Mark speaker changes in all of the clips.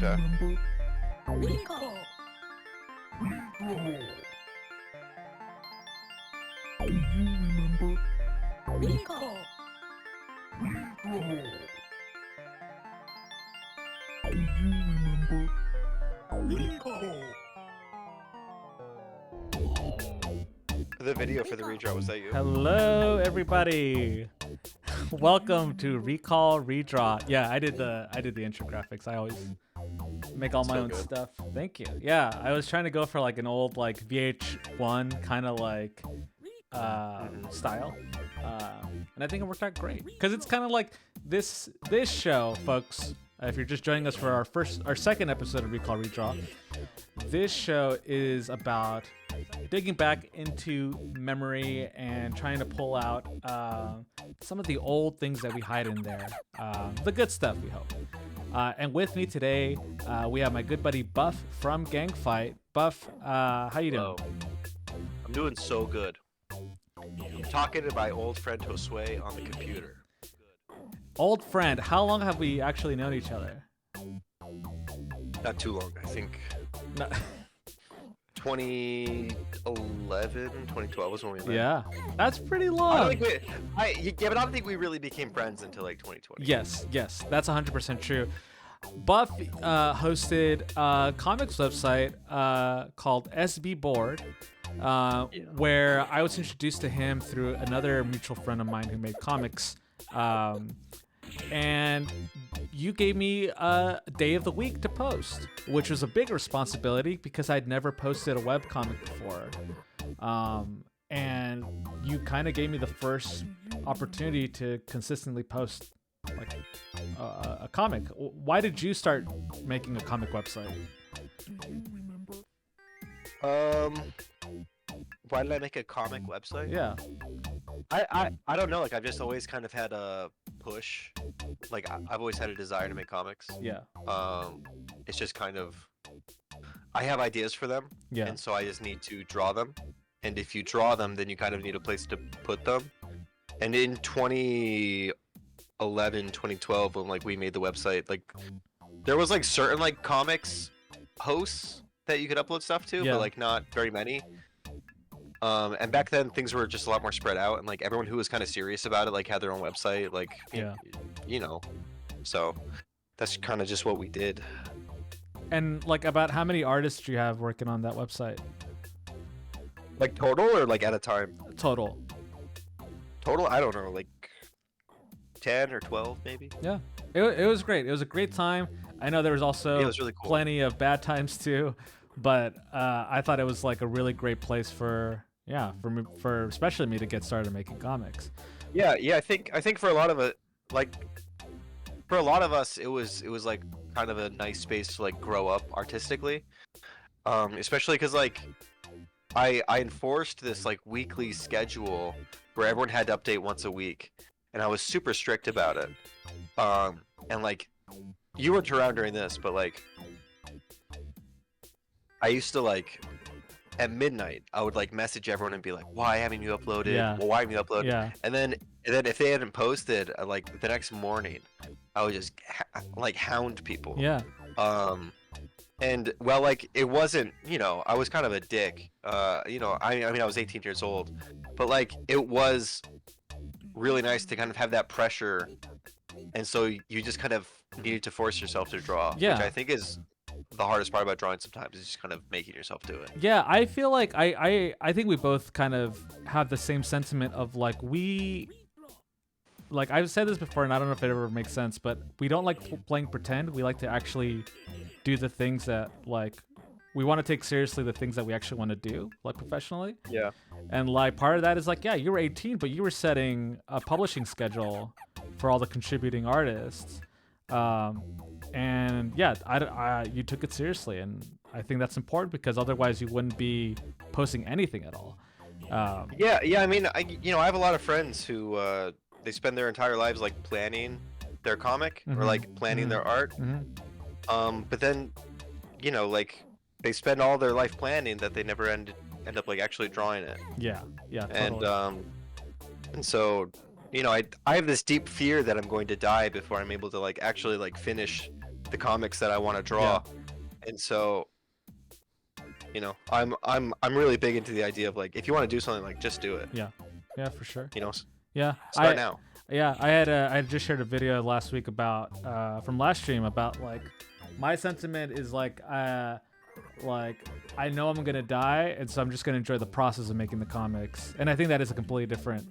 Speaker 1: Okay.
Speaker 2: Redraw. Do you remember? Redraw. Do you remember? Redraw.
Speaker 1: The video for the redraw, was that you?
Speaker 3: Hello, everybody. Welcome to Recall Redraw. Yeah, I did the intro graphics. I always make all my
Speaker 1: So
Speaker 3: own
Speaker 1: good.
Speaker 3: stuff. Thank you. Yeah, I was trying to go for like an old like VH1 kind of like style, and I think it worked out great because it's kind of like this show, folks. If you're just joining us for our second episode of Recall Redraw, this show is about digging back into memory and trying to pull out some of the old things that we hide in there, the good stuff, we hope. And with me today, we have my good buddy Buff from Gang Fight. Buff, how you doing?
Speaker 1: Hello. I'm doing so good. I'm talking to my old friend Josue on the computer.
Speaker 3: Old friend, how long have we actually known each other?
Speaker 1: Not too long. I think
Speaker 3: No-
Speaker 1: 2011, 2012 was when we met.
Speaker 3: yeah, that's pretty
Speaker 1: I don't
Speaker 3: long.
Speaker 1: think but I don't think we really became friends until like 2020.
Speaker 3: Yes, that's 100% true. Buff hosted a comics website called SB Board, where I was introduced to him through another mutual friend of mine who made comics. And you gave me a day of the week to post, which was a big responsibility because I'd never posted a webcomic before. And you kind of gave me the first opportunity to consistently post like a comic. Why did you start making a comic website?
Speaker 1: Why did I make a comic website?
Speaker 3: Yeah.
Speaker 1: I don't know. Like I've just always kind of had a push. Like I've always had a desire to make comics.
Speaker 3: Yeah.
Speaker 1: It's just kind of I have ideas for them,
Speaker 3: Yeah.
Speaker 1: and so I just need to draw them. And if you draw them, then you kind of need a place to put them. And in 2011, 2012, when like we made the website, like there was like certain like comics hosts that you could upload stuff to,
Speaker 3: Yeah.
Speaker 1: but like not very many. And back then things were just a lot more spread out, and like everyone who was kind of serious about it like had their own website, like
Speaker 3: Yeah.
Speaker 1: you know. So that's kind of just what we did.
Speaker 3: And like about how many artists do you have working on that website?
Speaker 1: Like total or like at a time?
Speaker 3: Total.
Speaker 1: Total, I don't know, like 10 or 12 maybe.
Speaker 3: Yeah. It was great. It was a great time. I know there was also
Speaker 1: Yeah, it was really cool.
Speaker 3: plenty of bad times too, but I thought it was like a really great place for me, for especially me to get started making comics.
Speaker 1: Yeah, I think for a lot of it, like for a lot of us, it was like kind of a nice space to like grow up artistically, especially because like I enforced this like weekly schedule where everyone had to update once a week, and I was super strict about it. And like you weren't around during this, but like I used to like at midniit I would like message everyone and be like, why haven't you uploaded?
Speaker 3: Yeah.
Speaker 1: Well, why haven't you uploaded?
Speaker 3: Yeah.
Speaker 1: And then if they hadn't posted, like the next morning, I would just like hound people.
Speaker 3: Yeah.
Speaker 1: And well, like it wasn't, I was kind of a dick. I mean, I was 18 years old, but like it was really nice to kind of have that pressure, and so you just kind of needed to force yourself to draw,
Speaker 3: Yeah.
Speaker 1: which I think is the hardest part about drawing sometimes, is just kind of making yourself do it.
Speaker 3: Yeah, I feel like I think we both kind of have the same sentiment of like I've said this before and I don't know if it ever makes sense, but we don't like playing pretend. We like to actually do the things that like we want to take seriously, the things that we actually want to do like professionally.
Speaker 1: Yeah.
Speaker 3: And like part of that is like, yeah, you were 18, but you were setting a publishing schedule for all the contributing artists. And yeah, you took it seriously, and I think that's important because otherwise you wouldn't be posting anything at all.
Speaker 1: Yeah. I mean, I have a lot of friends who they spend their entire lives like planning their comic or
Speaker 3: Mhm.
Speaker 1: like planning their art.
Speaker 3: Mhm.
Speaker 1: But then, like they spend all their life planning that they never end up like actually drawing it.
Speaker 3: Yeah, totally.
Speaker 1: And so, I have this deep fear that I'm going to die before I'm able to like actually like finish the comics that I want to draw, and so, you know, I'm really big into the idea of like, if you want to do something, like, just do it.
Speaker 3: Yeah, for sure.
Speaker 1: You know,
Speaker 3: Yeah,
Speaker 1: start now.
Speaker 3: Yeah, I had just shared a video last week about from last stream about like my sentiment is like I know I'm gonna die, and so I'm just gonna enjoy the process of making the comics. And I think that is a completely different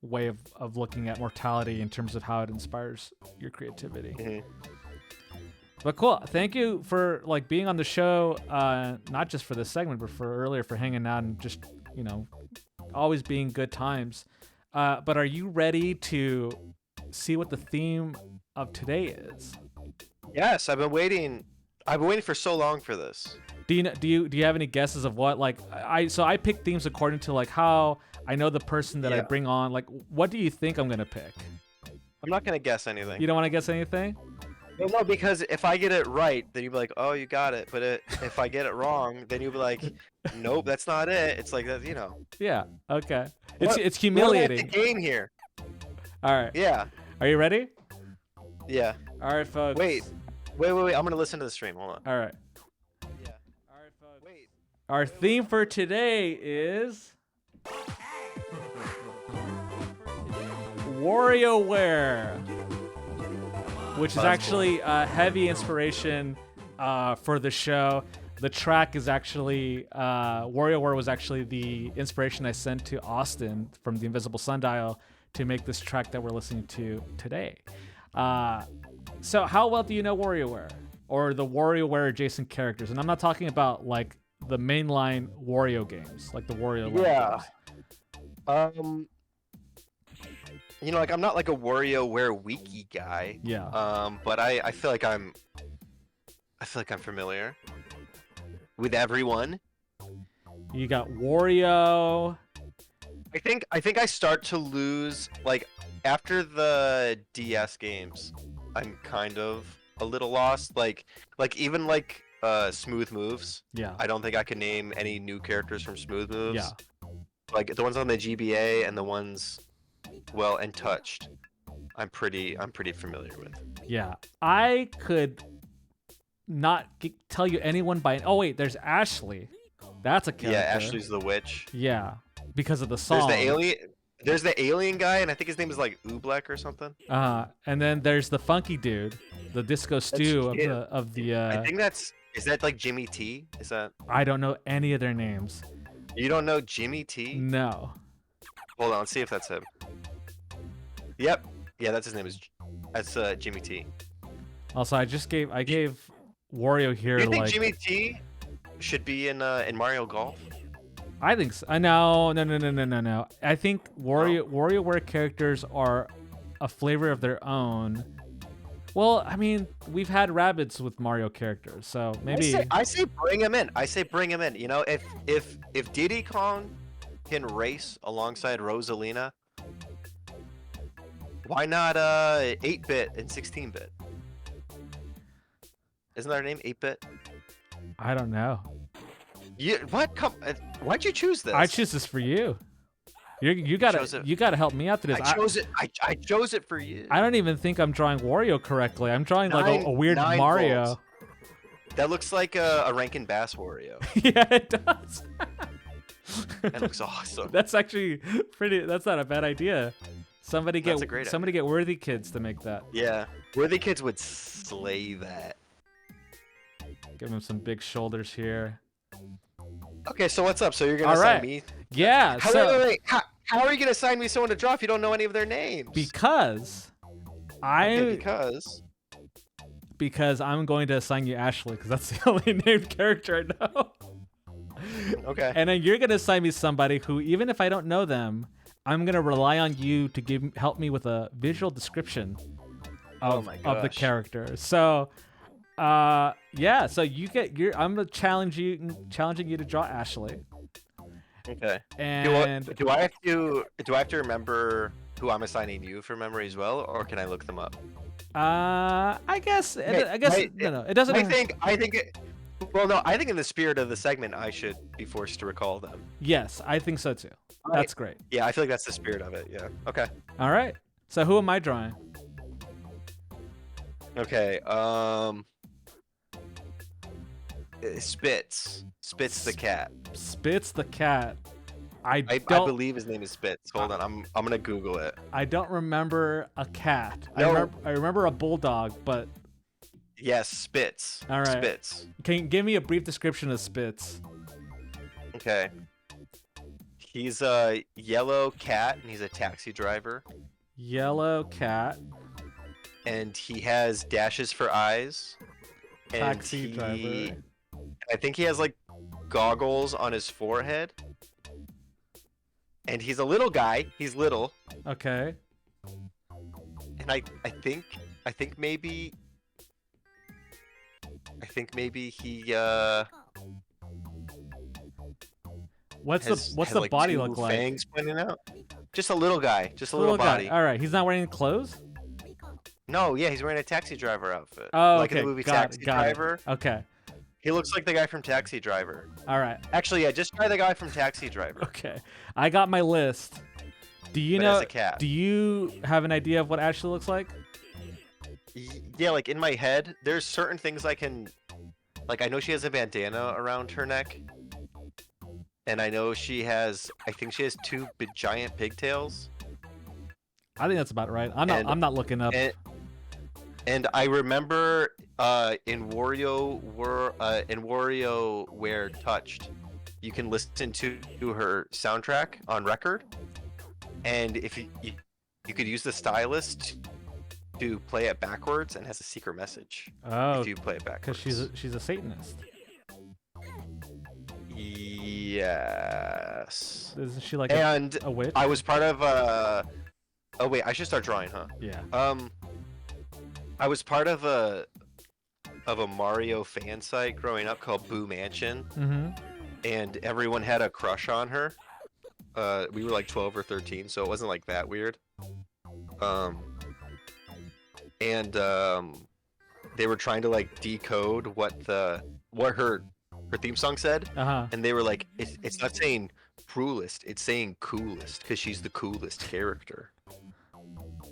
Speaker 3: way of looking at mortality in terms of how it inspires your creativity.
Speaker 1: Mm-hmm.
Speaker 3: But cool, thank you for like being on the show, not just for this segment, but for earlier, for hanging out and just, you know, always being good times. But are you ready to see what the theme of today is?
Speaker 1: Yes, I've been waiting for so long for this.
Speaker 3: Do you have any guesses of what, like, I pick themes according to like how I know the person that I bring on. Like, what do you think I'm gonna pick?
Speaker 1: I'm not gonna guess anything.
Speaker 3: You don't want to guess anything?
Speaker 1: Well, no, because if I get it right, then you'll be like, oh, you got it. But if I get it wrong, then you'll be like, nope, that's not it. It's like that, you know.
Speaker 3: Yeah. Okay.
Speaker 1: What-
Speaker 3: It's humiliating.
Speaker 1: What about the game here?
Speaker 3: All right.
Speaker 1: Yeah.
Speaker 3: Are you ready?
Speaker 1: Yeah.
Speaker 3: All right, folks.
Speaker 1: Wait. I'm gonna listen to the stream. Hold on.
Speaker 3: All right.
Speaker 1: Yeah.
Speaker 3: All right, folks.
Speaker 1: Wait.
Speaker 3: Our theme for today is WarioWare, which is
Speaker 1: That's
Speaker 3: actually a heavy inspiration for the show. The track is actually WarioWare was actually the inspiration I sent to Austin from the Invisible Sundial to make this track that we're listening to today. So how well do you know WarioWare or the WarioWare adjacent characters? And I'm not talking about like the mainline Wario games, like the Wario line games.
Speaker 1: You know, like, I'm not like a WarioWare wiki guy.
Speaker 3: Yeah.
Speaker 1: But I feel like I'm familiar with everyone.
Speaker 3: You got Wario.
Speaker 1: I think I start to lose, like, after the DS games. I'm kind of a little lost. Like even like Smooth Moves.
Speaker 3: Yeah.
Speaker 1: I don't think I can name any new characters from Smooth Moves.
Speaker 3: Yeah.
Speaker 1: Like the ones on the GBA and the ones, well, and Touched, I'm pretty familiar with.
Speaker 3: Yeah. I could not tell you anyone by. Oh wait, there's Ashley. That's a character.
Speaker 1: Yeah, Ashley's the witch.
Speaker 3: Yeah, because of the song.
Speaker 1: There's the alien guy, and I think his name is like Oobleck or something.
Speaker 3: And then there's the funky dude, the disco stew of the.
Speaker 1: I think is that like Jimmy T? Is that?
Speaker 3: I don't know any of their names.
Speaker 1: You don't know Jimmy T?
Speaker 3: No.
Speaker 1: Hold on, let's see if that's him. Yep. Yeah, that's his name. That's Jimmy T.
Speaker 3: Also, I gave Wario here.
Speaker 1: Do you think
Speaker 3: like,
Speaker 1: Jimmy T should be in Mario Golf?
Speaker 3: I think so. No. I think WarioWare characters are a flavor of their own. Well, I mean, we've had rabbits with Mario characters, so maybe.
Speaker 1: I say bring him in. You know, if Diddy Kong can race alongside Rosalina, why not 8-bit and 16-bit? Isn't that her name, 8-bit?
Speaker 3: I don't know.
Speaker 1: What? Why'd you choose this?
Speaker 3: I choose this for you. You gotta help me out to this.
Speaker 1: I chose it. I chose it for you.
Speaker 3: I don't even think I'm drawing Wario correctly. I'm drawing like a weird
Speaker 1: nine
Speaker 3: Mario.
Speaker 1: volts. That looks like a Rankin Bass Wario.
Speaker 3: Yeah, it does.
Speaker 1: That looks awesome.
Speaker 3: That's actually pretty. That's not a bad idea. Somebody get Worthy Kids to make that.
Speaker 1: Yeah, Worthy Kids would slay that.
Speaker 3: Give him some big shoulders here.
Speaker 1: Okay, so what's up? So you're gonna assign me?
Speaker 3: Yeah.
Speaker 1: Wait. How are you gonna assign me someone to draw if you don't know any of their names?
Speaker 3: Because
Speaker 1: because
Speaker 3: I'm going to assign you Ashley because that's the only named character I know.
Speaker 1: Okay.
Speaker 3: And then you're gonna assign me somebody who, even if I don't know them, I'm gonna rely on you to help me with a visual description of the character. So, yeah. So I'm challenging you to draw Ashley.
Speaker 1: Okay.
Speaker 3: And
Speaker 1: do I have to remember who I'm assigning you for memory as well, or can I look them up?
Speaker 3: I guess no, it doesn't.
Speaker 1: I think in the spirit of the segment, I should be forced to recall them.
Speaker 3: Yes, I think so too. That's great.
Speaker 1: Yeah, I feel like that's the spirit of it. Yeah. Okay.
Speaker 3: All right. So who am I drawing?
Speaker 1: Okay. Spitz. Spitz the cat.
Speaker 3: Spitz the cat. I
Speaker 1: I
Speaker 3: don't.
Speaker 1: believe his name is Spitz. Hold on. I'm gonna Google it.
Speaker 3: I don't remember a cat.
Speaker 1: No.
Speaker 3: I remember a bulldog, but
Speaker 1: Yes, Spitz.
Speaker 3: all right.
Speaker 1: Spitz.
Speaker 3: Can you give me a brief description of Spitz?
Speaker 1: Okay. He's a yellow cat and he's a taxi driver.
Speaker 3: Yellow cat,
Speaker 1: And he has dashes for eyes. And
Speaker 3: taxi driver.
Speaker 1: I think he has like goggles on his forehead. And he's a little guy. He's little.
Speaker 3: Okay.
Speaker 1: And I think maybe he
Speaker 3: What's
Speaker 1: has
Speaker 3: the
Speaker 1: like
Speaker 3: body
Speaker 1: two
Speaker 3: look like?
Speaker 1: fangs pointing out. Just a little guy. Just a
Speaker 3: Little
Speaker 1: little
Speaker 3: guy.
Speaker 1: body.
Speaker 3: All right. He's not wearing any clothes.
Speaker 1: No, yeah, he's wearing a taxi driver outfit.
Speaker 3: Oh,
Speaker 1: Like
Speaker 3: okay.
Speaker 1: in the movie
Speaker 3: got
Speaker 1: Taxi
Speaker 3: it, got
Speaker 1: Driver.
Speaker 3: It. Okay.
Speaker 1: He looks like the guy from Taxi Driver.
Speaker 3: All right.
Speaker 1: Actually, yeah, just try the guy from Taxi Driver.
Speaker 3: Okay. I got my list. Do you
Speaker 1: But
Speaker 3: know?
Speaker 1: as a cat.
Speaker 3: Do you have an idea of what Ashley looks like?
Speaker 1: Yeah, like in my head, there's certain things I can, like I know she has a bandana around her neck, and I know I think she has two giant pigtails,
Speaker 3: I think that's about right. I'm not looking up.
Speaker 1: and I remember in Wario Ware Touched, you can listen to her soundtrack on record, and if you could use the stylus to play it backwards, and has a secret message
Speaker 3: Oh,
Speaker 1: if you play it backwards.
Speaker 3: because she's a Satanist.
Speaker 1: Yes.
Speaker 3: Isn't she like
Speaker 1: And
Speaker 3: a witch?
Speaker 1: I was part of oh wait, I should start drawing, huh?
Speaker 3: Yeah.
Speaker 1: I was part of a Mario fan site growing up called Boo Mansion,
Speaker 3: Mm-hmm.
Speaker 1: and everyone had a crush on her. We were like 12 or 13, so it wasn't like that weird. They were trying to like decode what her theme song said,
Speaker 3: Uh-huh.
Speaker 1: and they were like, it's not saying cruelest, it's saying coolest, because she's the coolest character.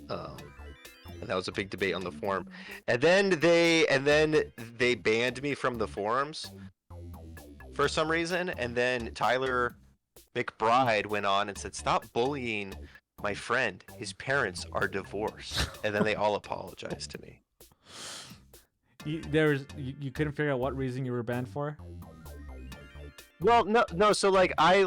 Speaker 1: And that was a big debate on the forum. And then they banned me from the forums for some reason. And then Tyler McBride went on and said, "Stop bullying my friend. His parents are divorced." And then they all apologized to me.
Speaker 3: You couldn't figure out what reason you were banned for?
Speaker 1: Well, no. So like I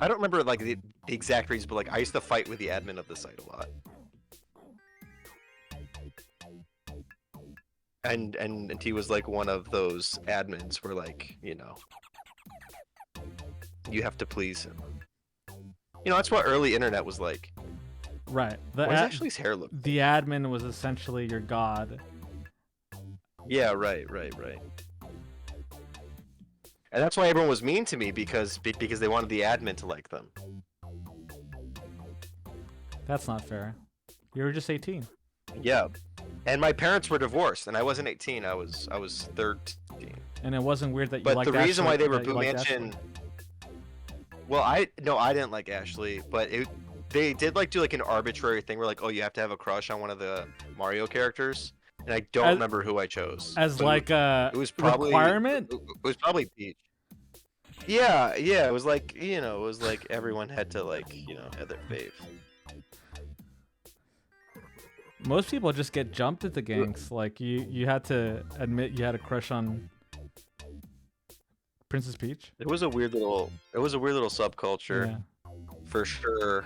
Speaker 1: don't remember like the exact reason, but like I used to fight with the admin of the site a lot. And he was like one of those admins where like, you know, you have to please him. You know, that's what early internet was like.
Speaker 3: Right.
Speaker 1: What does Ashley's hair look?
Speaker 3: The admin was essentially your god.
Speaker 1: Yeah, right. And that's why everyone was mean to me, because they wanted the admin to like them.
Speaker 3: That's not fair. You were just 18.
Speaker 1: Yeah. And my parents were divorced, and I wasn't 18. I was 13.
Speaker 3: And it wasn't weird that you
Speaker 1: But
Speaker 3: liked
Speaker 1: the reason
Speaker 3: Ashley,
Speaker 1: why they were
Speaker 3: that you
Speaker 1: Boo
Speaker 3: liked
Speaker 1: Mansion,
Speaker 3: Ashley.
Speaker 1: well, I didn't like Ashley, but they did like do like an arbitrary thing where like, oh, you have to have a crush on one of the Mario characters, and I don't remember who I chose.
Speaker 3: As
Speaker 1: But
Speaker 3: like a
Speaker 1: it was probably
Speaker 3: requirement?
Speaker 1: It was probably Peach. Yeah. It was like, you know, it was like everyone had to like, you know, have their fave.
Speaker 3: Most people just get jumped at the gangs. Like you had to admit you had a crush on Princess Peach.
Speaker 1: It was a weird little subculture.
Speaker 3: Yeah.
Speaker 1: For sure.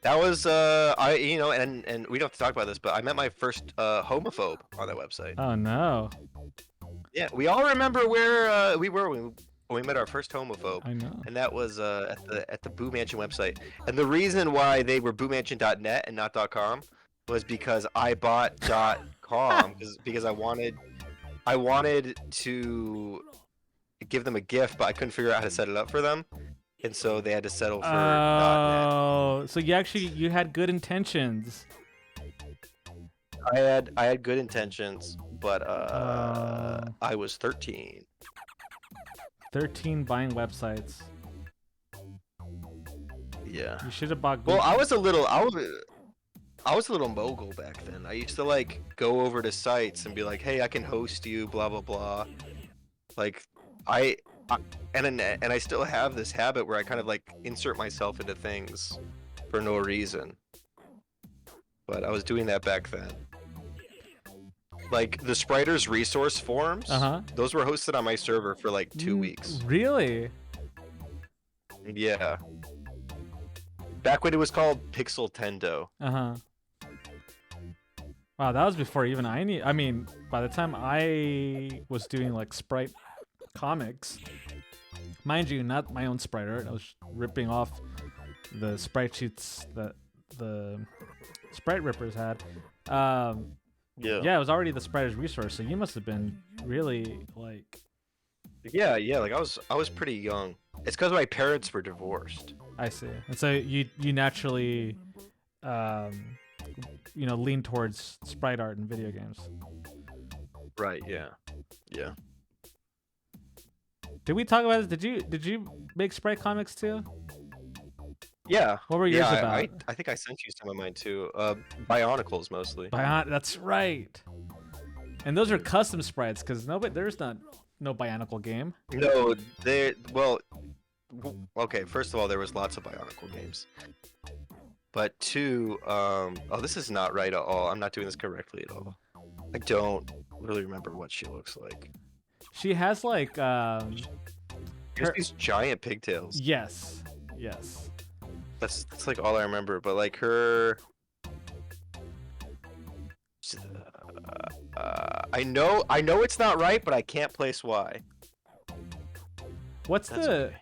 Speaker 1: That was and we don't have to talk about this, but I met my first homophobe on that website.
Speaker 3: Oh no.
Speaker 1: Yeah, we all remember where we were when we met our first homophobe,
Speaker 3: I know.
Speaker 1: and that was at the Boo Mansion website. And the reason why they were boomansion.net and not .com was because I bought .com because I wanted to give them a gift, but I couldn't figure out how to set it up for them. And so they had to settle for .net.
Speaker 3: Oh, so you had good intentions.
Speaker 1: I had good intentions, but I was 13.
Speaker 3: 13 buying websites.
Speaker 1: Yeah.
Speaker 3: You should have bought.
Speaker 1: Well, I was I was a little mogul back then. I used to like go over to sites and be like, "Hey, I can host you, blah blah blah." Like, I and I still have this habit where I kind of like insert myself into things for no reason. But I was doing that back then. Like the Spriters resource forums, those were hosted on my server for like 2 weeks.
Speaker 3: Really?
Speaker 1: Yeah. Back when it was called Pixel Tendo.
Speaker 3: Wow, that was before even I knew. I mean, by the time I was doing like sprite comics, mind you, not my own sprite art. I was ripping off the sprite sheets that the sprite rippers had. Yeah, it was already the Spriters resource, so you must have been really like.
Speaker 1: Yeah, like I was pretty young. It's because my parents were divorced.
Speaker 3: I see, and so you naturally, lean towards sprite art and video games.
Speaker 1: Right. Yeah. Yeah.
Speaker 3: Did we talk about this? Did you make sprite comics too?
Speaker 1: Yeah.
Speaker 3: What were yours about?
Speaker 1: I think I sent you some of mine too. Bionicles mostly.
Speaker 3: That's right. And those are custom sprites because there's no Bionicle game.
Speaker 1: No, okay. First of all, there was lots of Bionicle games. But two, this is not right at all. I'm not doing this correctly at all. I don't really remember what she looks like.
Speaker 3: She has like
Speaker 1: these giant pigtails.
Speaker 3: Yes.
Speaker 1: That's like all I remember, but like her I know it's not right, but I can't place why.
Speaker 3: What's the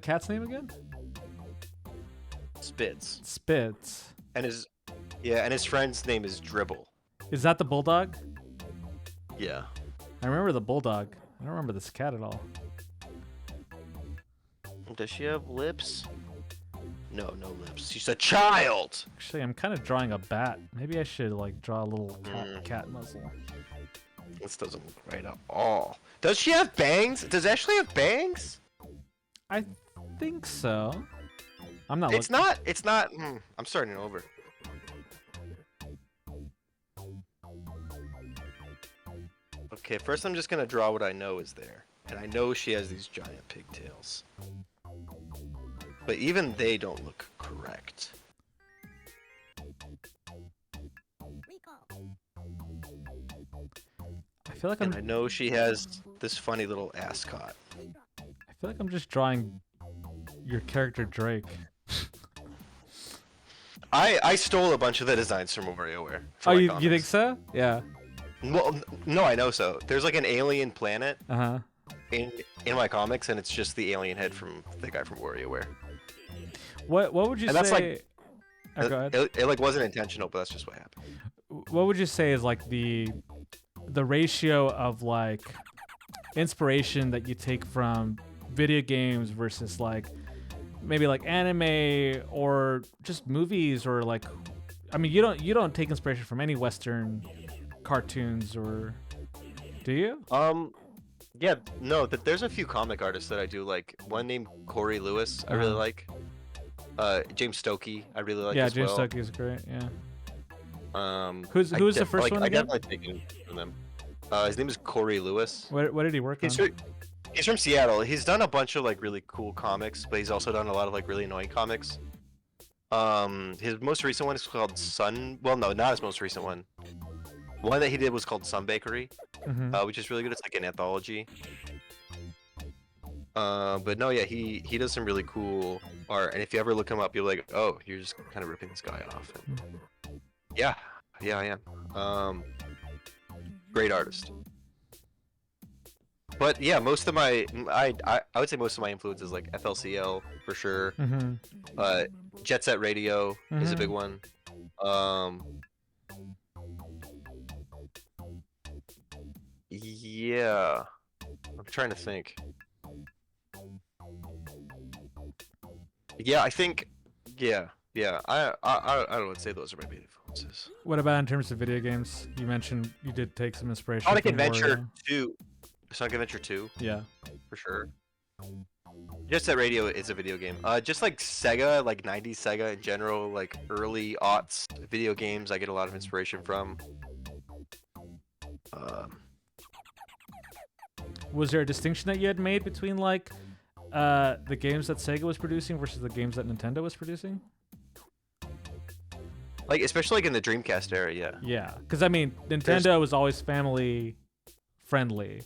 Speaker 3: cat's name again?
Speaker 1: Spitz. And his friend's name is Dribble.
Speaker 3: Is that the bulldog?
Speaker 1: Yeah.
Speaker 3: I remember the bulldog. I don't remember this cat at all.
Speaker 1: Does she have lips? No lips. She's a child.
Speaker 3: Actually, I'm kind of drawing a bat. Maybe I should like draw a little cat muzzle.
Speaker 1: This doesn't look right at all. Does she have bangs? Does Ashley have bangs?
Speaker 3: I think so. I'm not.
Speaker 1: It's not. I'm starting over. Okay, first I'm just gonna draw what I know is there, and I know she has these giant pigtails. But even they don't look correct.
Speaker 3: I feel like
Speaker 1: I know she has this funny little ascot.
Speaker 3: I feel like I'm just drawing your character Drake.
Speaker 1: I stole a bunch of the designs from WarioWare.
Speaker 3: Oh, you think so? Yeah.
Speaker 1: Well, no, I know so. There's like an alien planet in my comics, and it's just the alien head from the guy from WarioWare.
Speaker 3: What would you say?
Speaker 1: That's like,
Speaker 3: go ahead.
Speaker 1: It like wasn't intentional, but that's just what happened.
Speaker 3: What would you say is like the ratio of like inspiration that you take from video games versus like maybe like anime or just movies, or like, I mean, you don't take inspiration from any Western cartoons, or do you?
Speaker 1: Yeah, no, there's a few comic artists that I do like. One named Corey Lewis, I really like. James Stokey, I really like.
Speaker 3: Yeah,
Speaker 1: as
Speaker 3: James
Speaker 1: well.
Speaker 3: Stokey is great. Yeah.
Speaker 1: Who's
Speaker 3: the first one
Speaker 1: I
Speaker 3: again?
Speaker 1: definitely taken from them. His name is Corey Lewis.
Speaker 3: What did he work on?
Speaker 1: He's from Seattle. He's done a bunch of like really cool comics, but he's also done a lot of like really annoying comics. His most recent one is called Sun. Well, no, not his most recent one. One that he did was called Sun Bakery, which is really good. It's like an anthology. But no, yeah, he does some really cool art, and if you ever look him up, you're like, oh, you're just kind of ripping this guy off. And yeah, I am. Great artist. But yeah, most of my I would say most of my influence is like FLCL for sure. Jet Set Radio is a big one. Yeah, I'm trying to think. Yeah, I think. Yeah. I don't would say those are my main influences.
Speaker 3: What about in terms of video games? You mentioned you did take some inspiration.
Speaker 1: Sonic
Speaker 3: from
Speaker 1: Adventure
Speaker 3: Wario.
Speaker 1: 2. Sonic Adventure 2.
Speaker 3: Yeah.
Speaker 1: For sure. Just that Radio is a video game. Just like Sega, like 90s Sega in general, like early aughts video games, I get a lot of inspiration from.
Speaker 3: Was there a distinction that you had made between like the games that Sega was producing versus the games that Nintendo was producing?
Speaker 1: Like especially like in the Dreamcast era, yeah.
Speaker 3: Yeah, because I mean, Nintendo was always family friendly.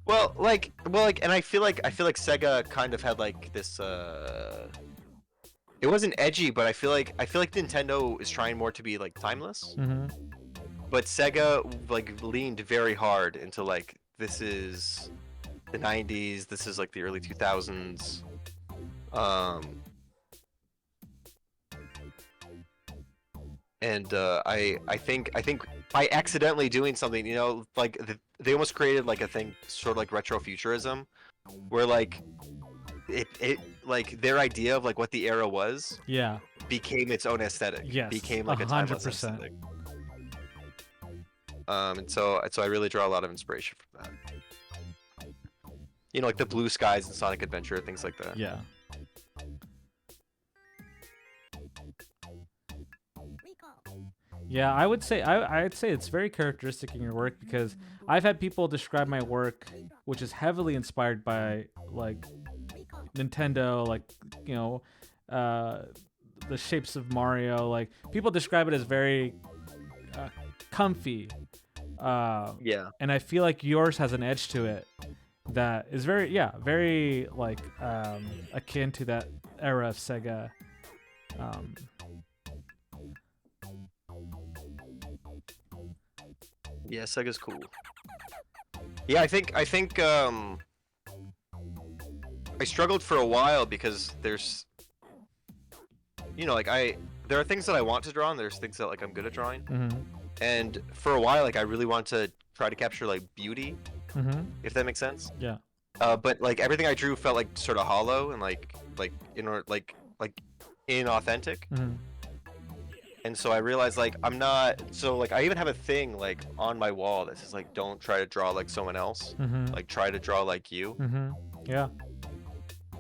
Speaker 1: Well, and I feel like Sega kind of had like this. It wasn't edgy, but I feel like Nintendo is trying more to be like timeless.
Speaker 3: Mm-hmm.
Speaker 1: But Sega like leaned very hard into like this is the 90s. This is like the early 2000s. And I think by accidentally doing something, you know, like they almost created like a thing sort of like retrofuturism, where like it like their idea of like what the era was
Speaker 3: Yeah.
Speaker 1: became its own aesthetic.
Speaker 3: Yes.
Speaker 1: Became like a timeless
Speaker 3: 100%.
Speaker 1: aesthetic. And so I really draw a lot of inspiration from that. You know, like the blue skies in Sonic Adventure, things like that.
Speaker 3: Yeah. Yeah, I would say I'd say it's very characteristic in your work because I've had people describe my work, which is heavily inspired by like Nintendo, like you know, the shapes of Mario. Like people describe it as very comfy.
Speaker 1: Yeah.
Speaker 3: And I feel like yours has an edge to it that is very like akin to that era of Sega.
Speaker 1: Yeah, Sega's cool. Yeah, I think I struggled for a while because there's, you know, like there are things that I want to draw and there's things that like I'm good at drawing.
Speaker 3: Mm-hmm.
Speaker 1: And for a while, like I really want to try to capture like beauty,
Speaker 3: Mm-hmm.
Speaker 1: if that makes sense.
Speaker 3: Yeah.
Speaker 1: But like everything I drew felt like sort of hollow and like inauthentic.
Speaker 3: Mm-hmm.
Speaker 1: And so I realized like I'm not, so like I even have a thing like on my wall that says like don't try to draw like someone else,
Speaker 3: Mm-hmm.
Speaker 1: like try to draw like you.
Speaker 3: Mm-hmm. Yeah.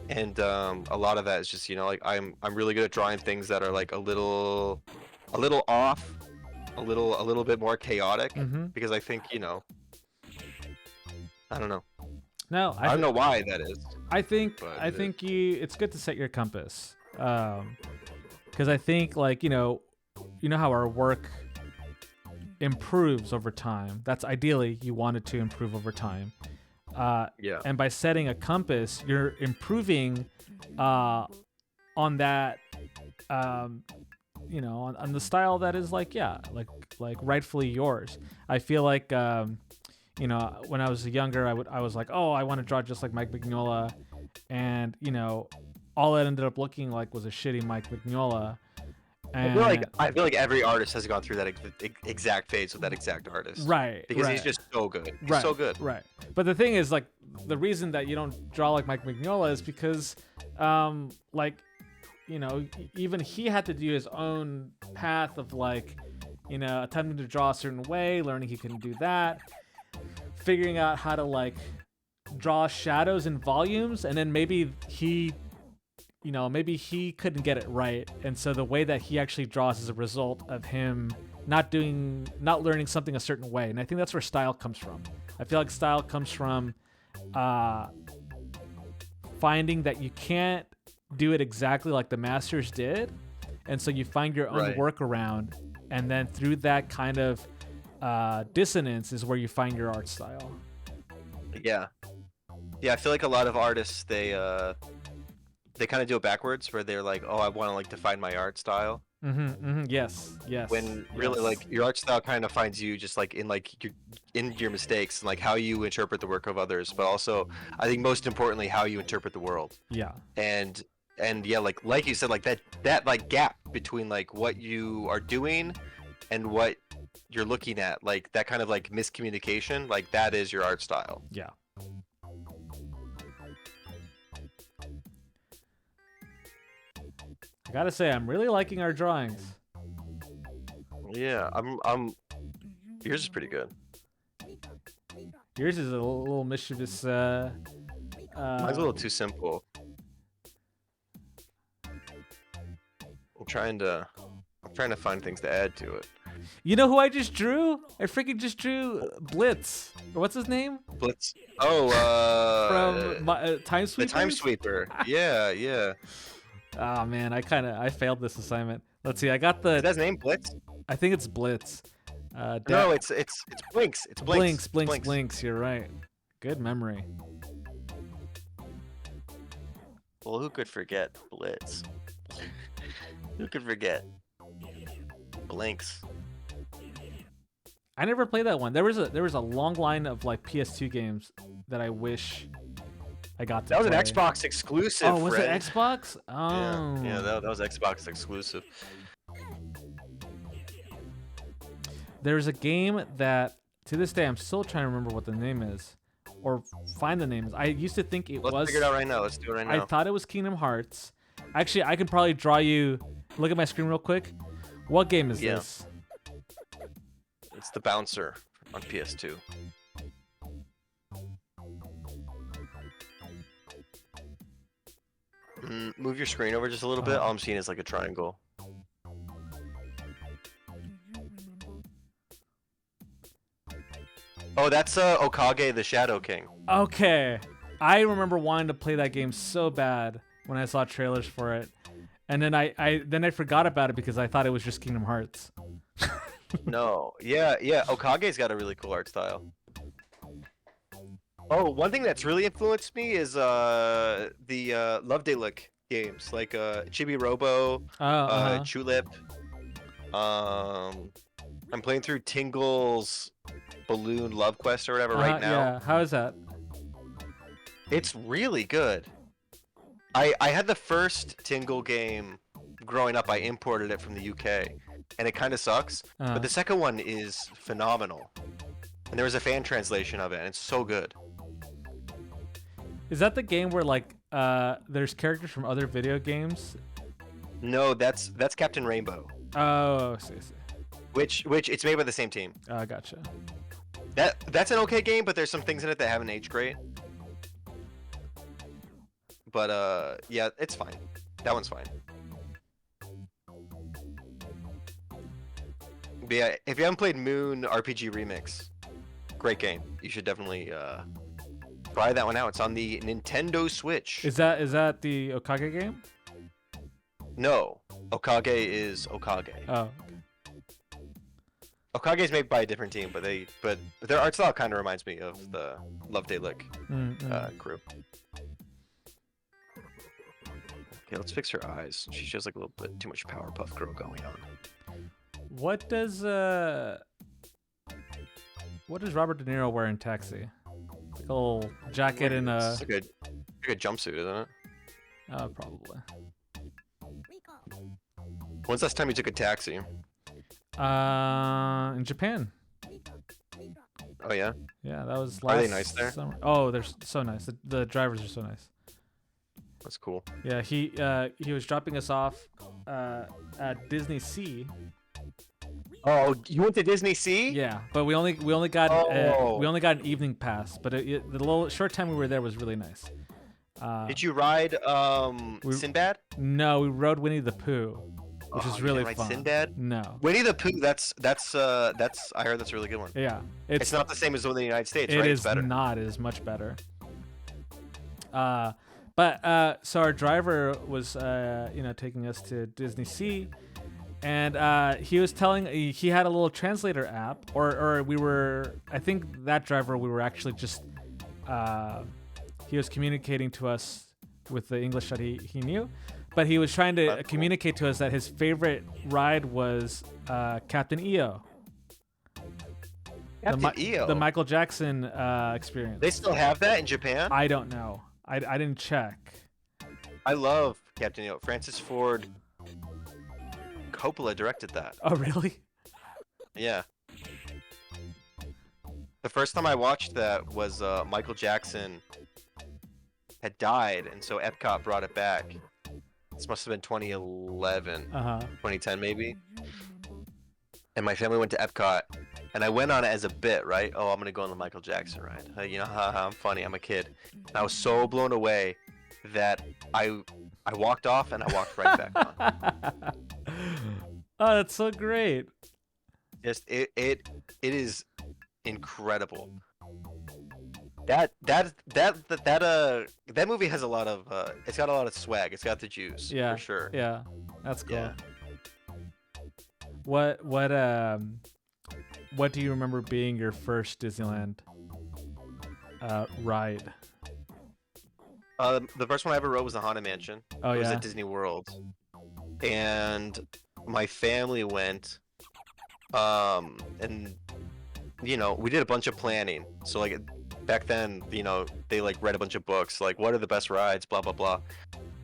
Speaker 1: And a lot of that is just, you know, like I'm really good at drawing things that are like a little off, a little bit more chaotic,
Speaker 3: Mm-hmm.
Speaker 1: because I think, you know, I don't know.
Speaker 3: No,
Speaker 1: I don't know why that is.
Speaker 3: I think
Speaker 1: but
Speaker 3: I
Speaker 1: it
Speaker 3: think it's good to set your compass, because I think like you know how our work improves over time. That's ideally you want it to improve over time.
Speaker 1: Yeah.
Speaker 3: And by setting a compass, you're improving on that, you know, on the style that is like like rightfully yours. I feel like you know, when I was younger, I was like, oh, I want to draw just like Mike Mignola, and you know, all it ended up looking like was a shitty Mike Mignola. And
Speaker 1: I feel like every artist has gone through that exact phase with that exact artist.
Speaker 3: right,
Speaker 1: Because
Speaker 3: right.
Speaker 1: he's just so good. He's
Speaker 3: right,
Speaker 1: so good.
Speaker 3: Right. But the thing is, like, the reason that you don't draw like Mike Mignola is because, like, you know, even he had to do his own path of like, you know, attempting to draw a certain way, learning he couldn't do that, figuring out how to like draw shadows in volumes, and then maybe he couldn't get it right, and so the way that he actually draws is a result of him not learning something a certain way. And I think that's where style comes from. I feel like style comes from finding that you can't do it exactly like the masters did, and so you find your own
Speaker 1: Right.
Speaker 3: workaround, and then through that kind of dissonance is where you find your art style.
Speaker 1: Yeah. Yeah, I feel like a lot of artists they kind of do it backwards, where they're like, oh, I want to like define my art style.
Speaker 3: Yes.
Speaker 1: When really
Speaker 3: yes.
Speaker 1: like your art style kind of finds you just like in your mistakes and like how you interpret the work of others, but also I think most importantly how you interpret the world.
Speaker 3: Yeah.
Speaker 1: And yeah, like you said, like that like gap between like what you are doing and what you're looking at, like that kind of like miscommunication, like that is your art style.
Speaker 3: Yeah. I gotta say, I'm really liking our drawings.
Speaker 1: Yeah, yours is pretty good.
Speaker 3: Yours is a little mischievous
Speaker 1: Mine's a little too simple. I'm trying to find things to add to it.
Speaker 3: You know who I just drew? I freaking just drew Blitz. Or what's his name?
Speaker 1: Blitz. Oh,
Speaker 3: From Time Sweeper.
Speaker 1: the Time Sweeper. Yeah, yeah.
Speaker 3: Oh man, I failed this assignment. Let's see. I got the.
Speaker 1: Is that his name, Blitz?
Speaker 3: I think it's Blitz.
Speaker 1: No, it's Blinks. It's Blinks.
Speaker 3: Blinks. You're right. Good memory.
Speaker 1: Well, who could forget Blitz? Who could forget Blinks?
Speaker 3: I never played that one. There was a long line of like PS2 games that I wish I got to
Speaker 1: That was
Speaker 3: play.
Speaker 1: an Xbox exclusive.
Speaker 3: Oh, was it
Speaker 1: friend.
Speaker 3: Xbox? Oh.
Speaker 1: Yeah, that was Xbox exclusive.
Speaker 3: There's a game that to this day I'm still trying to remember what the name is, or find the name. I used to think it was.
Speaker 1: Let's figure it out right now. Let's do it right now.
Speaker 3: I thought it was Kingdom Hearts. Actually, I could probably draw you. Look at my screen real quick. What game is this?
Speaker 1: It's the Bouncer on PS2. Move your screen over just a little bit. All I'm seeing is like a triangle. Oh, that's Okage the Shadow King.
Speaker 3: Okay. I remember wanting to play that game so bad when I saw trailers for it. And then I forgot about it because I thought it was just Kingdom Hearts.
Speaker 1: No. Yeah. Okage's got a really cool art style. Oh, one thing that's really influenced me is the Lovedalic games, like Chibi Robo, Tulip. I'm playing through Tingle's Balloon Love Quest or whatever right now.
Speaker 3: Yeah, how is that?
Speaker 1: It's really good. I had the first Tingle game growing up. I imported it from the UK, and it kind of sucks. But the second one is phenomenal. And there was a fan translation of it, and it's so good.
Speaker 3: Is that the game where like there's characters from other video games?
Speaker 1: No, that's Captain Rainbow.
Speaker 3: Oh, I see.
Speaker 1: Which it's made by the same team.
Speaker 3: Oh, gotcha.
Speaker 1: That's an okay game, but there's some things in it that haven't aged great. But yeah, it's fine. That one's fine. But yeah, if you haven't played Moon RPG Remix, great game. You should definitely try that one out. It's on the Nintendo Switch.
Speaker 3: Is that the Okage game?
Speaker 1: No, Okage is Okage.
Speaker 3: Oh.
Speaker 1: Okage is made by a different team, but their art style kind of reminds me of the Lovedalic crew. Okay, let's fix her eyes. She has like a little bit too much Powerpuff Girl going on.
Speaker 3: What does Robert De Niro wear in Taxi? Like a little jacket and a.
Speaker 1: It's like a jumpsuit, isn't it?
Speaker 3: Oh, probably.
Speaker 1: When's the last time you took a taxi?
Speaker 3: In Japan.
Speaker 1: Oh yeah.
Speaker 3: Yeah, that was.
Speaker 1: Are they nice there?
Speaker 3: Summer. Oh, they're so nice. The drivers are so nice.
Speaker 1: That's cool.
Speaker 3: Yeah, he was dropping us off at Disney Sea.
Speaker 1: Oh, you went to Disney Sea?
Speaker 3: Yeah, but we only got an evening pass. But the little short time we were there was really nice.
Speaker 1: Did you ride Sinbad?
Speaker 3: No, we rode Winnie the Pooh, which is really fun.
Speaker 1: Sinbad?
Speaker 3: No.
Speaker 1: Winnie the Pooh. That's I heard that's a really good one.
Speaker 3: Yeah,
Speaker 1: it's not the same as the one in the United States,
Speaker 3: right?
Speaker 1: It
Speaker 3: is
Speaker 1: it's better.
Speaker 3: Not. It is much better. But so our driver was taking us to Disney Sea, and he was telling he had a little translator app, or we were, I think that driver, we were actually just he was communicating to us with the English that he knew, but he was trying to communicate to us that his favorite ride was Captain EO.
Speaker 1: Captain EO?
Speaker 3: The Michael Jackson experience.
Speaker 1: They still have that in Japan?
Speaker 3: I don't know. I didn't check.
Speaker 1: I love Captain EO. Francis Ford Coppola directed that.
Speaker 3: Oh, really?
Speaker 1: Yeah. The first time I watched that was Michael Jackson had died, and so Epcot brought it back. This must have been 2011, 2010 maybe. And my family went to Epcot, and I went on it as a bit, right? Oh, I'm gonna go on the Michael Jackson ride. You know, haha, I'm funny. I'm a kid. And I was so blown away that I walked off and I walked right back on.
Speaker 3: Oh, that's so great.
Speaker 1: Just it is incredible. That movie has a lot of it's got a lot of swag. It's got the juice,
Speaker 3: Yeah,
Speaker 1: for sure.
Speaker 3: Yeah, that's cool.
Speaker 1: Yeah.
Speaker 3: What do you remember being your first Disneyland ride?
Speaker 1: The first one I ever rode was the Haunted Mansion.
Speaker 3: Oh,
Speaker 1: It was
Speaker 3: yeah?
Speaker 1: at Disney World, and my family went. And you know, we did a bunch of planning. So like back then, you know, they like read a bunch of books, like what are the best rides, blah blah blah,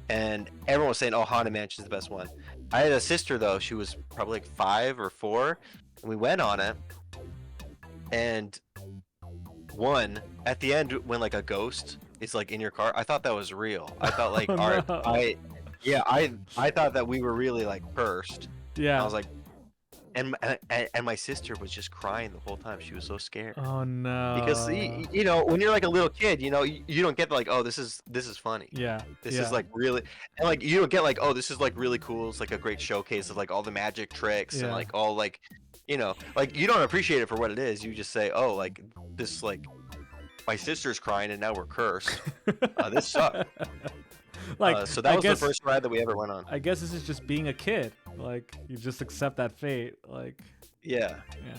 Speaker 1: and everyone was saying, "Oh, Haunted Mansion is the best one." I had a sister though; she was probably like 5 or 4, and we went on it. And at the end, when like a ghost is like in your car, I thought that was real. I thought like
Speaker 3: Oh, no.
Speaker 1: I thought that we were really like cursed.
Speaker 3: Yeah.
Speaker 1: I was like, and my sister was just crying the whole time. She was so scared.
Speaker 3: Oh no.
Speaker 1: Because you know, when you're like a little kid, you know, you don't get like, oh, this is funny.
Speaker 3: Yeah.
Speaker 1: This
Speaker 3: yeah.
Speaker 1: is like really, and like you don't get like, oh, this is like really cool. It's like a great showcase of like all the magic tricks and
Speaker 3: Yeah.
Speaker 1: like all like, you know, like you don't appreciate it for what it is. You just say, oh, like this, like my sister's crying and now we're cursed. This sucked.
Speaker 3: Like,
Speaker 1: so that
Speaker 3: I
Speaker 1: was
Speaker 3: guess,
Speaker 1: the first ride that we ever went on.
Speaker 3: I guess this is just being a kid. Like, you just accept that fate. Like,
Speaker 1: Yeah.
Speaker 3: yeah.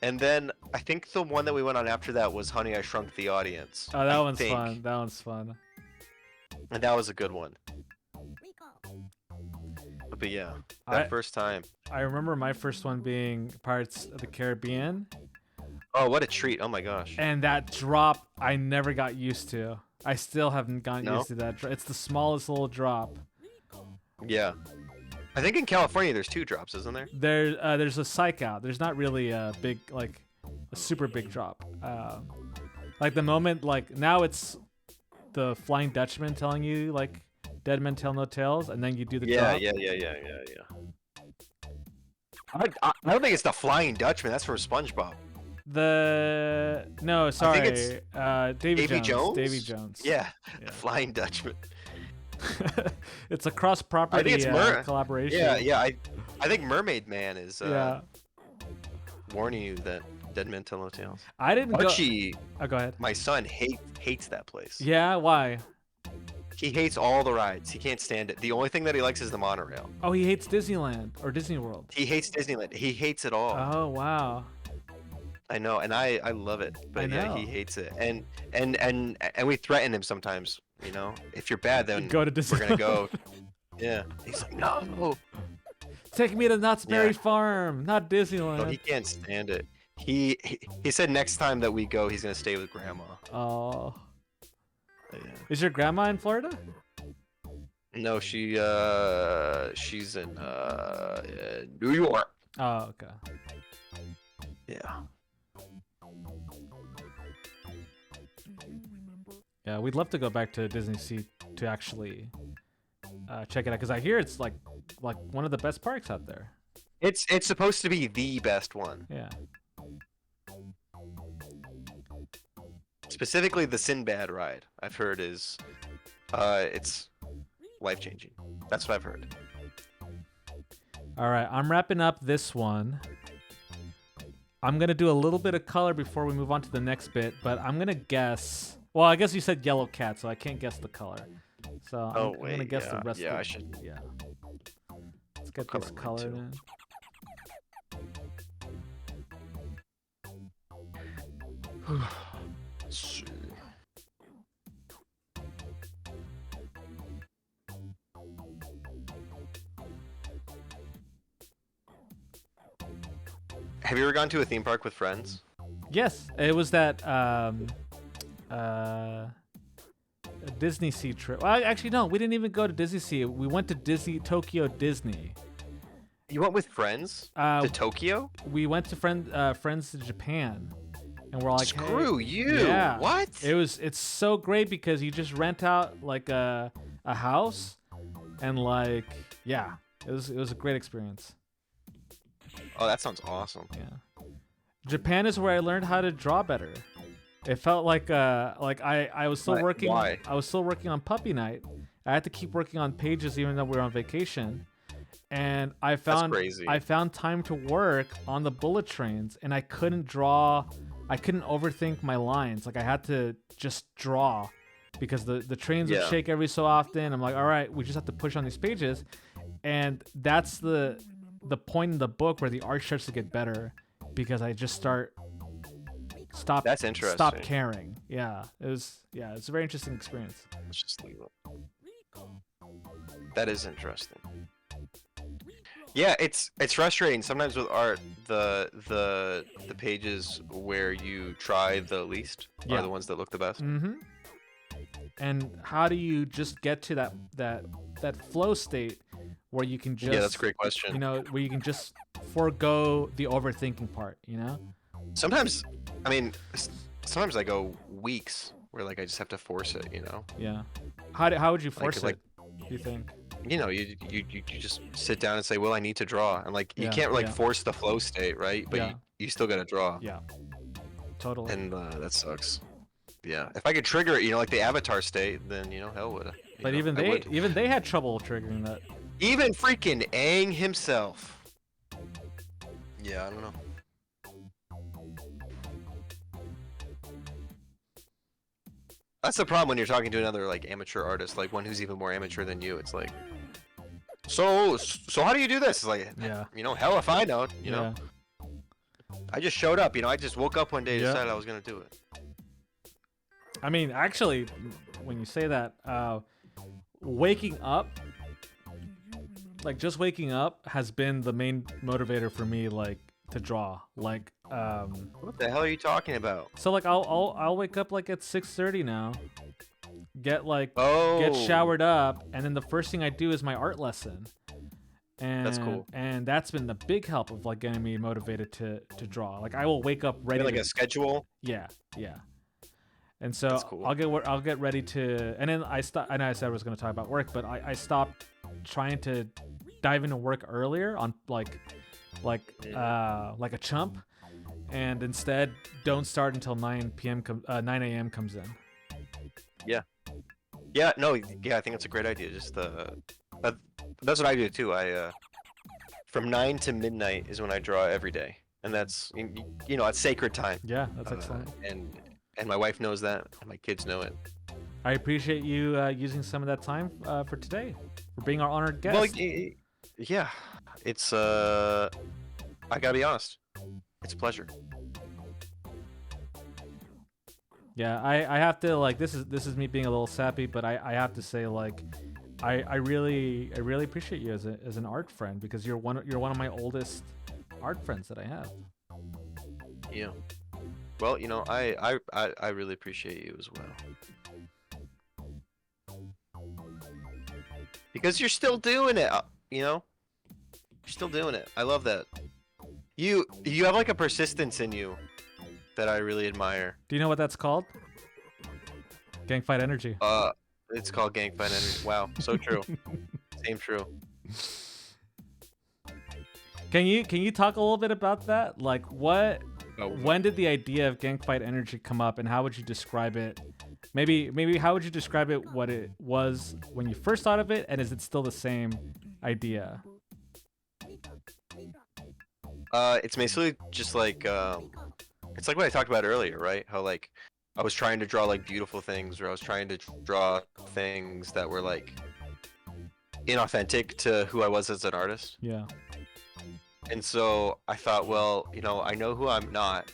Speaker 1: And then I think the one that we went on after that was Honey, I Shrunk the Audience.
Speaker 3: Oh, that
Speaker 1: I
Speaker 3: one's
Speaker 1: think.
Speaker 3: fun. That one's fun.
Speaker 1: And that was a good one. But yeah, that first time.
Speaker 3: I remember my first one being Pirates of the Caribbean,
Speaker 1: Oh, what a treat. Oh my gosh.
Speaker 3: and that drop I never got used to. I still haven't gotten
Speaker 1: No?
Speaker 3: used to that. It's the smallest little drop.
Speaker 1: Yeah. I think in California there's 2 drops, isn't there?
Speaker 3: There's a psych out. There's not really a big, like, a super big drop. Like the moment, like now it's the Flying Dutchman telling you like dead men tell no tales, and then you do the drop.
Speaker 1: Yeah. I don't think it's the Flying Dutchman. That's from SpongeBob.
Speaker 3: No, sorry,
Speaker 1: it's
Speaker 3: Davy
Speaker 1: Davy Jones?
Speaker 3: Davy Jones.
Speaker 1: Yeah,
Speaker 3: Yeah.
Speaker 1: the Flying Dutchman.
Speaker 3: It's a cross-property
Speaker 1: it's
Speaker 3: collaboration.
Speaker 1: Yeah. I think Mermaid Man is
Speaker 3: Yeah.
Speaker 1: warning you that dead men tell no tales.
Speaker 3: I didn't go.
Speaker 1: Archie,
Speaker 3: Oh, go ahead.
Speaker 1: my son, hates that place.
Speaker 3: Yeah, why?
Speaker 1: He hates all the rides. He can't stand it. The only thing that he likes is the monorail.
Speaker 3: Oh, he hates Disneyland or Disney World.
Speaker 1: He hates Disneyland. He hates it all.
Speaker 3: Oh, wow.
Speaker 1: I know, and I love it, but
Speaker 3: I
Speaker 1: yeah,
Speaker 3: know.
Speaker 1: he hates it. And we threaten him sometimes. You know, if you're bad, then
Speaker 3: Go to
Speaker 1: we're gonna
Speaker 3: Disneyland.
Speaker 1: go. Yeah. He's like, no.
Speaker 3: Take me to Knott's Berry
Speaker 1: Yeah.
Speaker 3: Farm, not Disneyland.
Speaker 1: No, he can't stand it. He said next time that we go, he's gonna stay with grandma.
Speaker 3: Oh.
Speaker 1: But yeah.
Speaker 3: Is your grandma in Florida?
Speaker 1: No, she's in New York.
Speaker 3: Oh, okay.
Speaker 1: Yeah.
Speaker 3: Yeah, we'd love to go back to Disney Sea to actually check it out because I hear it's like one of the best parks out there.
Speaker 1: It's supposed to be the best one.
Speaker 3: Yeah.
Speaker 1: Specifically, the Sinbad ride. I've heard is, it's life changing. That's what I've heard.
Speaker 3: All right, I'm wrapping up this one. I'm gonna do a little bit of color before we move on to the next bit, but I'm gonna guess. Well, I guess you said yellow cat, so I can't guess the color. So I'm gonna guess the rest.
Speaker 1: Yeah,
Speaker 3: of
Speaker 1: I should.
Speaker 3: Yeah. Let's get
Speaker 1: Color
Speaker 3: this
Speaker 1: mine
Speaker 3: colored
Speaker 1: too.
Speaker 3: in.
Speaker 1: Have you ever gone to a theme park with friends?
Speaker 3: Yes, it was that a Disney Sea trip. Well, actually, no, we didn't even go to Disney Sea. We went to Tokyo Disney.
Speaker 1: You went with friends to Tokyo?
Speaker 3: We went to friends to Japan, and we're like,
Speaker 1: Screw
Speaker 3: hey,
Speaker 1: you!
Speaker 3: yeah.
Speaker 1: What?
Speaker 3: It's so great because you just rent out like a house, and like yeah, it was a great experience.
Speaker 1: Oh, that sounds awesome.
Speaker 3: Yeah. Japan is where I learned how to draw better. It felt like I was still working.
Speaker 1: Why?
Speaker 3: I was still working on Puppy Night. I had to keep working on pages even though we were on vacation. And I found
Speaker 1: crazy.
Speaker 3: I found time to work on the bullet trains, and I couldn't draw. I couldn't overthink my lines. Like I had to just draw because the trains would shake every so often. I'm like, all right, we just have to push on these pages, and that's the point in the book where the art starts to get better because I just stop.
Speaker 1: That's interesting.
Speaker 3: Stop caring. Yeah, it's a very interesting experience.
Speaker 1: Let's just leave it. That is interesting. Yeah, it's frustrating sometimes with art. The pages where you try the least are the ones that look the best.
Speaker 3: Mm-hmm. And how do you just get to that flow state where you can just
Speaker 1: that's a great question.
Speaker 3: You know, where you can just forego the overthinking part. You know.
Speaker 1: Sometimes I go weeks where like I just have to force it. You know.
Speaker 3: Yeah. How would you force
Speaker 1: like,
Speaker 3: it? Do you think?
Speaker 1: You know, you just sit down and say, well, I need to draw, and like you can't like force the flow state, right? But you still gotta draw.
Speaker 3: Yeah. Totally.
Speaker 1: And that sucks. Yeah. If I could trigger it, you know, like the avatar state, then hell would.
Speaker 3: But even they had trouble triggering that.
Speaker 1: Even freaking Aang himself. Yeah, I don't know. That's the problem when you're talking to another like amateur artist, like one who's even more amateur than you. It's like, so how do you do this? It's like, hell if I know. You know, I just showed up. I just woke up one day and decided I was gonna do it.
Speaker 3: I mean, actually, when you say that, waking up, like just waking up, has been the main motivator for me, like to draw. Like,
Speaker 1: what the hell are you talking about?
Speaker 3: So like, I'll wake up like at 6:30 now, get showered up, and then the first thing I do is my art lesson. And that's cool. And that's been the big help of like getting me motivated to draw. Like I will wake up ready.
Speaker 1: Like a schedule.
Speaker 3: Yeah. And so cool. I'll get ready to, and then I stop. I know I said I was going to talk about work, but I stopped trying to dive into work earlier on like a chump, and instead don't start until 9 a.m. comes in. Yeah.
Speaker 1: No. Yeah. I think it's a great idea. Just that's what I do too. I from 9 to midnight is when I draw every day, and that's it's sacred time.
Speaker 3: Yeah, that's excellent.
Speaker 1: And my wife knows that, and my kids know it.
Speaker 3: I appreciate you using some of that time for today, for being our honored guest.
Speaker 1: Well, yeah, it's I gotta be honest, it's a pleasure.
Speaker 3: Yeah, I have to like this is me being a little sappy, but I have to say like I really appreciate you as an art friend, because you're one of my oldest art friends that I have.
Speaker 1: Yeah. Well, I really appreciate you as well. Because you're still doing it, You're still doing it. I love that. You have like a persistence in you that I really admire.
Speaker 3: Do you know what that's called? Gang fight energy.
Speaker 1: It's called gang fight energy. Wow, so true. Same true.
Speaker 3: Can you talk a little bit about that? Like when did the idea of gang fight energy come up, and how would you describe it? Maybe how would you describe it, what it was when you first thought of it, and is it still the same idea?
Speaker 1: It's basically just like it's like what I talked about earlier, right? How like I was trying to draw like beautiful things, or I was trying to draw things that were like inauthentic to who I was as an artist.
Speaker 3: Yeah.
Speaker 1: And so I thought, well, I know who I'm not.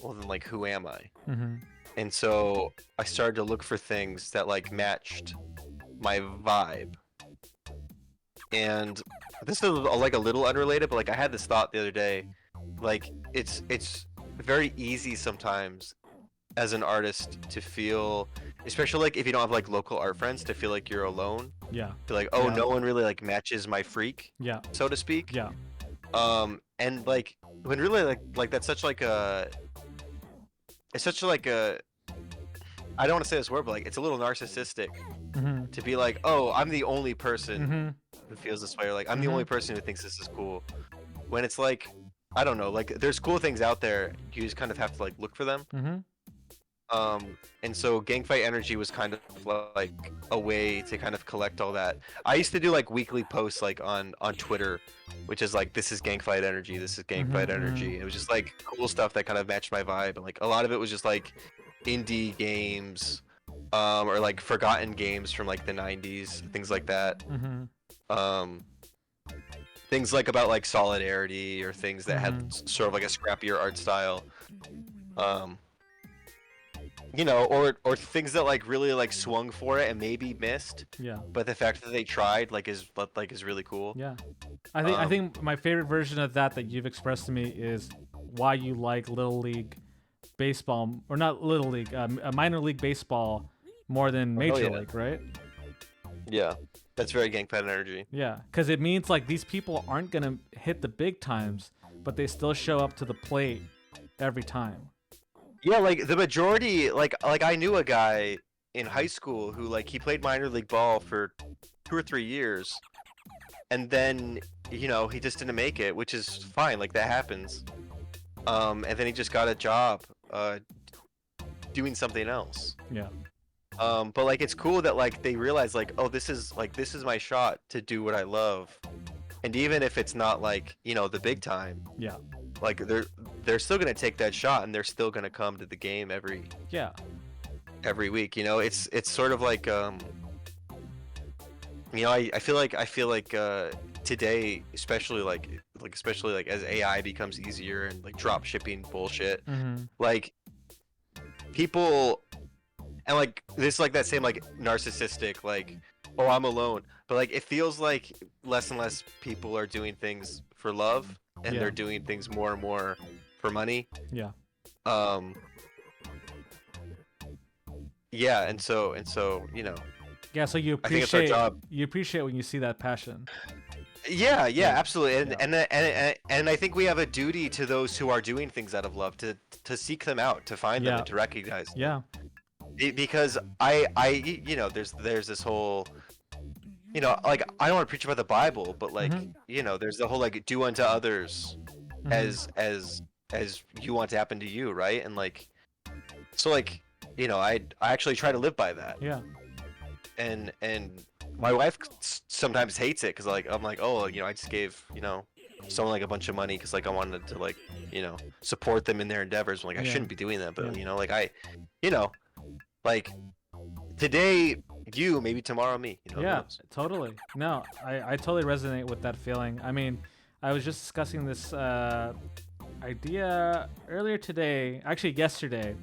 Speaker 1: Well, then like, who am I?
Speaker 3: Mm-hmm.
Speaker 1: And so I started to look for things that like matched my vibe. And this is like a little unrelated, but like I had this thought the other day, like it's very easy sometimes as an artist to feel, especially like if you don't have like local art friends, to feel like you're alone.
Speaker 3: Yeah.
Speaker 1: Feel like, oh, no one really like matches my freak.
Speaker 3: Yeah.
Speaker 1: So to speak.
Speaker 3: Yeah.
Speaker 1: And like when really like that's such like a, it's such like a, I don't want to say this word, but like it's a little narcissistic to be like, oh, I'm the only person who feels this way, or like I'm the only person who thinks this is cool, when it's like I don't know, like there's cool things out there. You just kind of have to like look for them.
Speaker 3: Mm-hmm.
Speaker 1: And so Gang Fight Energy was kind of like a way to kind of collect all that. I used to do like weekly posts like on Twitter, which is like, this is Gang Fight Energy, this is Gang Fight Energy. It was just like cool stuff that kind of matched my vibe, and like a lot of it was just like indie games, or like forgotten games from like the 90s, things like that. Things like about like solidarity, or things that had sort of like a scrappier art style. You know, or things that like really like swung for it and maybe missed.
Speaker 3: Yeah.
Speaker 1: But the fact that they tried is really cool.
Speaker 3: Yeah. I think my favorite version of that you've expressed to me is why you like Little League baseball, or not Little League, minor league baseball more than Major League, right?
Speaker 1: Yeah. That's very Gang Fight Energy.
Speaker 3: Yeah, because it means like these people aren't gonna hit the big times, but they still show up to the plate every time.
Speaker 1: Yeah, like the majority, like I knew a guy in high school who like he played minor league ball for 2 or 3 years, and then you know he just didn't make it, which is fine, like that happens. And then he just got a job doing something else.
Speaker 3: Yeah.
Speaker 1: But like it's cool that like they realize like, oh, this is my shot to do what I love, and even if it's not like, you know, the big time.
Speaker 3: Yeah.
Speaker 1: Like they're still gonna take that shot, and they're still gonna come to the game every week. You know, it's sort of like you know, I feel like today, especially like as AI becomes easier and like drop shipping bullshit, like people, and like this like that same like narcissistic like, oh, I'm alone, but like it feels like less and less people are doing things for love, and they're doing things more and more for money.
Speaker 3: Yeah.
Speaker 1: Yeah, and so you know.
Speaker 3: Yeah, so you
Speaker 1: I think it's our
Speaker 3: appreciate
Speaker 1: job.
Speaker 3: you appreciate when you see that passion.
Speaker 1: Yeah, absolutely, and I think we have a duty to those who are doing things out of love to seek them out, to find them, and to recognize them.
Speaker 3: Yeah.
Speaker 1: Because I you know, there's this whole, you know, like I don't want to preach about the Bible, but like you know, there's the whole like do unto others as you want to happen to you, right? And like, so like, you know, I actually try to live by that.
Speaker 3: Yeah.
Speaker 1: And my wife sometimes hates it because like I'm like, oh, you know, I just gave, you know, someone like a bunch of money because like I wanted to like, you know, support them in their endeavors. Like I shouldn't be doing that, but you know, like you know, like today you, maybe tomorrow me. You know,
Speaker 3: yeah, totally. No, I totally resonate with that feeling. I mean, I was just discussing this idea earlier today, actually yesterday.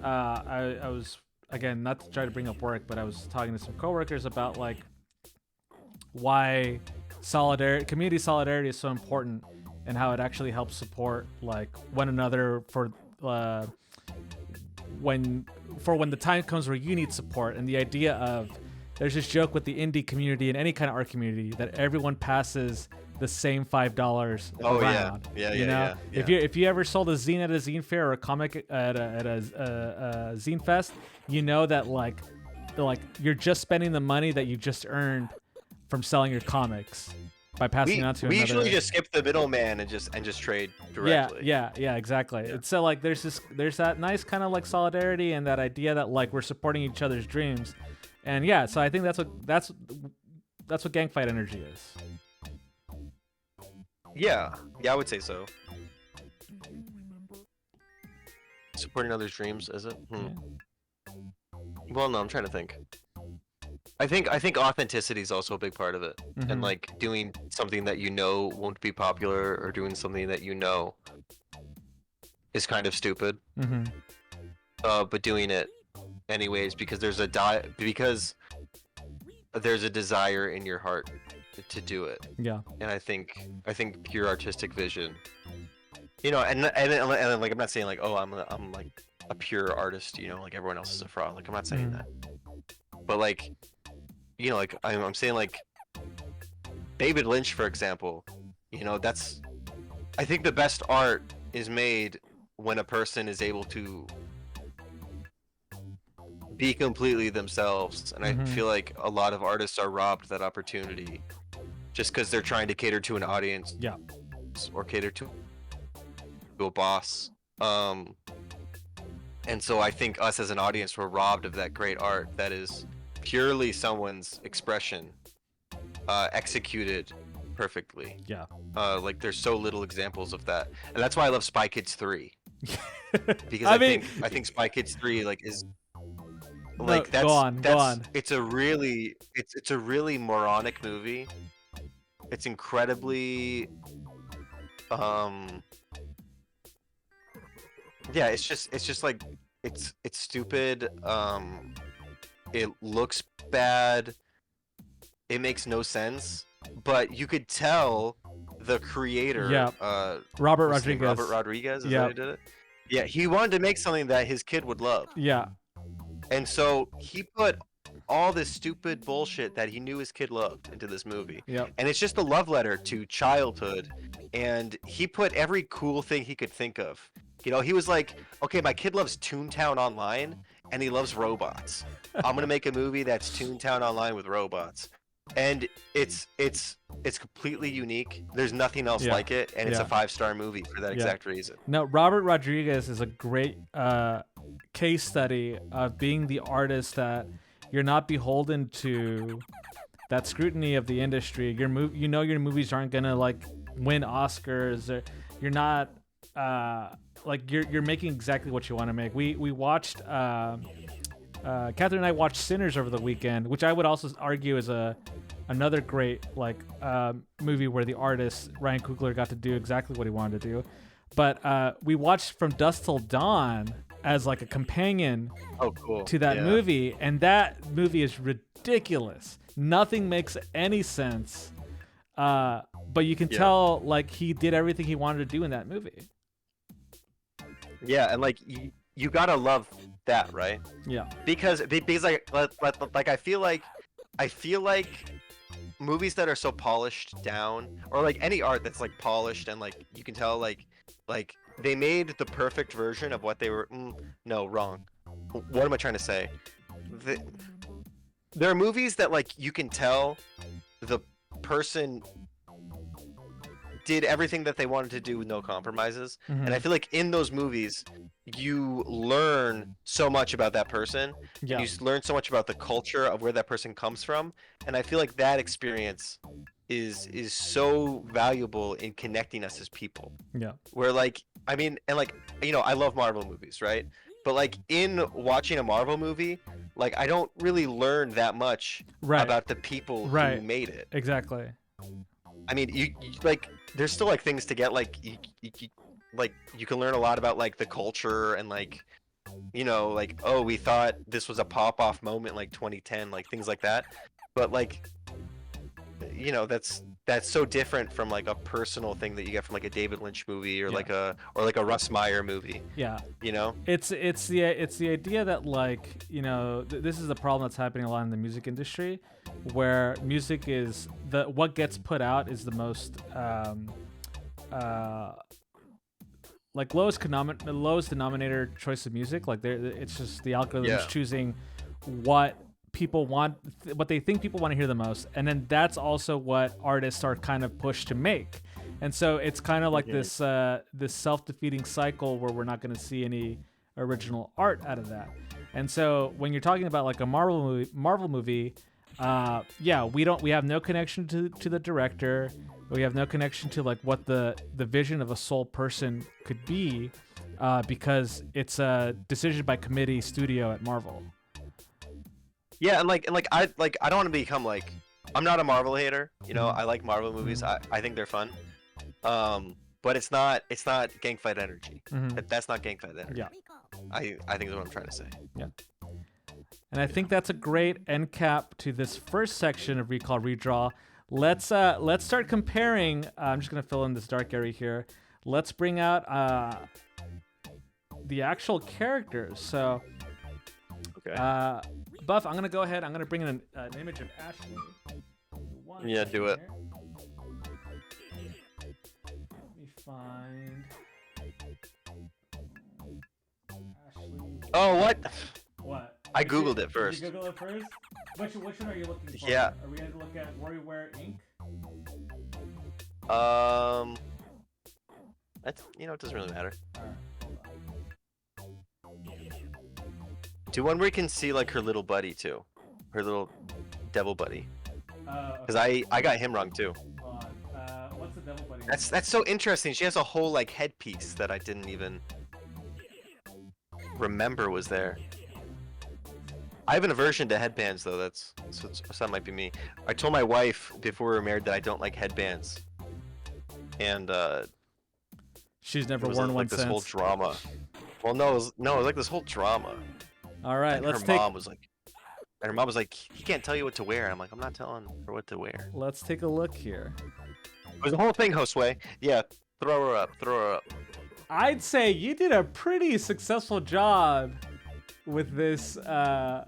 Speaker 3: I was, again, not to try to bring up work, but I was talking to some coworkers about like why community solidarity is so important, and how it actually helps support like one another for when the time comes where you need support. And the idea of, there's this joke with the indie community and any kind of art community that everyone passes the same $5 around.
Speaker 1: Yeah.
Speaker 3: If you ever sold a zine at a zine fair, or a comic at a zine fest, you know that like you're just spending the money that you just earned from selling your comics by passing it on to another.
Speaker 1: We usually just skip the middleman and just trade directly.
Speaker 3: Yeah, exactly. And so like there's that nice kind of like solidarity, and that idea that like we're supporting each other's dreams. And yeah, so I think that's what Gang Fight Energy is.
Speaker 1: Yeah, I would say so. Supporting others' dreams, is it?
Speaker 3: Yeah.
Speaker 1: Well, no, I'm trying to think. I think authenticity is also a big part of it, and like doing something that you know won't be popular, or doing something that you know is kind of stupid, but doing it anyways because there's a desire in your heart to do it.
Speaker 3: Yeah.
Speaker 1: And I think pure artistic vision, you know, and like I'm not saying like, oh, I'm like a pure artist, you know, like everyone else is a fraud. Like I'm not saying that, but like, you know, like I'm saying like David Lynch, for example, you know, I think the best art is made when a person is able to be completely themselves, and I feel like a lot of artists are robbed that opportunity just because they're trying to cater to an audience, or cater to to a boss. And so I think us as an audience were robbed of that great art that is purely someone's expression, executed perfectly.
Speaker 3: Yeah.
Speaker 1: Like there's so little examples of that, and that's why I love Spy Kids 3, because
Speaker 3: I mean,
Speaker 1: I think Spy Kids 3 like is
Speaker 3: no,
Speaker 1: like
Speaker 3: go on.
Speaker 1: it's a really moronic movie. It's incredibly yeah, it's just like it's stupid. It looks bad. It makes no sense, but you could tell the creator,
Speaker 3: Yeah. Robert
Speaker 1: what's his name?
Speaker 3: Rodriguez.
Speaker 1: Robert Rodriguez, is
Speaker 3: Yeah.
Speaker 1: that who did it? Yeah, he wanted to make something that his kid would love,
Speaker 3: Yeah.
Speaker 1: and so he put all this stupid bullshit that he knew his kid loved into this movie.
Speaker 3: Yep.
Speaker 1: And it's just a love letter to childhood, and he put every cool thing he could think of. You know, he was like, okay, my kid loves Toontown Online, and he loves robots. I'm gonna make a movie that's Toontown Online with robots, and it's completely unique. There's nothing else
Speaker 3: Yeah.
Speaker 1: like it, and it's
Speaker 3: Yeah.
Speaker 1: a 5-star movie for that
Speaker 3: Yeah.
Speaker 1: exact reason.
Speaker 3: No, Robert Rodriguez is a great case study of being the artist that you're not beholden to that scrutiny of the industry. Your movies aren't gonna like win Oscars, or you're not like you're making exactly what you want to make. We watched Catherine and I watched Sinners over the weekend, which I would also argue is another great like movie where the artist Ryan Coogler got to do exactly what he wanted to do. But we watched From Dusk Till Dawn as like a companion
Speaker 1: Oh, cool.
Speaker 3: to that
Speaker 1: Yeah.
Speaker 3: movie, and that movie is ridiculous. Nothing makes any sense. But you can
Speaker 1: Yeah.
Speaker 3: tell like he did everything he wanted to do in that movie.
Speaker 1: Yeah, and like you gotta love that, right?
Speaker 3: Yeah.
Speaker 1: Because like I feel like movies that are so polished down, or like any art that's like polished and like you can tell like they made the perfect version of what they were. No, wrong. What am I trying to say? There are movies that like you can tell the person did everything that they wanted to do with no compromises.
Speaker 3: Mhm.
Speaker 1: And I feel like in those movies you learn so much about that person.
Speaker 3: Yeah.
Speaker 1: You learn so much about the culture of where that person comes from, and I feel like that experience is so valuable in connecting us as people.
Speaker 3: Yeah.
Speaker 1: Where like I mean, and like you know, I love Marvel movies, right? But like in watching a Marvel movie, like I don't really learn that much
Speaker 3: Right.
Speaker 1: about the people
Speaker 3: Right.
Speaker 1: who made it.
Speaker 3: Exactly.
Speaker 1: I mean, you like there's still like things to get like you can learn a lot about like the culture and like you know like oh we thought this was a pop off moment like 2010 like things like that, but like you know that's so different from like a personal thing that you get from like a David Lynch movie or
Speaker 3: Yeah.
Speaker 1: like a Russ Meyer movie,
Speaker 3: Yeah.
Speaker 1: you know?
Speaker 3: It's the idea that like this is the problem that's happening a lot in the music industry, where music is what gets put out is the most like lowest denominator choice of music. Like it's just the algorithm's
Speaker 1: Yeah.
Speaker 3: choosing what people want, what they think people want to hear the most, and then that's also what artists are kind of pushed to make. And so it's kind of like this self-defeating cycle where we're not going to see any original art out of that. And so when you're talking about like a Marvel movie, we have no connection to the director. We have no connection to like what the vision of a sole person could be, because it's a decision by committee studio at Marvel.
Speaker 1: Yeah, and I don't want to become like I'm not a Marvel hater, you know. I like Marvel movies. I think they're fun. But it's not gang fight energy.
Speaker 3: Mhm.
Speaker 1: That's not gang fight energy.
Speaker 3: Yeah.
Speaker 1: I think is what I'm trying to say.
Speaker 3: Yeah. And I think that's a great end cap to this first section of Recall Redraw. Let's start comparing. I'm just gonna fill in this dark area here. Let's bring out the actual characters. So,
Speaker 1: Okay.
Speaker 3: Buff, I'm gonna go ahead. I'm gonna bring in an image of Ashley.
Speaker 1: Yeah, do it.
Speaker 3: Let me find Ashley.
Speaker 1: Oh, what?
Speaker 3: What?
Speaker 1: I googled it first.
Speaker 3: Did you Google it first? Which one are you looking for?
Speaker 1: Yeah.
Speaker 3: Are we going to look at Ware Inc.?
Speaker 1: That's it doesn't really matter.
Speaker 3: Alright,
Speaker 1: Do one where you can see like her little buddy too, her little devil buddy. Because
Speaker 3: okay,
Speaker 1: I got him wrong too.
Speaker 3: hold on. What's the devil buddy?
Speaker 1: That's so interesting. She has a whole like headpiece that I didn't even remember was there. I have an aversion to headbands though. So that might be me. I told my wife before we were married that I don't like headbands, and
Speaker 3: She's never
Speaker 1: it was
Speaker 3: worn
Speaker 1: like
Speaker 3: one
Speaker 1: this
Speaker 3: since.
Speaker 1: whole drama. Well, no, it was like this whole drama.
Speaker 3: All right,
Speaker 1: And
Speaker 3: let's
Speaker 1: her
Speaker 3: take
Speaker 1: mom was like, he can't tell you what to wear. And I'm like, I'm not telling her what to wear.
Speaker 3: let's take a look here.
Speaker 1: It was the whole thing, Josue. Yeah, throw her up, throw her up.
Speaker 3: I'd say you did a pretty successful job with this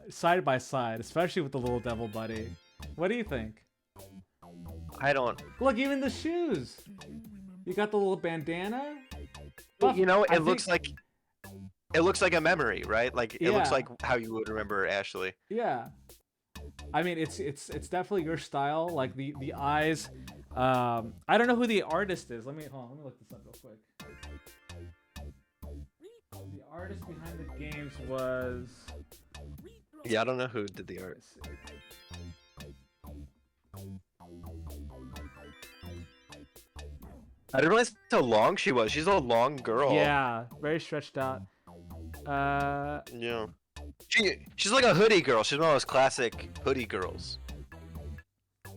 Speaker 3: side by side, especially with the little devil buddy. What do you think?
Speaker 1: I don't.
Speaker 3: Look, even the shoes. You got the little bandana. Buff,
Speaker 1: You know,
Speaker 3: I
Speaker 1: it looks
Speaker 3: think-
Speaker 1: like. It looks like a memory, right? Like it looks
Speaker 3: Yeah.
Speaker 1: like how you would remember Ashley.
Speaker 3: Yeah. I mean, it's definitely your style. Like the eyes. I don't know who the artist is. Let me look this up real quick. The artist behind the games was.
Speaker 1: Yeah, I don't know who did the art.
Speaker 3: Let's see.
Speaker 1: I didn't realize how long she was. She's a long girl.
Speaker 3: Yeah, very stretched out.
Speaker 1: Yeah. She's like a hoodie girl. She's one of those classic hoodie girls.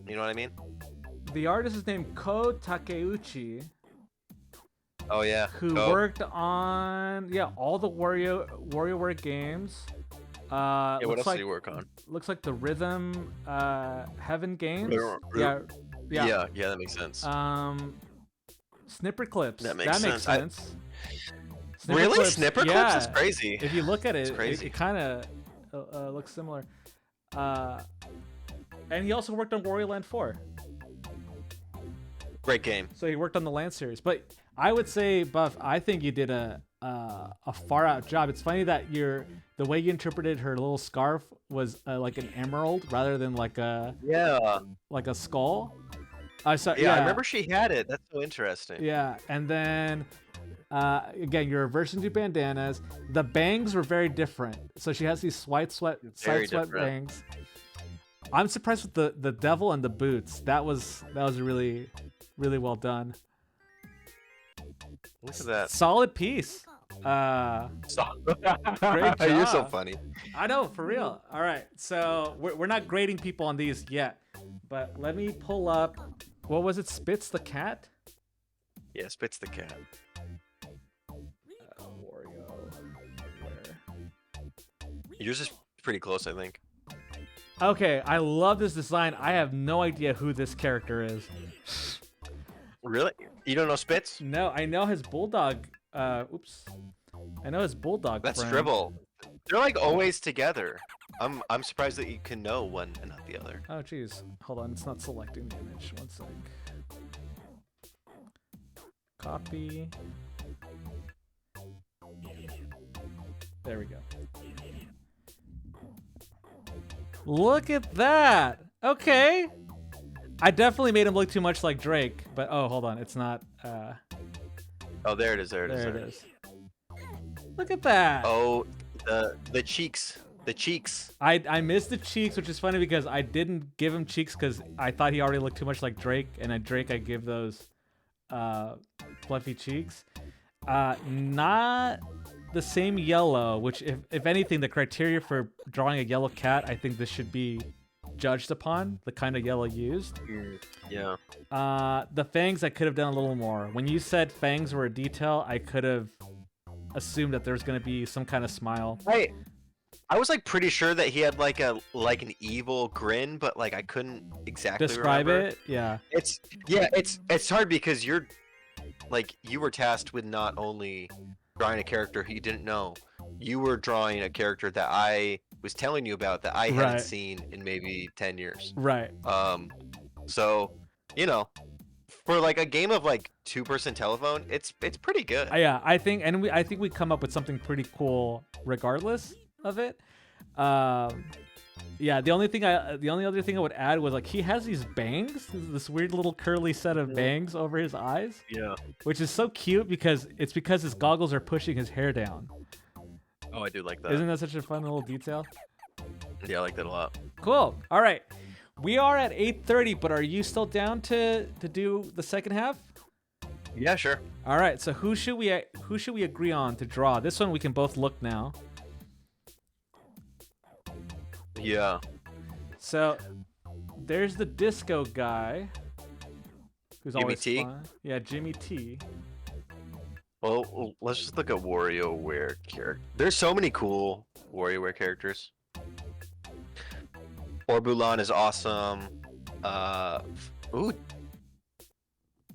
Speaker 1: You know what I mean?
Speaker 3: The artist is named Ko Takeuchi,
Speaker 1: Oh yeah.
Speaker 3: who
Speaker 1: Oh.
Speaker 3: worked on all the WarioWare games.
Speaker 1: Yeah, what
Speaker 3: looks
Speaker 1: else
Speaker 3: like
Speaker 1: did you work on?
Speaker 3: looks like the Rhythm Heaven games.
Speaker 1: Rhythm-
Speaker 3: Yeah.
Speaker 1: Yeah, that makes sense.
Speaker 3: Snipper clips.
Speaker 1: That makes sense.
Speaker 3: Snipper
Speaker 1: Really?
Speaker 3: clips,
Speaker 1: Snipper clips
Speaker 3: yeah.
Speaker 1: is crazy.
Speaker 3: If you look at
Speaker 1: It's
Speaker 3: it,
Speaker 1: crazy.
Speaker 3: it kind of looks similar. And he also worked on Wario Land 4.
Speaker 1: Great game.
Speaker 3: So he worked on the Land series. But I would say, Buff, I think you did a far out job. It's funny that the way you interpreted her little scarf was like an emerald rather than like a skull.
Speaker 1: Yeah, I remember she had it. That's so interesting.
Speaker 3: Yeah, and then again, your aversion to bandanas. The bangs were very different. So she has these side swept
Speaker 1: different.
Speaker 3: bangs. I'm surprised with the devil and the boots. That was really well done.
Speaker 1: Look at that.
Speaker 3: Solid piece.
Speaker 1: Stop.
Speaker 3: Great
Speaker 1: You're so
Speaker 3: job.
Speaker 1: funny.
Speaker 3: I know, for real. All right, so we're not grading people on these yet, but let me pull up. What was it? Spits the cat?
Speaker 1: Yeah, Spits the cat.
Speaker 3: Wario. Ware.
Speaker 1: Yours is pretty close, I think.
Speaker 3: Okay, I love this design. I have no idea who this character is.
Speaker 1: Really? You don't know Spits?
Speaker 3: No, I know his bulldog. Oops. I know his bulldog.
Speaker 1: That's
Speaker 3: friend.
Speaker 1: Dribble. They're like always together. I'm surprised that you can know one and not the other.
Speaker 3: Oh, jeez. Hold on, it's not selecting the image. One sec. Copy. There we go. Look at that. Okay. I definitely made him look too much like Drake, but oh, hold on, it's not.
Speaker 1: Oh, there it is. There it is.
Speaker 3: There it is. Look at that.
Speaker 1: Oh, the cheeks. The cheeks.
Speaker 3: I missed the cheeks, which is funny because I didn't give him cheeks because I thought he already looked too much like Drake, and at Drake I give those fluffy cheeks. Not the same yellow, which if anything, the criteria for drawing a yellow cat, I think this should be judged upon, the kind of yellow used.
Speaker 1: Yeah.
Speaker 3: The fangs, I could have done a little more. When you said fangs were a detail, I could have assumed that there's going to be some kind of smile.
Speaker 1: I was like pretty sure that he had like an evil grin, but like I couldn't exactly
Speaker 3: Describe
Speaker 1: remember.
Speaker 3: it. Yeah.
Speaker 1: It's hard because you were tasked with not only drawing a character who you didn't know, you were drawing a character that I was telling you about that I hadn't
Speaker 3: Right.
Speaker 1: seen in maybe 10 years.
Speaker 3: Right.
Speaker 1: So, for like a game of like two-person telephone, it's pretty good.
Speaker 3: Yeah, I think we come up with something pretty cool regardless of it. Yeah, the only other thing I would add was like he has these bangs, this weird little curly set of bangs over his eyes,
Speaker 1: Yeah.
Speaker 3: which is so cute because his goggles are pushing his hair down.
Speaker 1: Oh, I do like that.
Speaker 3: Isn't that such a fun little detail?
Speaker 1: Yeah, I like that a lot.
Speaker 3: Cool. All right, we are at 8:30, but are you still down to do the second half?
Speaker 1: Yeah, sure.
Speaker 3: All right. So who should we agree on to draw? This one we can both look now.
Speaker 1: Yeah.
Speaker 3: So there's the disco guy, who's
Speaker 1: Jimmy
Speaker 3: always
Speaker 1: T?
Speaker 3: fun. Yeah, Jimmy T.
Speaker 1: Well, let's just look at WarioWare character. There's so many cool WarioWare characters. Orbulan is awesome. Ooh,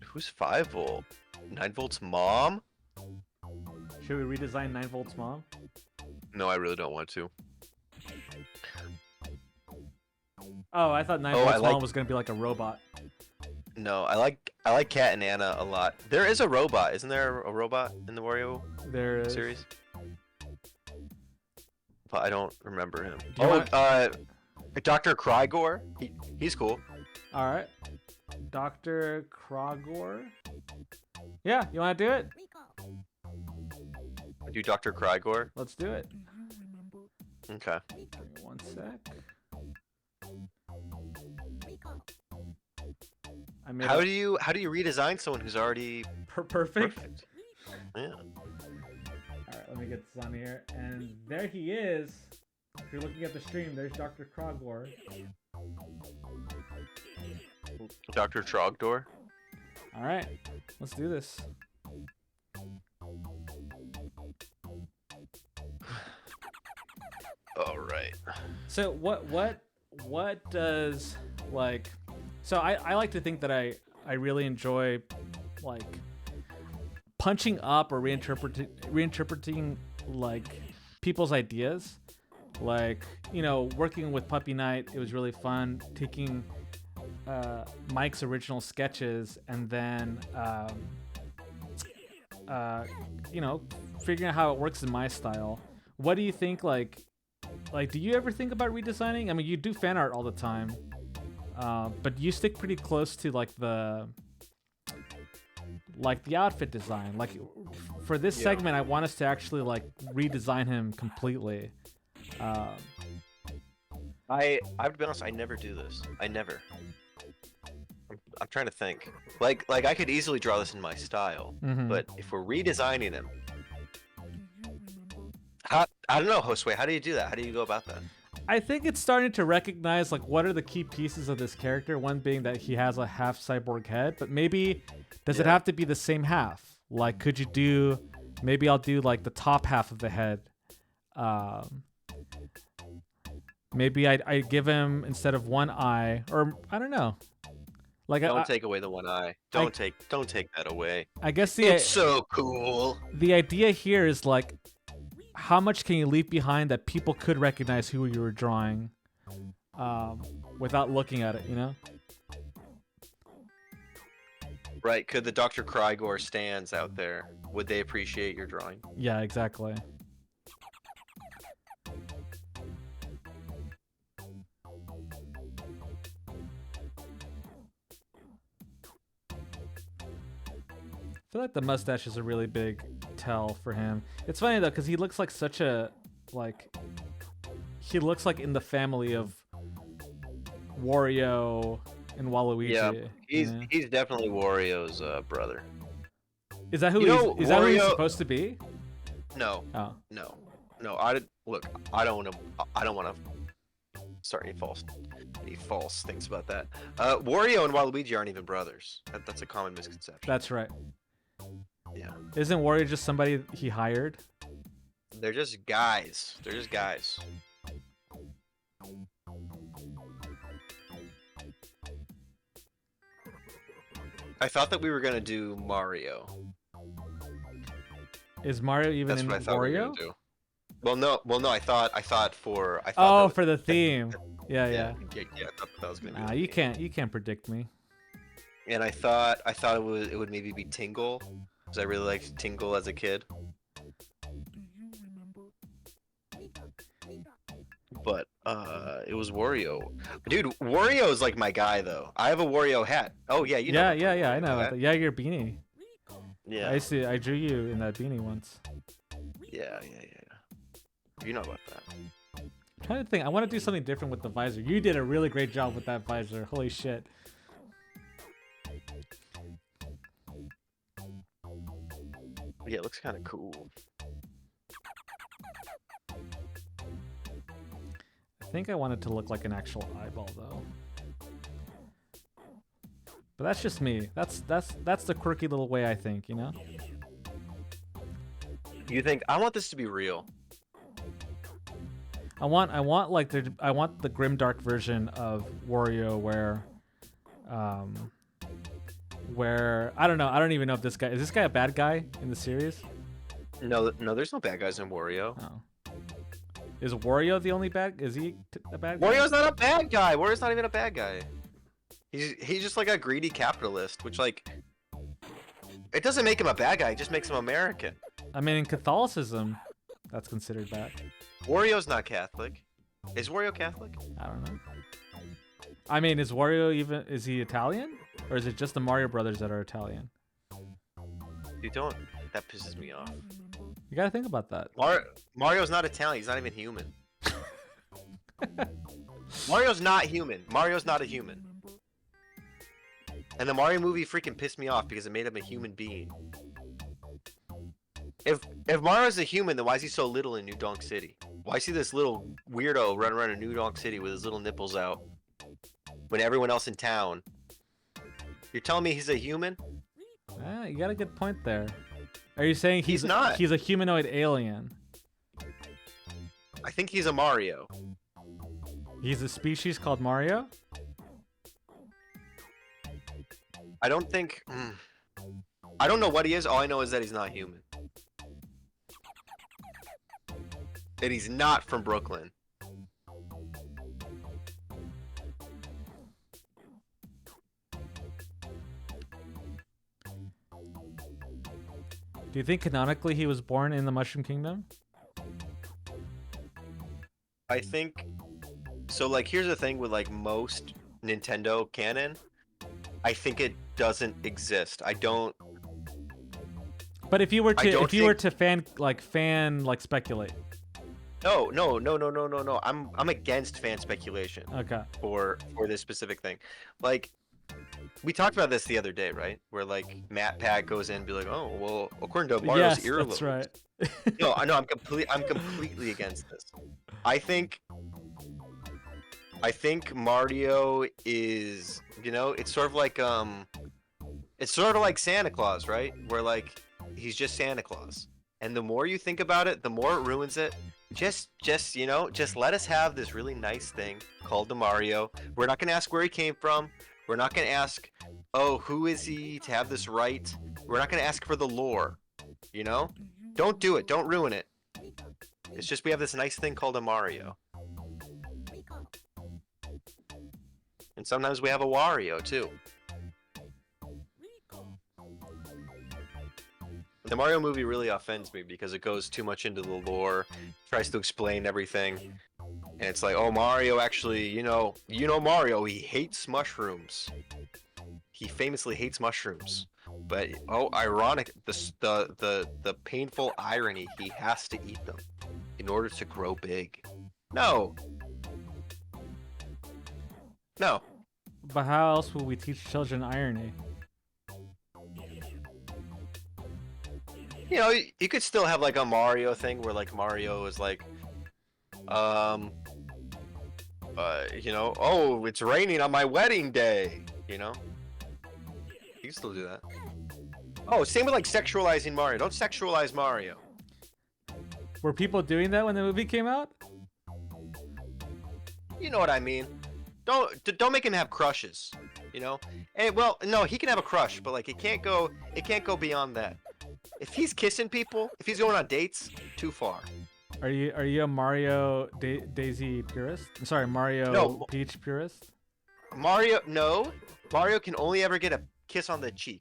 Speaker 1: who's 5 Volt? 9 Volt's mom?
Speaker 3: Should we redesign 9 Volt's mom?
Speaker 1: No, I really don't want to.
Speaker 3: Oh, I thought 9
Speaker 1: Oh,
Speaker 3: Volt's mom was gonna be like a robot.
Speaker 1: No, I like Cat and Anna a lot. There is a robot, isn't there? A robot in the Wario
Speaker 3: There is.
Speaker 1: series? But I don't remember him.
Speaker 3: Do you want-
Speaker 1: Dr. Krygor. He's cool.
Speaker 3: All right, Dr. Krogor. Yeah, you want to do it?
Speaker 1: Do Dr. Krygor.
Speaker 3: Let's do it.
Speaker 1: Okay.
Speaker 3: Give me 1 sec. I made
Speaker 1: How do you redesign someone who's already
Speaker 3: perfect?
Speaker 1: perfect? Yeah.
Speaker 3: All right, let me get this on here. And there he is. If you're looking at the stream, there's Dr. Krogor.
Speaker 1: Dr. Trogdor.
Speaker 3: All right, let's do this.
Speaker 1: All right.
Speaker 3: So what does like? So I like to think that I really enjoy like punching up or reinterpreting like people's ideas. Like, you know, working with Puppy Night, it was really fun taking Mike's original sketches and then you know, figuring out how it works in my style. What do you think? Like do you ever think about redesigning? I mean, you do fan art all the time, but you stick pretty close to like the outfit design. Like for this segment, I want us to actually like redesign him completely.
Speaker 1: I have to be honest, I never do this. I never. I'm trying to think. Like I could easily draw this in my style, but if we're redesigning him, I don't know, Josue, how do you do that? How do you go about that?
Speaker 3: I think it's starting to recognize like what are the key pieces of this character. One being that he has a half cyborg head, but maybe does it have to be the same half? Like, could you do? Maybe I'll do like the top half of the head. Maybe I give him instead of one eye, or I don't know. Like
Speaker 1: Don't take away the one eye. Don't take that away.
Speaker 3: I guess
Speaker 1: It's so cool.
Speaker 3: the idea here is like, how much can you leave behind that people could recognize who you were drawing, without looking at it, you know?
Speaker 1: Right? Could the Dr. Krygor stands out there? Would they appreciate your drawing?
Speaker 3: Yeah, exactly. I feel like the mustache is a really big tell for him. It's funny though, because he looks like such a he looks like in the family of Wario and Waluigi.
Speaker 1: Yeah, he's definitely Wario's brother.
Speaker 3: Is that who
Speaker 1: You
Speaker 3: is that who he's
Speaker 1: Wario-
Speaker 3: supposed to be?
Speaker 1: No,
Speaker 3: Oh,
Speaker 1: no. I don't want to start any false things about that. Wario and Waluigi aren't even brothers. That's a common misconception.
Speaker 3: that's right.
Speaker 1: Yeah,
Speaker 3: Isn't Wario just somebody he hired?
Speaker 1: they're just guys. They're just guys. I thought that we were gonna do Mario.
Speaker 3: Is Mario even
Speaker 1: That's
Speaker 3: in
Speaker 1: what I thought we were
Speaker 3: Wario?
Speaker 1: gonna do. Well, no. I thought
Speaker 3: Oh,
Speaker 1: that was-
Speaker 3: for the theme. Yeah.
Speaker 1: yeah. I thought that was gonna be.
Speaker 3: Nah,
Speaker 1: the
Speaker 3: you
Speaker 1: theme.
Speaker 3: can't predict me.
Speaker 1: And I thought it would maybe be Tingle, because I really liked Tingle as a kid. But It was Wario. Dude, Wario is like my guy though. I have a Wario hat. Oh yeah, you know.
Speaker 3: Yeah,
Speaker 1: about
Speaker 3: yeah,
Speaker 1: the
Speaker 3: yeah. I
Speaker 1: Wario
Speaker 3: know.
Speaker 1: hat.
Speaker 3: Yeah, your beanie.
Speaker 1: Yeah.
Speaker 3: I drew you in that beanie once.
Speaker 1: Yeah. You know about that.
Speaker 3: I'm trying to think. I want to do something different with the visor. You did a really great job with that visor. Holy shit.
Speaker 1: Yeah, it looks kind of cool.
Speaker 3: I think I want it to look like an actual eyeball though. But that's just me. That's the quirky little way I think, you know?
Speaker 1: You think I want this to be real?
Speaker 3: I want like the grimdark version of Wario where I don't know. I don't even know if is this guy a bad guy in the series?
Speaker 1: No, there's no bad guys in Wario.
Speaker 3: Oh. Is Wario the only bad? Is he a bad guy?
Speaker 1: Wario's not a bad guy. Wario's not even a bad guy. He's just like a greedy capitalist, which like it doesn't make him a bad guy. It just makes him American.
Speaker 3: I mean, in Catholicism, that's considered bad.
Speaker 1: Wario's not Catholic. Is Wario Catholic?
Speaker 3: I don't know. I mean, is he Italian? Or is it just the Mario Brothers that are Italian?
Speaker 1: You don't. That pisses me off.
Speaker 3: You gotta think about that.
Speaker 1: Mario's not Italian. He's not even human. Mario's not human. Mario's not a human. And the Mario movie freaking pissed me off because it made him a human being. If Mario's a human, then why is he so little in New Donk City? Why is he this little weirdo running around in New Donk City with his little nipples out? When everyone else in town... You're telling me he's a human?
Speaker 3: Ah, you got a good point there. Are you saying
Speaker 1: He's not.
Speaker 3: He's a humanoid alien.
Speaker 1: I think he's a Mario.
Speaker 3: He's a species called Mario?
Speaker 1: I don't think... I don't know what he is. All I know is that he's not human. And he's not from Brooklyn.
Speaker 3: Do you think canonically he was born in the Mushroom Kingdom?
Speaker 1: I think... So, like, here's the thing with, like, most Nintendo canon. I think it doesn't exist. I don't...
Speaker 3: But if you were to fan speculate.
Speaker 1: No. I'm against fan speculation.
Speaker 3: Okay.
Speaker 1: For this specific thing. Like, we talked about this the other day, right? Where like Matt Pat goes in and be like, "Oh, well, according to Mario's
Speaker 3: yes,
Speaker 1: earlobes."
Speaker 3: That's right.
Speaker 1: No, I know I'm completely against this. I think Mario is, you know, it's sort of like Santa Claus, right? Where like he's just Santa Claus. And the more you think about it, the more it ruins it. Just let us have this really nice thing called the Mario. We're not gonna ask where he came from. We're not gonna ask, oh, who is he to have this right? We're not gonna ask for the lore. You know? Don't do it. Don't ruin it. It's just we have this nice thing called a Mario. And sometimes we have a Wario too. The Mario movie really offends me because it goes too much into the lore, tries to explain everything, and it's like, oh, Mario actually, you know Mario, he hates mushrooms. He famously hates mushrooms. But oh, ironic, the painful irony, he has to eat them in order to grow big. No.
Speaker 3: But how else will we teach children irony?
Speaker 1: You know, you could still have like a Mario thing where like Mario is like, you know, oh, it's raining on my wedding day. You know, you can still do that. Oh, same with like sexualizing Mario. Don't sexualize Mario.
Speaker 3: Were people doing that when the movie came out?
Speaker 1: You know what I mean. Don't make him have crushes. You know, and well, no, he can have a crush, but like it can't go beyond that. If he's kissing people, if he's going on dates, too far.
Speaker 3: Are you a Mario Daisy purist? I'm sorry, Mario Peach purist?
Speaker 1: Mario can only ever get a kiss on the cheek.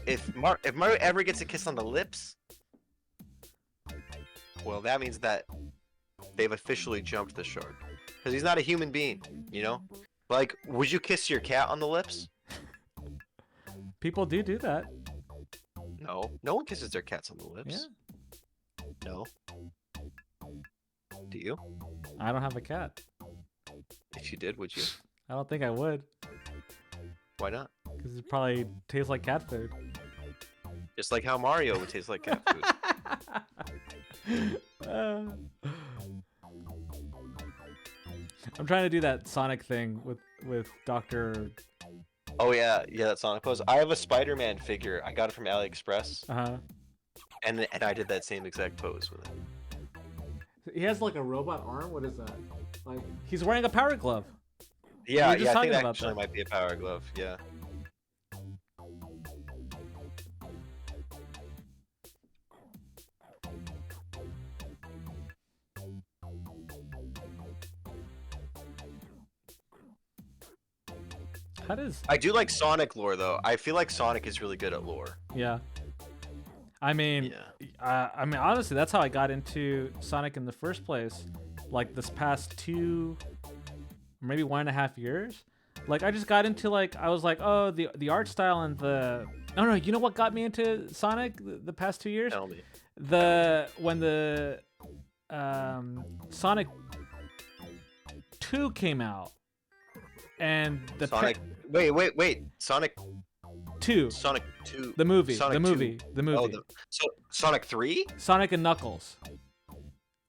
Speaker 1: If Mario ever gets a kiss on the lips, well, that means that they've officially jumped the shark. because he's not a human being. You know, like, would you kiss your cat on the lips?
Speaker 3: People do that.
Speaker 1: No, no one kisses their cats on the lips.
Speaker 3: Yeah.
Speaker 1: No. Do you?
Speaker 3: I don't have a cat.
Speaker 1: If you did, would you?
Speaker 3: I don't think I would,
Speaker 1: Why not?
Speaker 3: because it probably tastes like cat food.
Speaker 1: Just like how Mario would taste like cat food.
Speaker 3: I'm trying to do that Sonic thing with Doctor.
Speaker 1: Oh yeah, that Sonic pose. I have a Spider-Man figure. I got it from AliExpress, and I did that same exact pose with it.
Speaker 3: He has like a robot arm. What is that? Like he's wearing a power glove.
Speaker 1: Yeah,
Speaker 3: were just
Speaker 1: I
Speaker 3: talking
Speaker 1: think that
Speaker 3: about
Speaker 1: actually
Speaker 3: that.
Speaker 1: might be a power glove. Yeah.
Speaker 3: How does?
Speaker 1: I do like Sonic lore though. I feel like Sonic is really good at lore.
Speaker 3: Yeah. I mean, honestly, that's how I got into Sonic in the first place. Like this past 2, maybe 1.5 years. Like I just got into I was like, oh, the art style and the. No, you know what got me into Sonic the past 2 years?
Speaker 1: Tell me.
Speaker 3: When the Sonic 2 came out, and the
Speaker 1: Sonic. Wait. Sonic
Speaker 3: 2,
Speaker 1: Sonic 2.
Speaker 3: the movie,
Speaker 1: Sonic
Speaker 3: the
Speaker 1: 2.
Speaker 3: movie, the movie.
Speaker 1: Oh, so Sonic 3?
Speaker 3: Sonic and Knuckles.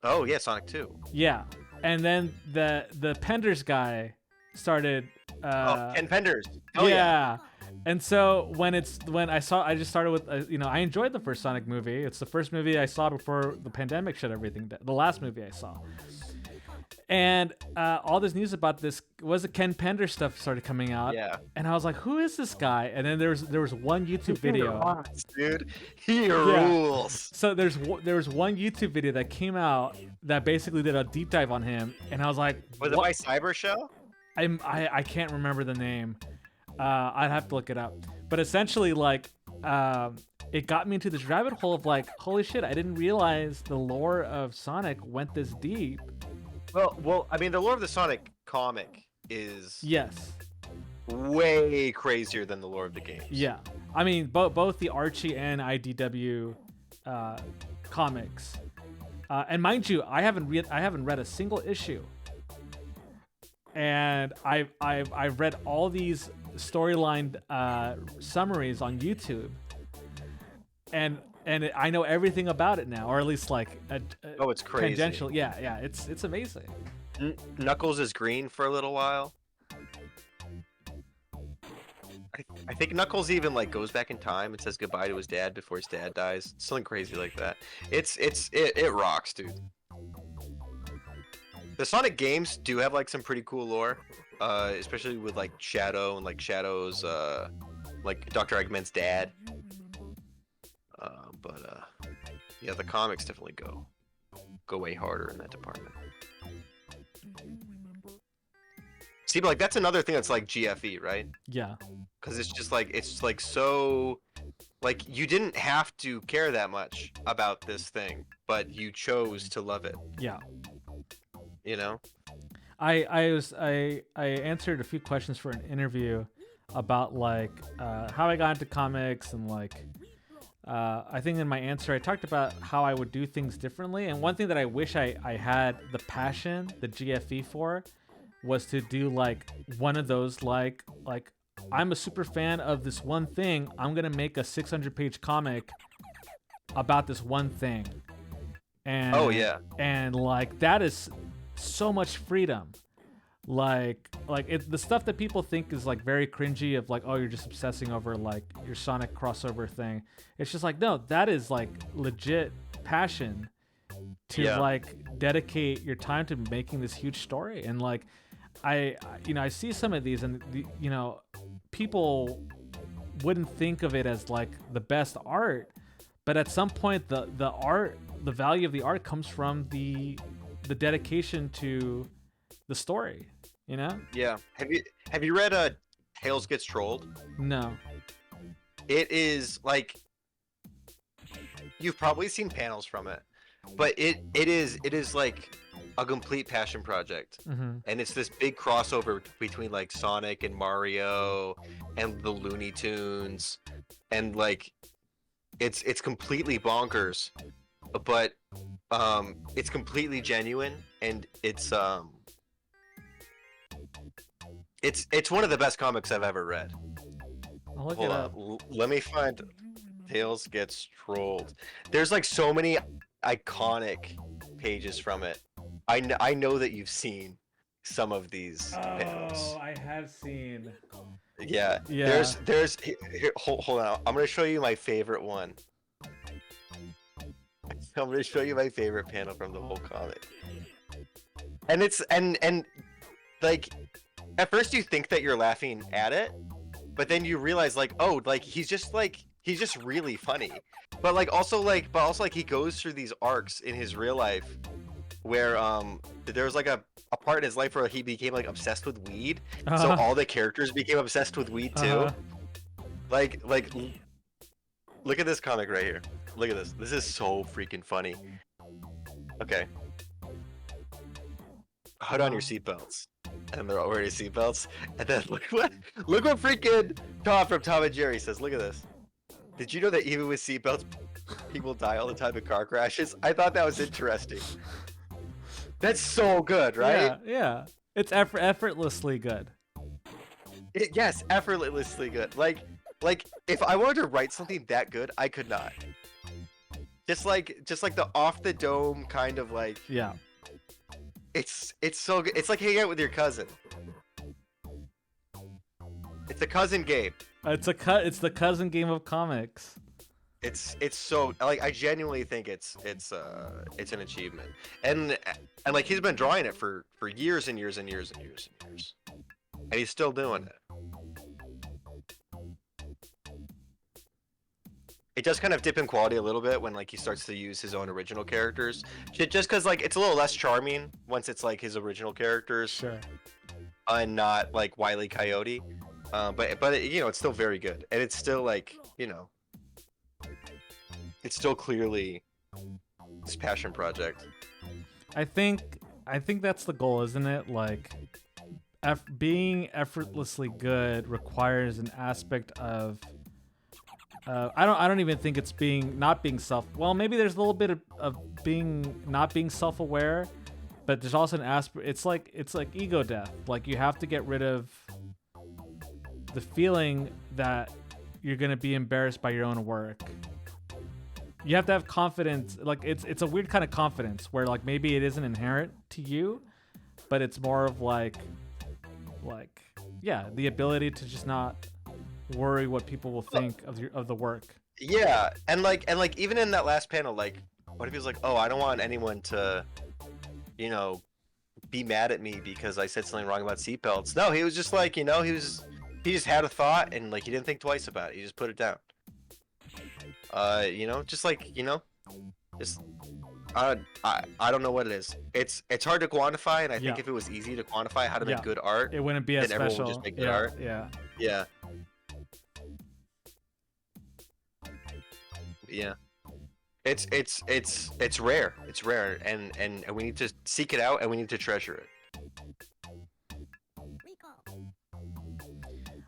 Speaker 1: Oh yeah, Sonic 2.
Speaker 3: Yeah, and then the Penders guy started.
Speaker 1: Ken Penders. Oh
Speaker 3: yeah. And so when I just started with I enjoyed the first Sonic movie. It's the first movie I saw before the pandemic shut everything down. The last movie I saw. And all this news about this was Ken Penders stuff started coming out.
Speaker 1: Yeah.
Speaker 3: And I was like, who is this guy? And then there was one YouTube video.
Speaker 1: Dude, he rules.
Speaker 3: So there was one YouTube video that came out that basically did a deep dive on him, and I was like,
Speaker 1: Was it by Cyber Show?
Speaker 3: I can't remember the name. I'd have to look it up. But essentially, it got me into this rabbit hole of holy shit, I didn't realize the lore of Sonic went this deep.
Speaker 1: Well, I mean, the lore of the Sonic comic is
Speaker 3: Yes.
Speaker 1: way crazier than the lore of the games.
Speaker 3: Yeah. I mean, both the Archie and IDW comics. And mind you, I haven't read a single issue. And I've read all these storyline summaries on YouTube, and I know everything about it now, or at least
Speaker 1: it's crazy.
Speaker 3: tangential. Yeah, it's amazing.
Speaker 1: Knuckles is green for a little while. I think Knuckles even goes back in time and says goodbye to his dad before his dad dies. Something crazy like that. It rocks, dude. The Sonic games do have some pretty cool lore, especially with Shadow and Shadow's Dr. Eggman's dad. Yeah, the comics definitely go way harder in that department. See, but that's another thing that's GFE, right?
Speaker 3: Yeah.
Speaker 1: Because it's just so you didn't have to care that much about this thing, but you chose to love it.
Speaker 3: Yeah.
Speaker 1: You know?
Speaker 3: I answered a few questions for an interview about how I got into comics, and I think in my answer I talked about how I would do things differently, and one thing that I wish I had the passion, the GFE for, was to do one of those I'm a super fan of this one thing, I'm gonna make a 600-page comic about this one thing. And
Speaker 1: oh yeah.
Speaker 3: And that is so much freedom. The stuff that people think is very cringy of oh, you're just obsessing over your Sonic crossover thing. It's just no, that is legit passion to dedicate your time to making this huge story. And I see some of these, and people wouldn't think of it as the best art, but at some point the value of the art comes from the dedication to the story,
Speaker 1: Yeah. Have you read Tails Gets Trolled?
Speaker 3: No.
Speaker 1: It is you've probably seen panels from it. but it is like a complete passion project,
Speaker 3: Mm-hmm.
Speaker 1: and it's this big crossover between like Sonic and Mario and the Looney Tunes, and like it's completely bonkers, but it's completely genuine, and it's one of the best comics I've ever read.
Speaker 3: I'll look
Speaker 1: Hold
Speaker 3: it
Speaker 1: on,
Speaker 3: up.
Speaker 1: let me find Tails Gets Trolled. There's like so many iconic pages from it. I know that you've seen some of these panels.
Speaker 3: Oh, I have seen.
Speaker 1: Yeah.
Speaker 3: Yeah.
Speaker 1: Hold on. I'm gonna show you my favorite one. I'm gonna show you my favorite panel from the whole comic. And it's and like at first you think that you're laughing at it, but then you realize like, oh, like he's just really funny. But also like he goes through these arcs in his real life where there was like a part in his life where he became like obsessed with weed. So
Speaker 3: Uh-huh.
Speaker 1: all the characters became obsessed with weed too.
Speaker 3: Uh-huh.
Speaker 1: Like look at this comic right here. Look at this. This is so freaking funny. Okay. Put on your seatbelts. And they're all wearing seatbelts. And then look what freaking Tom from Tom and Jerry says. Look at this. Did you know that even with seatbelts, people die all the time in car crashes? I thought that was interesting. That's so good, right?
Speaker 3: Yeah, yeah. It's effortlessly good.
Speaker 1: Yes, effortlessly good. Like if I wanted to write something that good, I could not. Just like the off the dome kind of like
Speaker 3: Yeah.
Speaker 1: it's so good. It's like hanging out with your cousin. It's a cousin game.
Speaker 3: It's the cousin game of comics.
Speaker 1: It's so like I genuinely think it's an achievement. And like he's been drawing it for years and years and years and years and years. And he's still doing it. It does kind of dip in quality a little bit when like he starts to use his own original characters. Just because like it's a little less charming once it's like his original characters
Speaker 3: Sure.
Speaker 1: and not like Wile E. Coyote. But you know it's still very good, and it's still like it's still clearly his passion project.
Speaker 3: I think that's the goal, isn't it? Like being effortlessly good requires an aspect of I don't even think it's not being well, maybe there's a little bit of not being self-aware, but there's also an aspect it's like ego death. Like you have to get rid of the feeling that you're going to be embarrassed by your own work. You have to have confidence. Like it's a weird kind of confidence where like maybe it isn't inherent to you, but it's more of like yeah, the ability to just not worry what people will think of the work.
Speaker 1: Yeah, and like even in that last panel, like what if he was like, oh, I don't want anyone to, be mad at me because I said something wrong about seatbelts. No, he was just like, he just had a thought and like he didn't think twice about it. He just put it down. Just like, just I don't know what it is. It's hard to quantify, and I think if it was easy to quantify how to make good art,
Speaker 3: it wouldn't be as
Speaker 1: then
Speaker 3: special.
Speaker 1: everyone would just make good art.
Speaker 3: Yeah.
Speaker 1: Yeah. Yeah. It's rare. It's rare, and we need to seek it out, and we need to treasure it.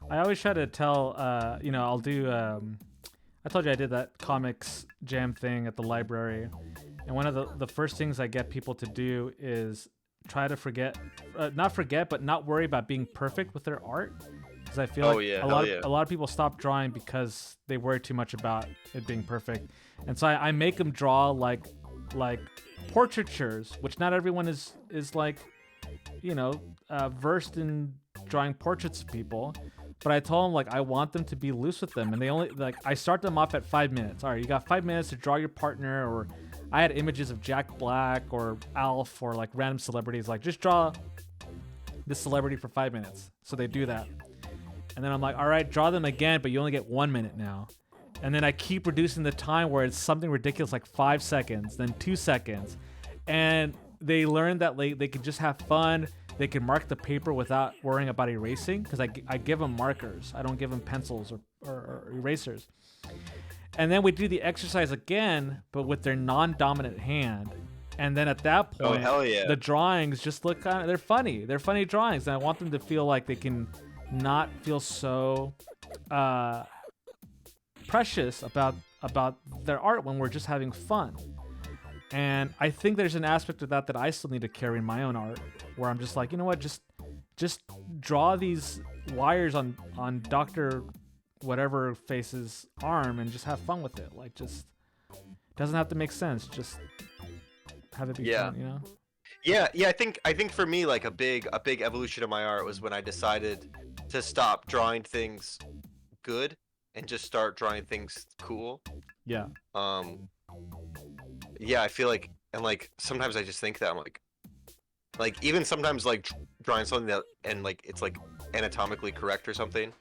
Speaker 3: I always try to tell, I'll do. I told you I did that comics jam thing at the library, and one of the first things I get people to do is try to not forget, but not worry about being perfect with their art, because I feel a lot of people stop drawing because they worry too much about it being perfect, and so I make them draw like portraitures, which not everyone is like, versed in drawing portraits of people. But I told them, like, I want them to be loose with them. And they only, like, I start them off at 5 minutes. All right, you got 5 minutes to draw your partner. Or I had images of Jack Black or Alf or, like, random celebrities. Like, just draw this celebrity for 5 minutes. So they do that. And then I'm like, all right, draw them again, but you only get 1 minute now. And then I keep reducing the time where it's something ridiculous like 5 seconds, then 2 seconds. And they learn that they can just have fun. They can mark the paper without worrying about erasing, because I give them markers. I don't give them pencils or erasers. And then we do the exercise again, but with their non-dominant hand. And then at that
Speaker 1: Oh,
Speaker 3: point,
Speaker 1: hell yeah.
Speaker 3: the drawings just look kind of, they're funny. They're funny drawings. And I want them to feel like they can not feel so precious about their art when we're just having fun. And I think there's an aspect of that I still need to carry in my own art, where I'm just like, you know what, just draw these wires on Dr. whatever face's arm and just have fun with it. Like, just doesn't have to make sense. Just have it be fun, you know?
Speaker 1: Yeah. I think for me, like a big evolution of my art was when I decided to stop drawing things good and just start drawing things cool.
Speaker 3: Yeah.
Speaker 1: Yeah, I feel like, and like sometimes I just think that I'm like even sometimes like drawing something that and like it's like anatomically correct or something.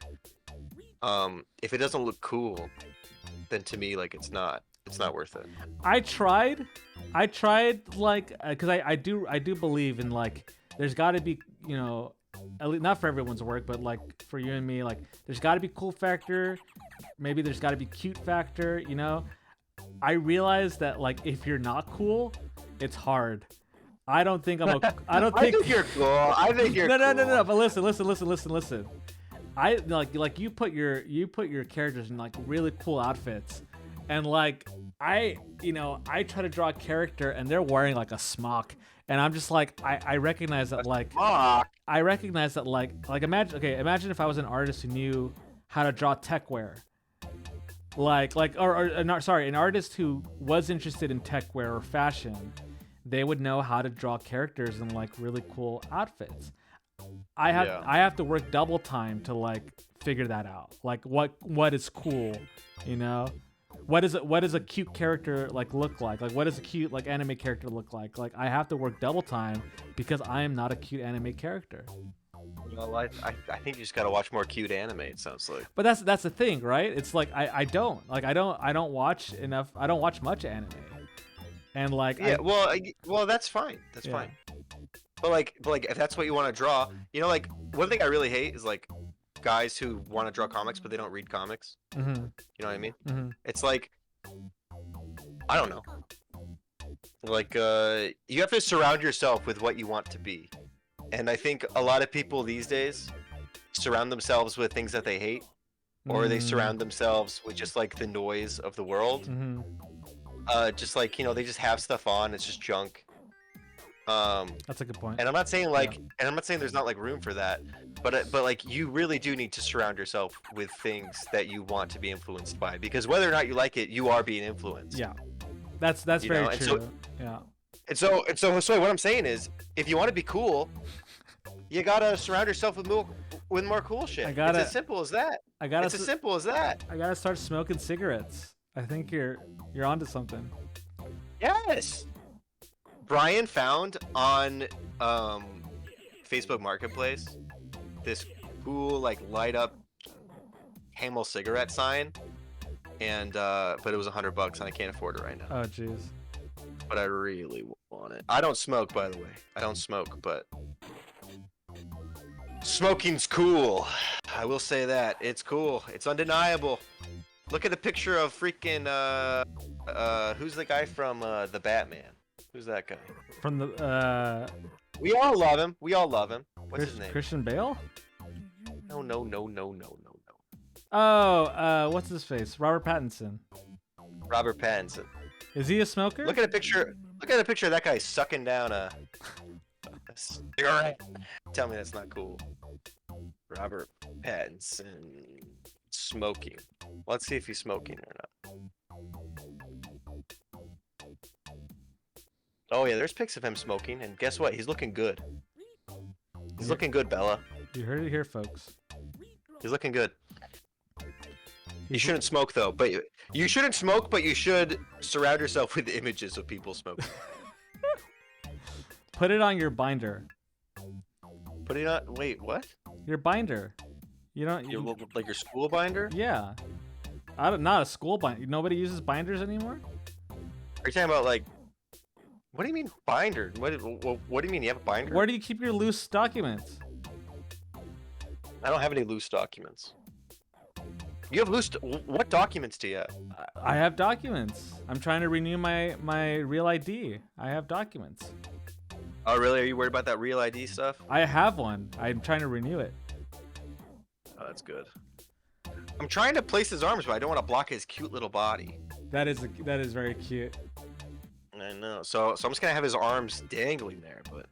Speaker 1: If it doesn't look cool, then to me like it's not worth it.
Speaker 3: I tried like because I do believe in like there's got to be, you know, at least not for everyone's work, but like for you and me, like there's got to be cool factor, maybe there's got to be cute factor, you know. I realize that like if you're not cool, it's hard. I don't think I'm a I don't think
Speaker 1: I think you're cool. I think you're
Speaker 3: no, but listen. I like you put your characters in like really cool outfits. And like I try to draw a character and they're wearing like a smock, and I'm just like I recognize that like imagine if I was an artist who knew how to draw tech wear. An artist who was interested in tech wear or fashion, they would know how to draw characters in like really cool outfits. I have to work double time to like figure that out. Like what is cool, you know? What does a cute character like look like? Like what does a cute like anime character look like? Like I have to work double time because I am not a cute anime character.
Speaker 1: Well, I think you just gotta watch more cute anime. It sounds like.
Speaker 3: But that's the thing, right? It's like I don't watch enough. I don't watch much anime, and like
Speaker 1: well that's fine. That's fine. But like if that's what you want to draw, you know, like one thing I really hate is like guys who want to draw comics but they don't read comics.
Speaker 3: Mm-hmm.
Speaker 1: You know what I mean?
Speaker 3: Mm-hmm.
Speaker 1: It's like I don't know. Like you have to surround yourself with what you want to be. And I think a lot of people these days surround themselves with things that they hate, or they surround themselves with just like the noise of the world.
Speaker 3: Mm-hmm.
Speaker 1: Just like, you know, they just have stuff on, it's just junk.
Speaker 3: That's a good point.
Speaker 1: And I'm not saying like, and I'm not saying there's not like room for that, but like you really do need to surround yourself with things that you want to be influenced by, because whether or not you like it, you are being influenced.
Speaker 3: Yeah, that's very true.
Speaker 1: And so what I'm saying is, if you want to be cool, you gotta surround yourself with more cool shit. It's as simple as that. It's as simple as that.
Speaker 3: I gotta start smoking cigarettes. I think you're onto something.
Speaker 1: Yes. Brian found on Facebook Marketplace this cool like light up Camel cigarette sign, and but it was $100 and I can't afford it right now.
Speaker 3: Oh jeez.
Speaker 1: But I really want it. I don't smoke, by the way. I don't smoke, but smoking's cool. I will say that. It's cool. It's undeniable. Look at the picture of freaking who's the guy from the Batman? Who's that guy?
Speaker 3: From the
Speaker 1: We all love him. What's his name?
Speaker 3: Christian Bale?
Speaker 1: No.
Speaker 3: Oh, what's his face? Robert Pattinson.
Speaker 1: Robert Pattinson.
Speaker 3: Is he a smoker?
Speaker 1: Look at a picture of that guy sucking down a cigarette. Tell me that's not cool. Robert Pattinson smoking. Let's see if he's smoking or not. Oh yeah, there's pics of him smoking, and guess what? He's looking good. He's looking good, Bella.
Speaker 3: You heard it here, folks.
Speaker 1: He's looking good. You shouldn't smoke though, but you shouldn't smoke, but you should surround yourself with images of people smoking.
Speaker 3: Put it on your binder.
Speaker 1: Put it on. Wait, what?
Speaker 3: Your binder. You don't.
Speaker 1: Like your school binder?
Speaker 3: Yeah. Not a school binder. Nobody uses binders anymore.
Speaker 1: Are you talking about like? What do you mean binder? What do you mean you have a binder?
Speaker 3: Where do you keep your loose documents?
Speaker 1: I don't have any loose documents. You have what documents do you have?
Speaker 3: I have documents. I'm trying to renew my real ID. I have documents.
Speaker 1: Oh, really? Are you worried about that real ID stuff?
Speaker 3: I have one. I'm trying to renew it.
Speaker 1: Oh, that's good. I'm trying to place his arms, but I don't want to block his cute little body.
Speaker 3: That is very cute.
Speaker 1: I know. So I'm just gonna have his arms dangling there, but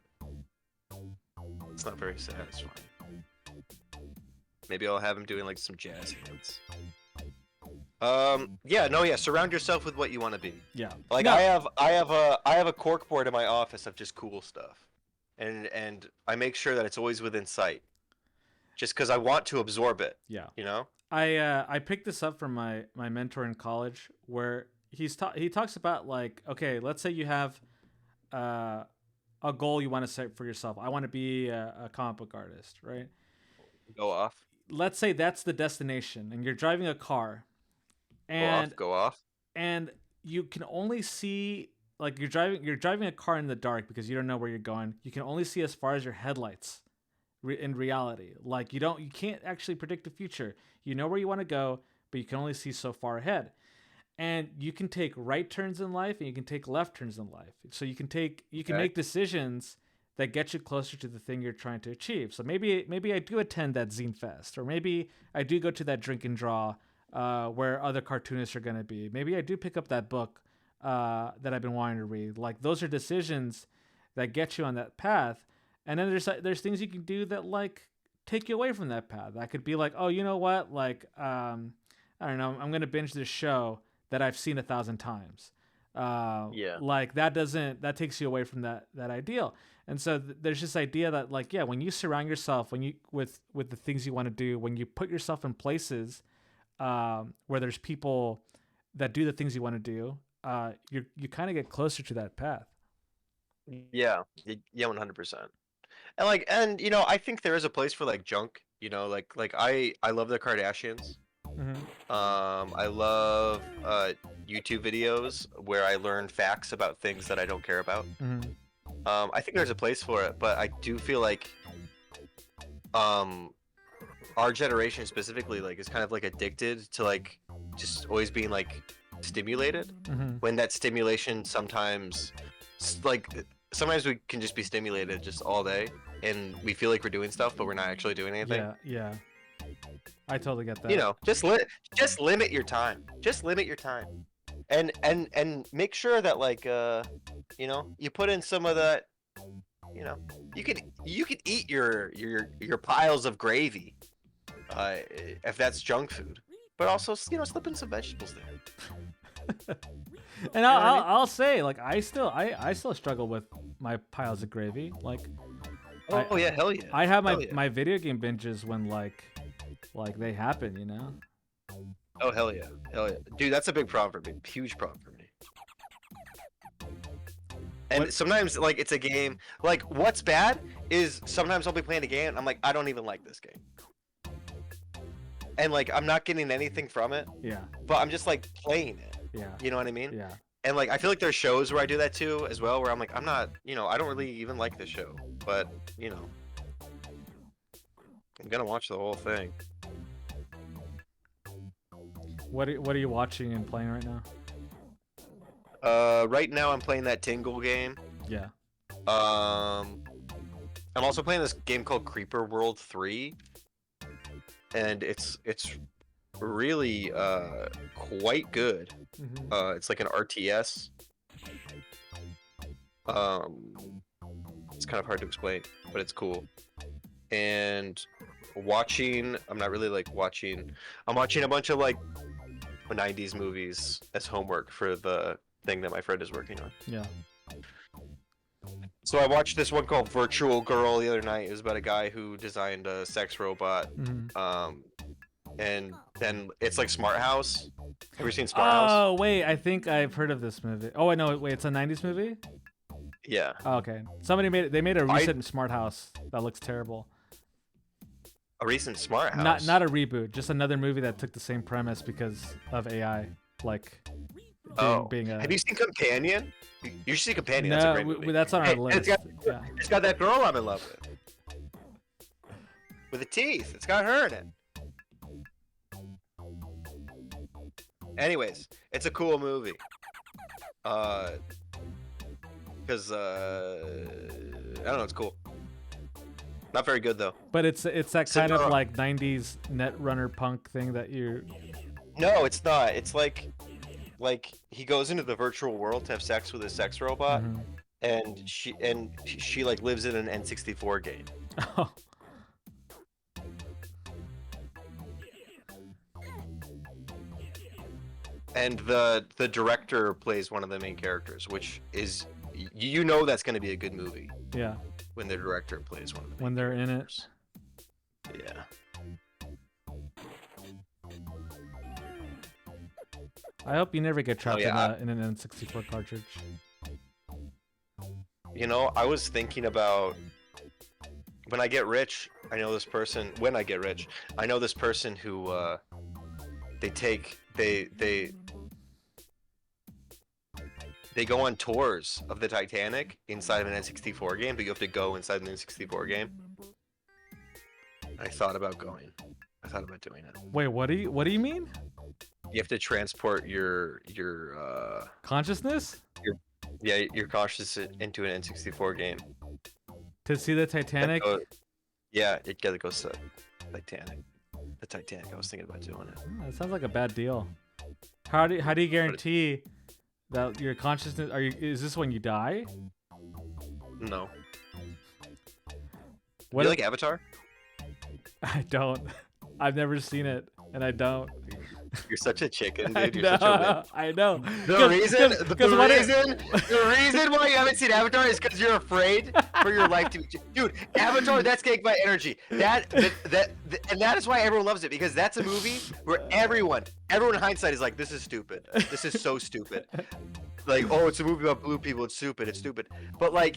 Speaker 1: it's not very satisfying. Maybe I'll have him doing like some jazz hands. Yeah. Surround yourself with what you want to be.
Speaker 3: Yeah.
Speaker 1: Like
Speaker 3: No.
Speaker 1: I have a cork board in my office of just cool stuff, and I make sure that it's always within sight, just because I want to absorb it.
Speaker 3: Yeah.
Speaker 1: You know.
Speaker 3: I picked this up from my mentor in college, where he talks about, like, okay, let's say you have a goal you want to set for yourself. I want to be a comic book artist, right?
Speaker 1: Go off.
Speaker 3: Let's say that's the destination, and you're driving a car, and
Speaker 1: Go off.
Speaker 3: and you can only see, like, you're driving a car in the dark because you don't know where you're going. You can only see as far as your headlights. In reality, like, you can't actually predict the future. You know where you want to go, but you can only see so far ahead. And you can take right turns in life, and you can take left turns in life. So you can make decisions that get you closer to the thing you're trying to achieve. So maybe I do attend that zine fest, or maybe I do go to that drink and draw where other cartoonists are going to be. Maybe I do pick up that book that I've been wanting to read. Like, those are decisions that get you on that path. And then there's things you can do that, like, take you away from that path. That could be like, oh, you know what? Like, I don't know, I'm going to binge this show that I've seen 1,000 times.
Speaker 1: Yeah.
Speaker 3: Like, that takes you away from that ideal. And so there's this idea that, like, yeah, when you surround yourself, with the things you want to do, when you put yourself in places where there's people that do the things you want to do, you kind of get closer to that path.
Speaker 1: Yeah. Yeah. 100%. And you know, I think there is a place for like junk. You know, like I love the Kardashians.
Speaker 3: Mm-hmm.
Speaker 1: I love YouTube videos where I learn facts about things that I don't care about.
Speaker 3: Mm-hmm.
Speaker 1: I think there's a place for it, but I do feel like our generation specifically, like, is kind of like addicted to, like, just always being, like, stimulated.
Speaker 3: Mm-hmm.
Speaker 1: When that stimulation sometimes we can just be stimulated just all day, and we feel like we're doing stuff, but we're not actually doing anything.
Speaker 3: Yeah. I totally get that.
Speaker 1: You know, just limit your time. Just limit your time, and make sure that, like, you know, you put in some of that. You know, you could eat your piles of gravy, if that's junk food, but also, you know, slip in some vegetables there.
Speaker 3: And I'll say, like, I still struggle with my piles of gravy. Like,
Speaker 1: yeah, hell yeah.
Speaker 3: I have my video game binges when like they happen, you know.
Speaker 1: Oh, hell yeah, dude, that's a big problem for me. Huge problem for me. And sometimes, like, it's a game. Like, what's bad is sometimes I'll be playing a game and I'm like, I don't even like this game. And, like, I'm not getting anything from it.
Speaker 3: Yeah.
Speaker 1: But I'm just, like, playing it.
Speaker 3: Yeah.
Speaker 1: You know what I mean?
Speaker 3: Yeah.
Speaker 1: And, like, I feel like there's shows where I do that too as well, where I'm like, I'm not, you know, I don't really even like this show. But, you know, I'm gonna watch the whole thing.
Speaker 3: What are you watching and playing right now?
Speaker 1: Right now I'm playing that Tingle game.
Speaker 3: Yeah.
Speaker 1: I'm also playing this game called Creeper World 3. And it's really quite good.
Speaker 3: Mm-hmm.
Speaker 1: It's like an RTS. It's kind of hard to explain, but it's cool. And I'm not really like watching. I'm watching a bunch of like 90s movies as homework for the thing that my friend is working on.
Speaker 3: Yeah.
Speaker 1: So I watched this one called Virtual Girl the other night. It was about a guy who designed a sex robot.
Speaker 3: Mm-hmm.
Speaker 1: And then it's like Smart House. Have you seen Smart House?
Speaker 3: Oh wait, I think I've heard of this movie. Oh wait, no, wait, it's a 90s movie?
Speaker 1: Yeah.
Speaker 3: Oh, okay. They made a recent Smart House that looks terrible.
Speaker 1: A recent Smart House?
Speaker 3: Not a reboot, just another movie that took the same premise because of AI. Like, being a...
Speaker 1: Have you seen Companion? You should see Companion.
Speaker 3: No,
Speaker 1: that's a great movie.
Speaker 3: that's on our list.
Speaker 1: It's got that girl I'm in love with the teeth. It's got her in it. Anyways, it's a cool movie. Because I don't know, it's cool. Not very good though.
Speaker 3: But it's that
Speaker 1: So,
Speaker 3: kind of like 90s Netrunner punk thing that you're.
Speaker 1: No, it's not. It's like he goes into the virtual world to have sex with his sex robot,
Speaker 3: Mhm.
Speaker 1: and she like lives in an N64 game.
Speaker 3: Oh.
Speaker 1: And the director plays one of the main characters, which is you know that's going to be a good movie
Speaker 3: Yeah.
Speaker 1: when the director plays one of the main
Speaker 3: When they're in it.
Speaker 1: characters. Yeah.
Speaker 3: I hope you never get trapped
Speaker 1: yeah,
Speaker 3: in an N64 cartridge.
Speaker 1: You know, I was thinking about when I get rich, I know this person. When I get rich, I know this person who they go on tours of the Titanic inside of an N64 game, but you have to go inside an N64 game. I thought about going. I thought about doing it.
Speaker 3: Wait, what do you mean?
Speaker 1: You have to transport your
Speaker 3: Consciousness?
Speaker 1: your consciousness into an N64 game.
Speaker 3: To see the Titanic?
Speaker 1: Yeah, it goes to Titanic. The Titanic. I was thinking about doing it.
Speaker 3: Oh, that sounds like a bad deal. How do you guarantee that your consciousness? Is this when you die?
Speaker 1: No.
Speaker 3: What
Speaker 1: You like Avatar?
Speaker 3: I don't. I've never seen it, and I don't.
Speaker 1: You're such a chicken,
Speaker 3: I
Speaker 1: dude. You're such a
Speaker 3: know.
Speaker 1: wimp.
Speaker 3: I know.
Speaker 1: The reason why you haven't seen Avatar is because you're afraid for your life to be. Dude, Avatar, that's Gigabite energy. And that is why everyone loves it, because that's a movie where everyone in hindsight is like, this is stupid. This is so stupid. Like, oh, it's a movie about blue people. It's stupid. It's stupid. But like,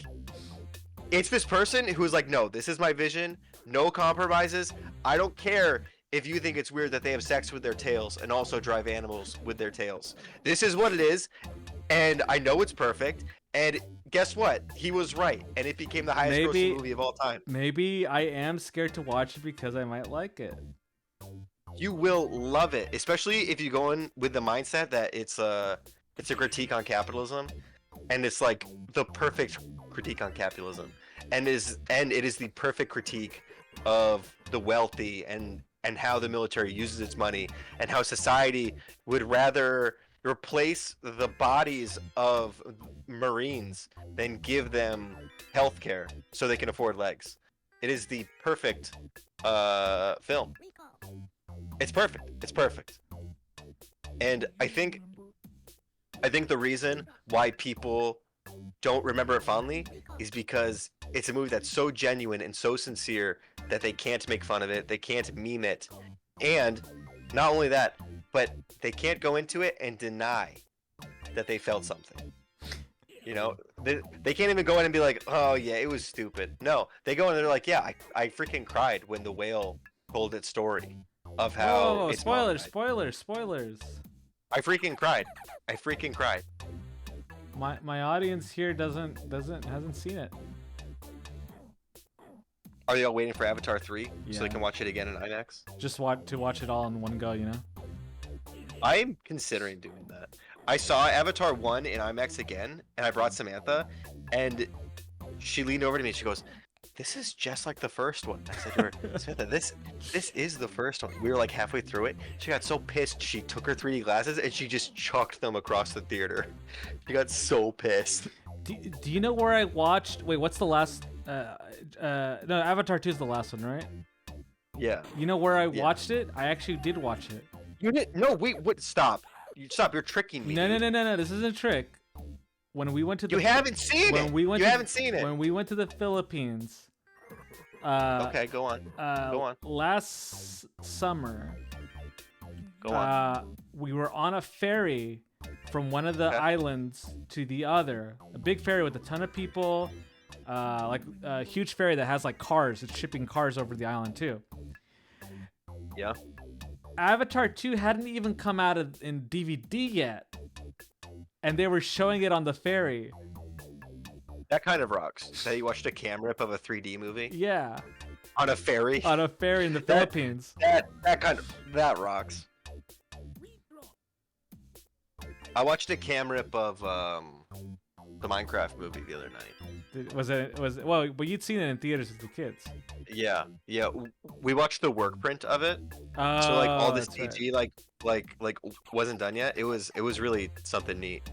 Speaker 1: it's this person who's like, no, this is my vision. No compromises. I don't care if you think it's weird that they have sex with their tails and also drive animals with their tails. This is what it is, and I know it's perfect. And guess what? He was right, and it became the highest grossing movie of all time.
Speaker 3: Maybe I am scared to watch it because I might like it.
Speaker 1: You will love it, especially if you go in with the mindset that it's a critique on capitalism, and it's like the perfect critique on capitalism, and it is the perfect critique of the wealthy and how the military uses its money, and how society would rather replace the bodies of Marines than give them health care so they can afford legs. It is the perfect film. It's perfect. It's perfect. And I think the reason why people don't remember it fondly is because it's a movie that's so genuine and so sincere that they can't make fun of it, they can't meme it, and not only that, but they can't go into it and deny that they felt something. You know, they can't even go in and be like, oh yeah, it was stupid. No, they go in and they're like, yeah, I freaking cried when the whale told its story of how.
Speaker 3: Oh, spoilers! I
Speaker 1: freaking cried.
Speaker 3: My audience here hasn't seen it.
Speaker 1: Are they all waiting for Avatar 3 so
Speaker 3: Yeah.
Speaker 1: they can watch it again in IMAX?
Speaker 3: Just watch it all in one go, you know.
Speaker 1: I'm considering doing that. I saw Avatar 1 in IMAX again, and I brought Samantha, and she leaned over to me and she goes, this is just like the first one. I said to her, Samantha, this is the first one. We were like halfway through it. She got so pissed, she took her 3D glasses and she just chucked them across the theater. She got so pissed.
Speaker 3: Do you know where I watched? Wait, what's the last? No, Avatar 2 is the last one, right?
Speaker 1: Yeah.
Speaker 3: You know where I watched it? I actually did watch it.
Speaker 1: You did? No, wait, what? Stop. Stop, you're tricking me.
Speaker 3: No. This isn't a trick. When we went to
Speaker 1: You haven't seen it. You haven't seen it.
Speaker 3: When we went to the Philippines.
Speaker 1: Okay, go on. Go on.
Speaker 3: Last summer.
Speaker 1: Go on.
Speaker 3: We were on a ferry from one of the islands to the other. A big ferry with a ton of people. Like a huge ferry that has like cars. It's shipping cars over the island too.
Speaker 1: Yeah.
Speaker 3: Avatar 2 hadn't even come out in DVD yet. And they were showing it on the ferry.
Speaker 1: That kind of rocks. That you watched a cam rip of a 3D movie?
Speaker 3: Yeah.
Speaker 1: On a ferry?
Speaker 3: On a ferry in the Philippines.
Speaker 1: That rocks. I watched a cam rip of the Minecraft movie the other night.
Speaker 3: Well, but you'd seen it in theaters with the kids.
Speaker 1: Yeah, yeah. We watched the work print of it.
Speaker 3: Oh,
Speaker 1: So like all the
Speaker 3: that's right.
Speaker 1: CG like wasn't done yet. It was really something neat.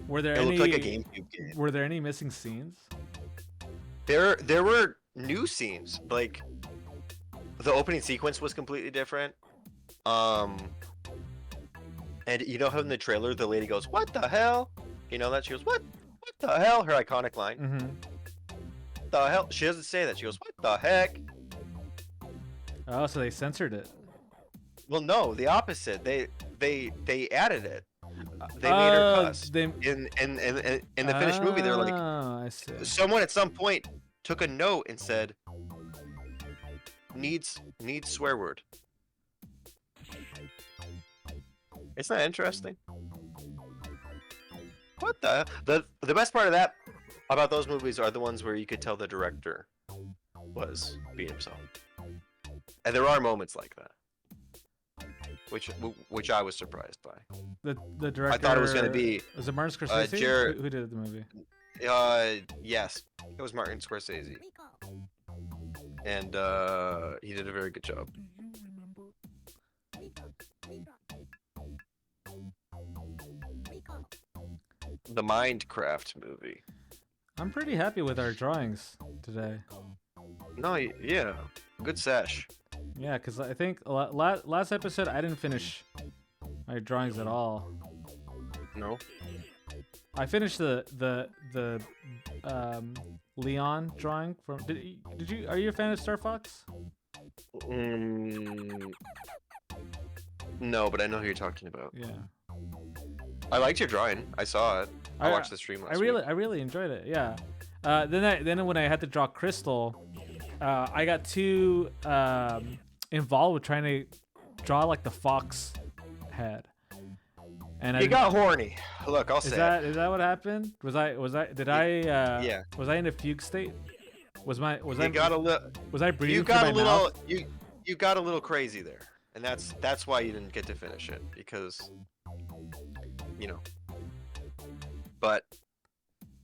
Speaker 3: Were there
Speaker 1: It
Speaker 3: any?
Speaker 1: looked like a GameCube game.
Speaker 3: Were there any missing scenes?
Speaker 1: There were new scenes. Like the opening sequence was completely different. And you know how in the trailer the lady goes, "What the hell?" You know that she goes, "What the hell?" Her iconic line.
Speaker 3: Mm-hmm.
Speaker 1: What the hell? She doesn't say that. She goes, "What the heck?"
Speaker 3: Oh, so they censored it.
Speaker 1: Well, no, the opposite. They added it. They made her cuss.
Speaker 3: They...
Speaker 1: In the finished movie, they're like,
Speaker 3: Oh, I see.
Speaker 1: someone at some point took a note and said, needs swear word. Isn't that interesting? What the best part of that about those movies are the ones where you could tell the director was being himself, and there are moments like that, which I was surprised by.
Speaker 3: The director.
Speaker 1: I thought it was gonna be
Speaker 3: Was it Martin Scorsese?
Speaker 1: Jared-
Speaker 3: Who did the movie?
Speaker 1: Yes, it was Martin Scorsese, and he did a very good job. The Minecraft movie.
Speaker 3: I'm pretty happy with our drawings today.
Speaker 1: No, yeah, good sesh.
Speaker 3: Yeah, because I think last episode I didn't finish my drawings at all.
Speaker 1: No.
Speaker 3: I finished the Leon drawing from. Did you? Are you a fan of Star Fox?
Speaker 1: No, but I know who you're talking about.
Speaker 3: Yeah.
Speaker 1: I liked your drawing. I saw it. I watched the stream last week.
Speaker 3: I really enjoyed it. Yeah. Then when I had to draw Crystal, I got too involved with trying to draw like the fox head. And
Speaker 1: You got horny. Look, I'll say it.
Speaker 3: Is that what happened? Was I
Speaker 1: Yeah.
Speaker 3: Was I in a fugue state? Was I
Speaker 1: got a little.
Speaker 3: was I breathing
Speaker 1: You
Speaker 3: through
Speaker 1: got
Speaker 3: my
Speaker 1: a little.
Speaker 3: mouth?
Speaker 1: You got a little crazy there, and that's why you didn't get to finish it, because, you know. But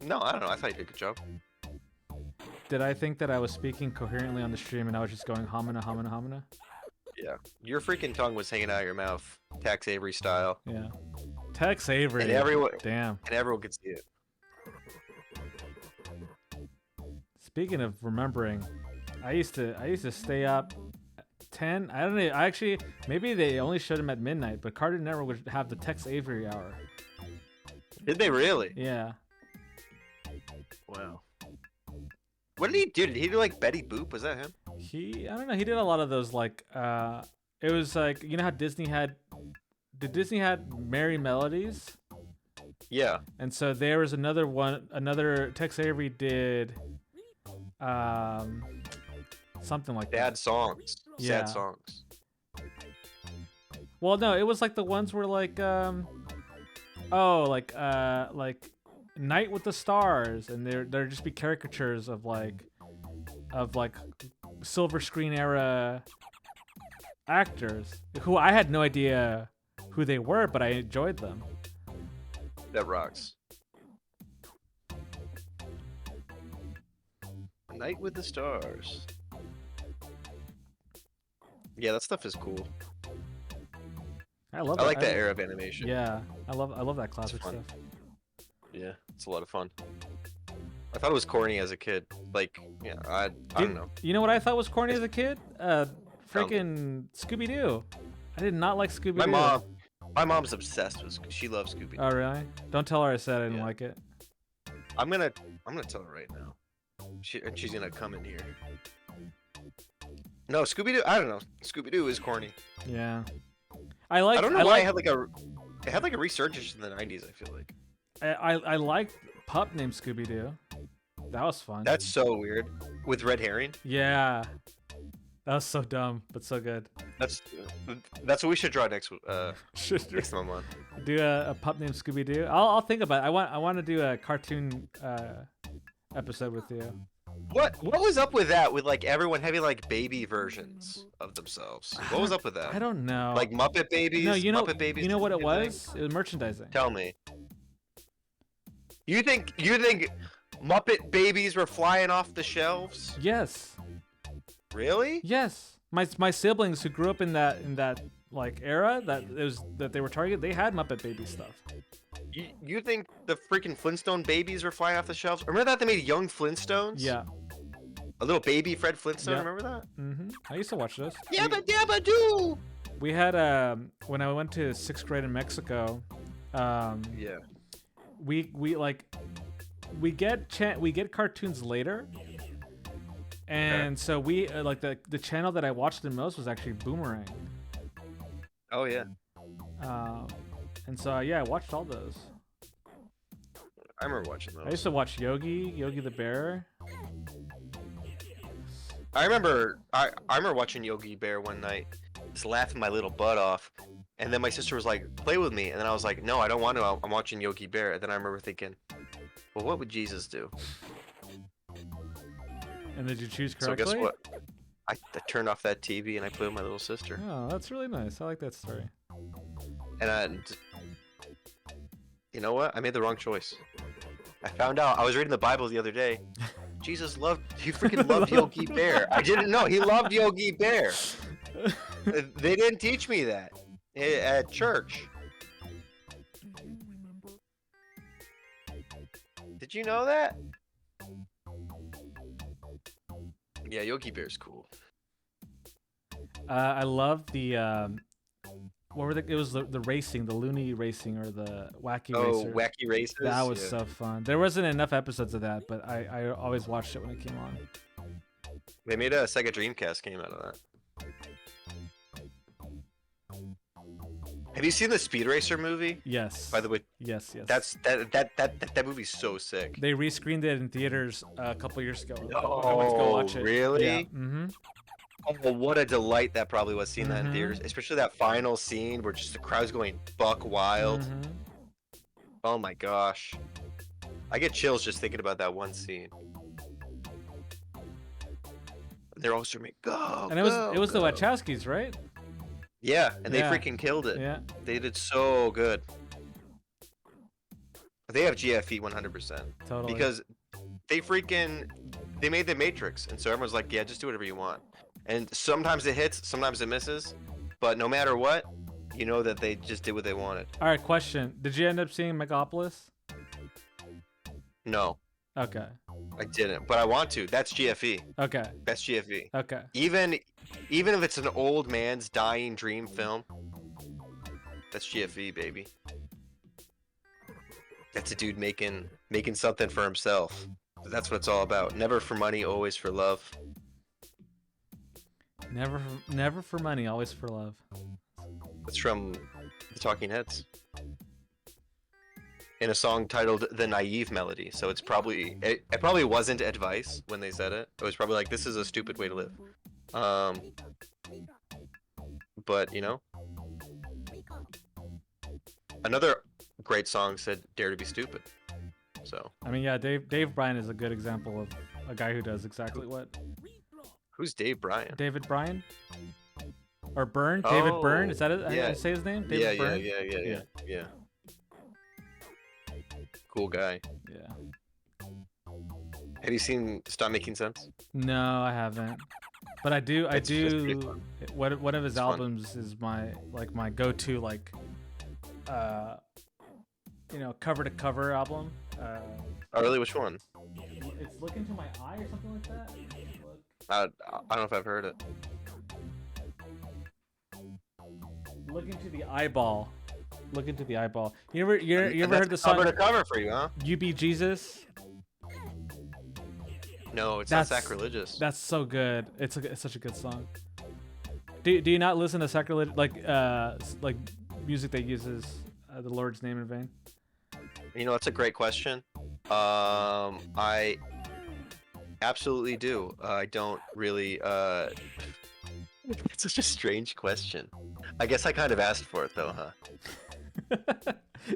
Speaker 1: no, I don't know. I thought you did a good job.
Speaker 3: Did I think that I was speaking coherently on the stream and I was just going homina homina homina?
Speaker 1: Yeah, your freaking tongue was hanging out of your mouth, Tex Avery style,
Speaker 3: Yeah. Tex Avery.
Speaker 1: and everyone
Speaker 3: Damn.
Speaker 1: could see it.
Speaker 3: Speaking of remembering, I used to stay up 10. I don't know. I actually maybe they only showed him at midnight, but Cartoon Network would have the Tex Avery hour.
Speaker 1: Did they really?
Speaker 3: Yeah.
Speaker 1: Wow. What did he do? Did he do like Betty Boop? Was that him?
Speaker 3: I don't know. He did a lot of those like it was like, you know how Disney had Merry Melodies,
Speaker 1: Yeah.
Speaker 3: and so there was another Tex Avery did something like
Speaker 1: Bad
Speaker 3: that.
Speaker 1: songs.
Speaker 3: Yeah.
Speaker 1: Sad songs.
Speaker 3: Well, no, it was like the ones where like like Night with the Stars, and there'd just be caricatures of like silver screen era actors who I had no idea who they were, but I enjoyed them.
Speaker 1: That rocks. Night with the Stars. Yeah, that stuff is cool.
Speaker 3: I love
Speaker 1: I like that era of animation.
Speaker 3: Yeah, I love that classic
Speaker 1: fun.
Speaker 3: stuff.
Speaker 1: Yeah, it's a lot of fun. I thought it was corny as a kid. Like, yeah, I don't know.
Speaker 3: You know what I thought was corny as a kid? Freaking Scooby Doo. I did not like Scooby Doo.
Speaker 1: My mom's obsessed with. She loves Scooby.
Speaker 3: Oh really? Don't tell her I said I didn't
Speaker 1: Yeah.
Speaker 3: like it.
Speaker 1: I'm gonna tell her right now. She's gonna come in here. No, Scooby Doo. I don't know. Scooby Doo is corny.
Speaker 3: Yeah.
Speaker 1: I don't know why
Speaker 3: like,
Speaker 1: it had like a resurgence in the '90s. I feel like
Speaker 3: I liked Pup named Scooby Doo. That was fun.
Speaker 1: that's so weird with red herring.
Speaker 3: Yeah. That was so dumb, but so good.
Speaker 1: That's what we should draw next next month.
Speaker 3: Do a pup named Scooby Doo. I'll think about it. I want to do a cartoon episode with you.
Speaker 1: What was up with that? With like everyone having like baby versions of themselves. What was up with that?
Speaker 3: I don't know.
Speaker 1: Like Muppet babies.
Speaker 3: No,
Speaker 1: Muppet babies.
Speaker 3: you know what it
Speaker 1: thing?
Speaker 3: was? It was merchandising.
Speaker 1: Tell me. You think Muppet babies were flying off the shelves?
Speaker 3: Yes.
Speaker 1: Really?
Speaker 3: Yes. My siblings who grew up in that like era that they were targeted, they had Muppet Baby stuff.
Speaker 1: You think the freaking Flintstone babies were flying off the shelves? Remember that they made Young Flintstones?
Speaker 3: Yeah.
Speaker 1: A little baby Fred Flintstone.
Speaker 3: Yep.
Speaker 1: Remember that?
Speaker 3: Mm-hmm. I used to watch those.
Speaker 1: Yabba dabba doo.
Speaker 3: We had when I went to 6th grade in Mexico.
Speaker 1: Yeah.
Speaker 3: We get cartoons later, and so we like the channel that I watched the most was actually Boomerang.
Speaker 1: Oh yeah.
Speaker 3: And so yeah, I watched all those.
Speaker 1: I remember watching those.
Speaker 3: I used to watch Yogi the Bear.
Speaker 1: I remember watching Yogi Bear one night, just laughing my little butt off, and then my sister was like, "Play with me," and then I was like, "No, I don't want to. I'm watching Yogi Bear." And then I remember thinking, "Well, what would Jesus do?"
Speaker 3: And did you choose
Speaker 1: So
Speaker 3: correctly?
Speaker 1: guess what? I turned off that TV and I played with my little sister.
Speaker 3: Oh, that's really nice. I like that story.
Speaker 1: And you know what? I made the wrong choice. I found out. I was reading the Bible the other day. He freaking loved Yogi Bear. I didn't know he loved Yogi Bear. They didn't teach me that at church. Did you know that? Yeah, Yogi Bear's cool.
Speaker 3: I love the what were it was the racing, the loony racing or the wacky racer.
Speaker 1: Wacky Races.
Speaker 3: That was so fun. There wasn't enough episodes of that, but I always watched it when it came on.
Speaker 1: They made a Sega Dreamcast game out of that. Have you seen the Speed Racer movie?
Speaker 3: Yes.
Speaker 1: By the way,
Speaker 3: Yes.
Speaker 1: that movie's so sick.
Speaker 3: They rescreened it in theaters a couple years ago. I went to go
Speaker 1: Oh,
Speaker 3: watch it.
Speaker 1: really?
Speaker 3: Yeah. Mm-hmm.
Speaker 1: Oh, what a delight that probably was seeing that in theaters, especially that final scene where just the crowd's going buck wild.
Speaker 3: Mm-hmm.
Speaker 1: Oh my gosh, I get chills just thinking about that one scene. They're all screaming, "Go!"
Speaker 3: And it was the
Speaker 1: go."
Speaker 3: Wachowskis, right?
Speaker 1: Yeah, and they
Speaker 3: Yeah.
Speaker 1: freaking killed it.
Speaker 3: Yeah.
Speaker 1: They did so good. They have GFE 100%.
Speaker 3: Totally.
Speaker 1: Because they made the Matrix, and so everyone's like, yeah, just do whatever you want. And sometimes it hits, sometimes it misses, but no matter what, you know that they just did what they wanted.
Speaker 3: All right, question. Did you end up seeing Megapolis?
Speaker 1: No,
Speaker 3: Okay.
Speaker 1: I didn't, but I want to. That's GFE.
Speaker 3: Okay.
Speaker 1: That's GFE.
Speaker 3: Okay.
Speaker 1: Even if it's an old man's dying dream film, that's GFE, baby. That's a dude making something for himself. That's what it's all about. Never for money, always for love.
Speaker 3: Never for money, always for love.
Speaker 1: That's from the Talking Heads. In a song titled "The Naive Melody," so it probably wasn't advice when they said it. It was probably like, "This is a stupid way to live." But you know, another great song said, "Dare to be stupid." So
Speaker 3: I mean, yeah, Dave Bryan is a good example of a guy who does exactly what.
Speaker 1: who's Dave Bryan?
Speaker 3: David Bryan? Or Byrne? David Byrne? Is that it?
Speaker 1: Yeah.
Speaker 3: I say his name? David Byrne?
Speaker 1: Yeah. Cool guy.
Speaker 3: Yeah.
Speaker 1: Have you seen Stop Making Sense?
Speaker 3: No, I haven't. But I do.
Speaker 1: It's pretty fun.
Speaker 3: One of his
Speaker 1: It's fun.
Speaker 3: albums is my go-to cover to cover album.
Speaker 1: Oh, really? Which one?
Speaker 3: It's Look Into My Eye or something like that.
Speaker 1: I don't know if I've heard it.
Speaker 3: Look into the eyeball. Look into the eyeball. You ever heard the song
Speaker 1: Cover to cover for you, huh?
Speaker 3: "You Be Jesus"?
Speaker 1: No, it's
Speaker 3: That's-
Speaker 1: not sacrilegious.
Speaker 3: That's so good. It's such a good song. Do you not listen to sacrilege like music that uses the Lord's name in vain?
Speaker 1: You know, that's a great question. I absolutely do. I don't really. It's such a strange question. I guess I kind of asked for it though, huh?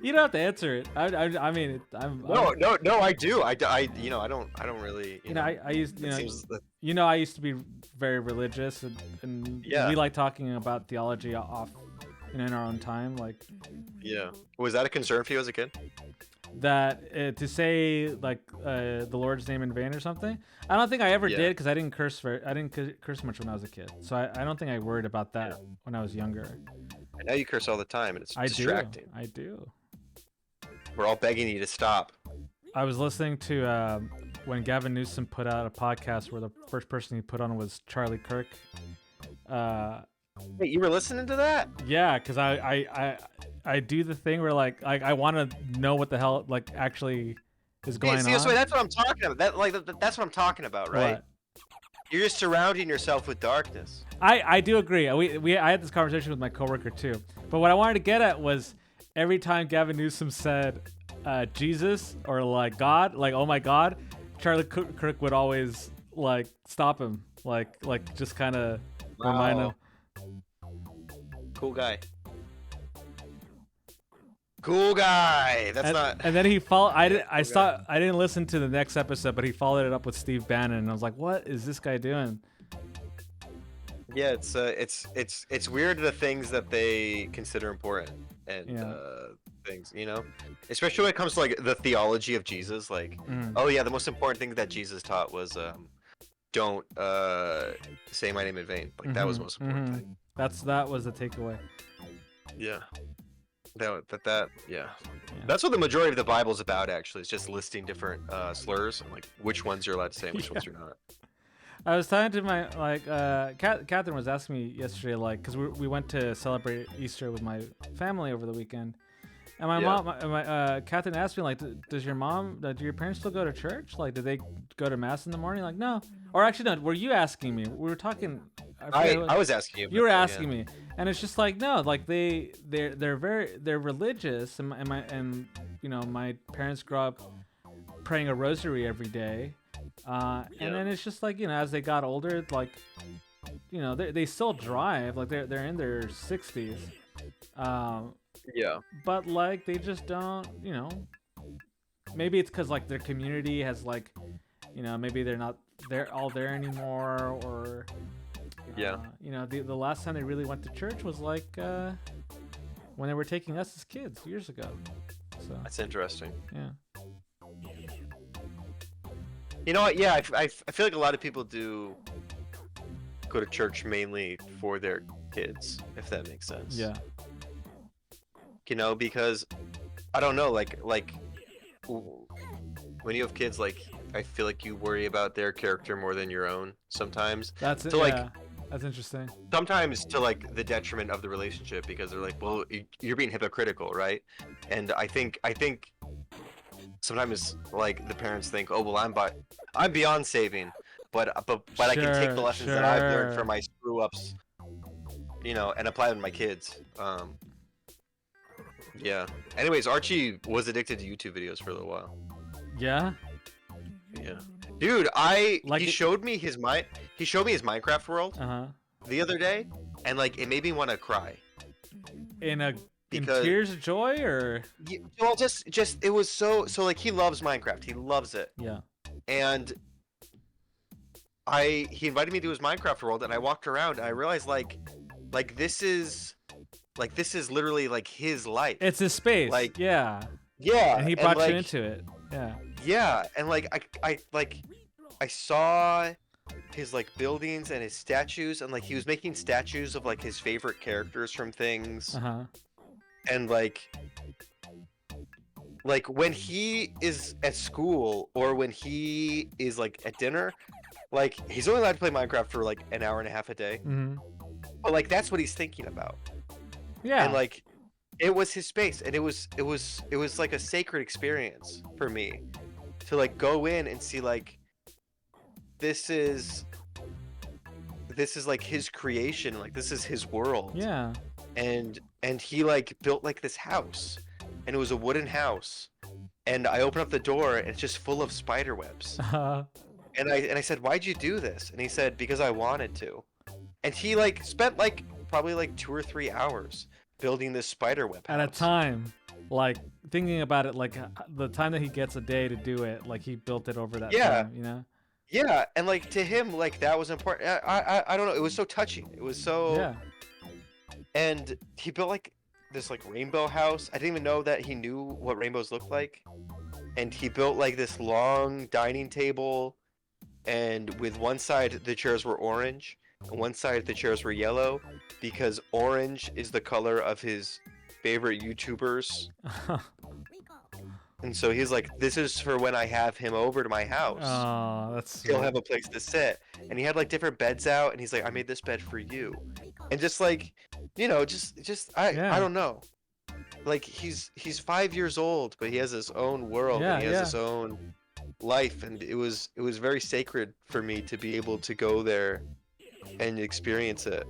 Speaker 3: You don't have to answer it. I mean,
Speaker 1: No, I do. I I don't really.
Speaker 3: You know, I used,
Speaker 1: it seems that-
Speaker 3: I used to be very religious, and
Speaker 1: Yeah.
Speaker 3: we like talking about theology off, in our own time, like
Speaker 1: Yeah. Was that a concern for you as a kid?
Speaker 3: that to say like the Lord's name in vain or something. I don't think I ever
Speaker 1: Yeah.
Speaker 3: did because I didn't curse much when I was a kid, so I don't think I worried about that when I was younger.
Speaker 1: And now you curse all the time, and it's distracting.
Speaker 3: I do.
Speaker 1: We're all begging you to stop.
Speaker 3: I was listening to when Gavin Newsom put out a podcast where the first person he put on was Charlie Kirk.
Speaker 1: Wait, you were listening to that?
Speaker 3: Yeah, because I do the thing where like I want to know what the hell like actually is going
Speaker 1: See,
Speaker 3: on.
Speaker 1: so that's what I'm talking about. That's what I'm talking about, right?
Speaker 3: What?
Speaker 1: You're just surrounding yourself with darkness.
Speaker 3: I do agree. I had this conversation with my coworker too. But what I wanted to get at was every time Gavin Newsom said Jesus or like God, like oh my God, Charlie Kirk would always like stop him, like just kind of remind him.
Speaker 1: Cool guy. Cool guy. That's not.
Speaker 3: And then he followed. I
Speaker 1: guy.
Speaker 3: didn't listen to the next episode, but he followed it up with Steve Bannon, and I was like, "What is this guy doing?"
Speaker 1: Yeah, it's weird the things that they consider important and things, especially when it comes to like the theology of Jesus. Like, oh yeah, the most important thing that Jesus taught was don't say my name in vain. Like that was the most important thing.
Speaker 3: That was the takeaway.
Speaker 1: Yeah. Yeah. That's what the majority of the Bible's about, actually. It's just listing different slurs and like which ones you're allowed to say and which ones you're not.
Speaker 3: I was talking to my Catherine was asking me yesterday, like, because we went to celebrate Easter with my family over the weekend, and my mom, Catherine asked me like, do your parents still go to church? Like, do they go to mass in the morning? Like, no. Or actually, no. Were you asking me? We were talking.
Speaker 1: I was asking you.
Speaker 3: You were asking me, and it's just like no, like they're religious, and my parents grew up praying a rosary every day, and then it's just like as they got older, like they still drive, like they're in their 60s, but like they just don't, maybe it's because like their community has like, maybe they're not all there anymore, or. The last time they really went to church was like when they were taking us as kids years ago. So
Speaker 1: that's interesting.
Speaker 3: Yeah.
Speaker 1: You know what? Yeah, I feel like a lot of people do go to church mainly for their kids, if that makes sense.
Speaker 3: Yeah.
Speaker 1: Because I don't know, like when you have kids, like I feel like you worry about their character more than your own sometimes.
Speaker 3: That's it.
Speaker 1: So,
Speaker 3: yeah. That's interesting.
Speaker 1: Sometimes to like the detriment of the relationship, because they're like, well, you're being hypocritical, right? And I think sometimes like the parents think, oh well, I'm beyond saving, but I can take the lessons that I've learned from my screw ups, and apply them to my kids. Yeah. Anyways, Archie was addicted to YouTube videos for a little while.
Speaker 3: Yeah.
Speaker 1: Yeah. Dude, he showed me his Minecraft world the other day, and like it made me want to cry.
Speaker 3: In tears of joy, or
Speaker 1: well, just it was so like he loves Minecraft. He loves it.
Speaker 3: Yeah.
Speaker 1: And he invited me to his Minecraft world, and I walked around, and I realized like this is literally like his life.
Speaker 3: It's his space.
Speaker 1: Like
Speaker 3: yeah. And he brought you into it. Yeah.
Speaker 1: Yeah, and like I saw his like buildings and his statues, and like he was making statues of like his favorite characters from things. And like when he is at school or when he is like at dinner, like he's only allowed to play Minecraft for like an hour and a half a day. But like that's what he's thinking about.
Speaker 3: Yeah.
Speaker 1: And like it was his space, and it was like a sacred experience for me to like go in and see like this is like his creation, like this is his world.
Speaker 3: Yeah.
Speaker 1: And he like built like this house, and it was a wooden house, and I opened up the door and it's just full of spider webs. And I said, why'd you do this? And he said, because I wanted to. And he like spent like probably like 2 or 3 hours building this spider web
Speaker 3: At a
Speaker 1: house.
Speaker 3: time, like thinking about it, like the time that he gets a day to do it, like he built it over that
Speaker 1: Yeah.
Speaker 3: time, you know?
Speaker 1: Yeah, and like to him, like that was important. I don't know. It was so touching. It was so.
Speaker 3: Yeah.
Speaker 1: And he built like this like rainbow house. I didn't even know that he knew what rainbows looked like. And he built like this long dining table, and with one side the chairs were orange, and one side the chairs were yellow, because orange is the color of his favorite YouTubers. And so he's like, this is for when I have him over to my house.
Speaker 3: Oh, that's
Speaker 1: He'll
Speaker 3: sweet.
Speaker 1: have a place to sit. And he had like different beds out, and he's like, I made this bed for you. And just like, you know, I don't know. Like he's 5 years old, but he has his own world, and he has his own life, and it was very sacred for me to be able to go there and experience it.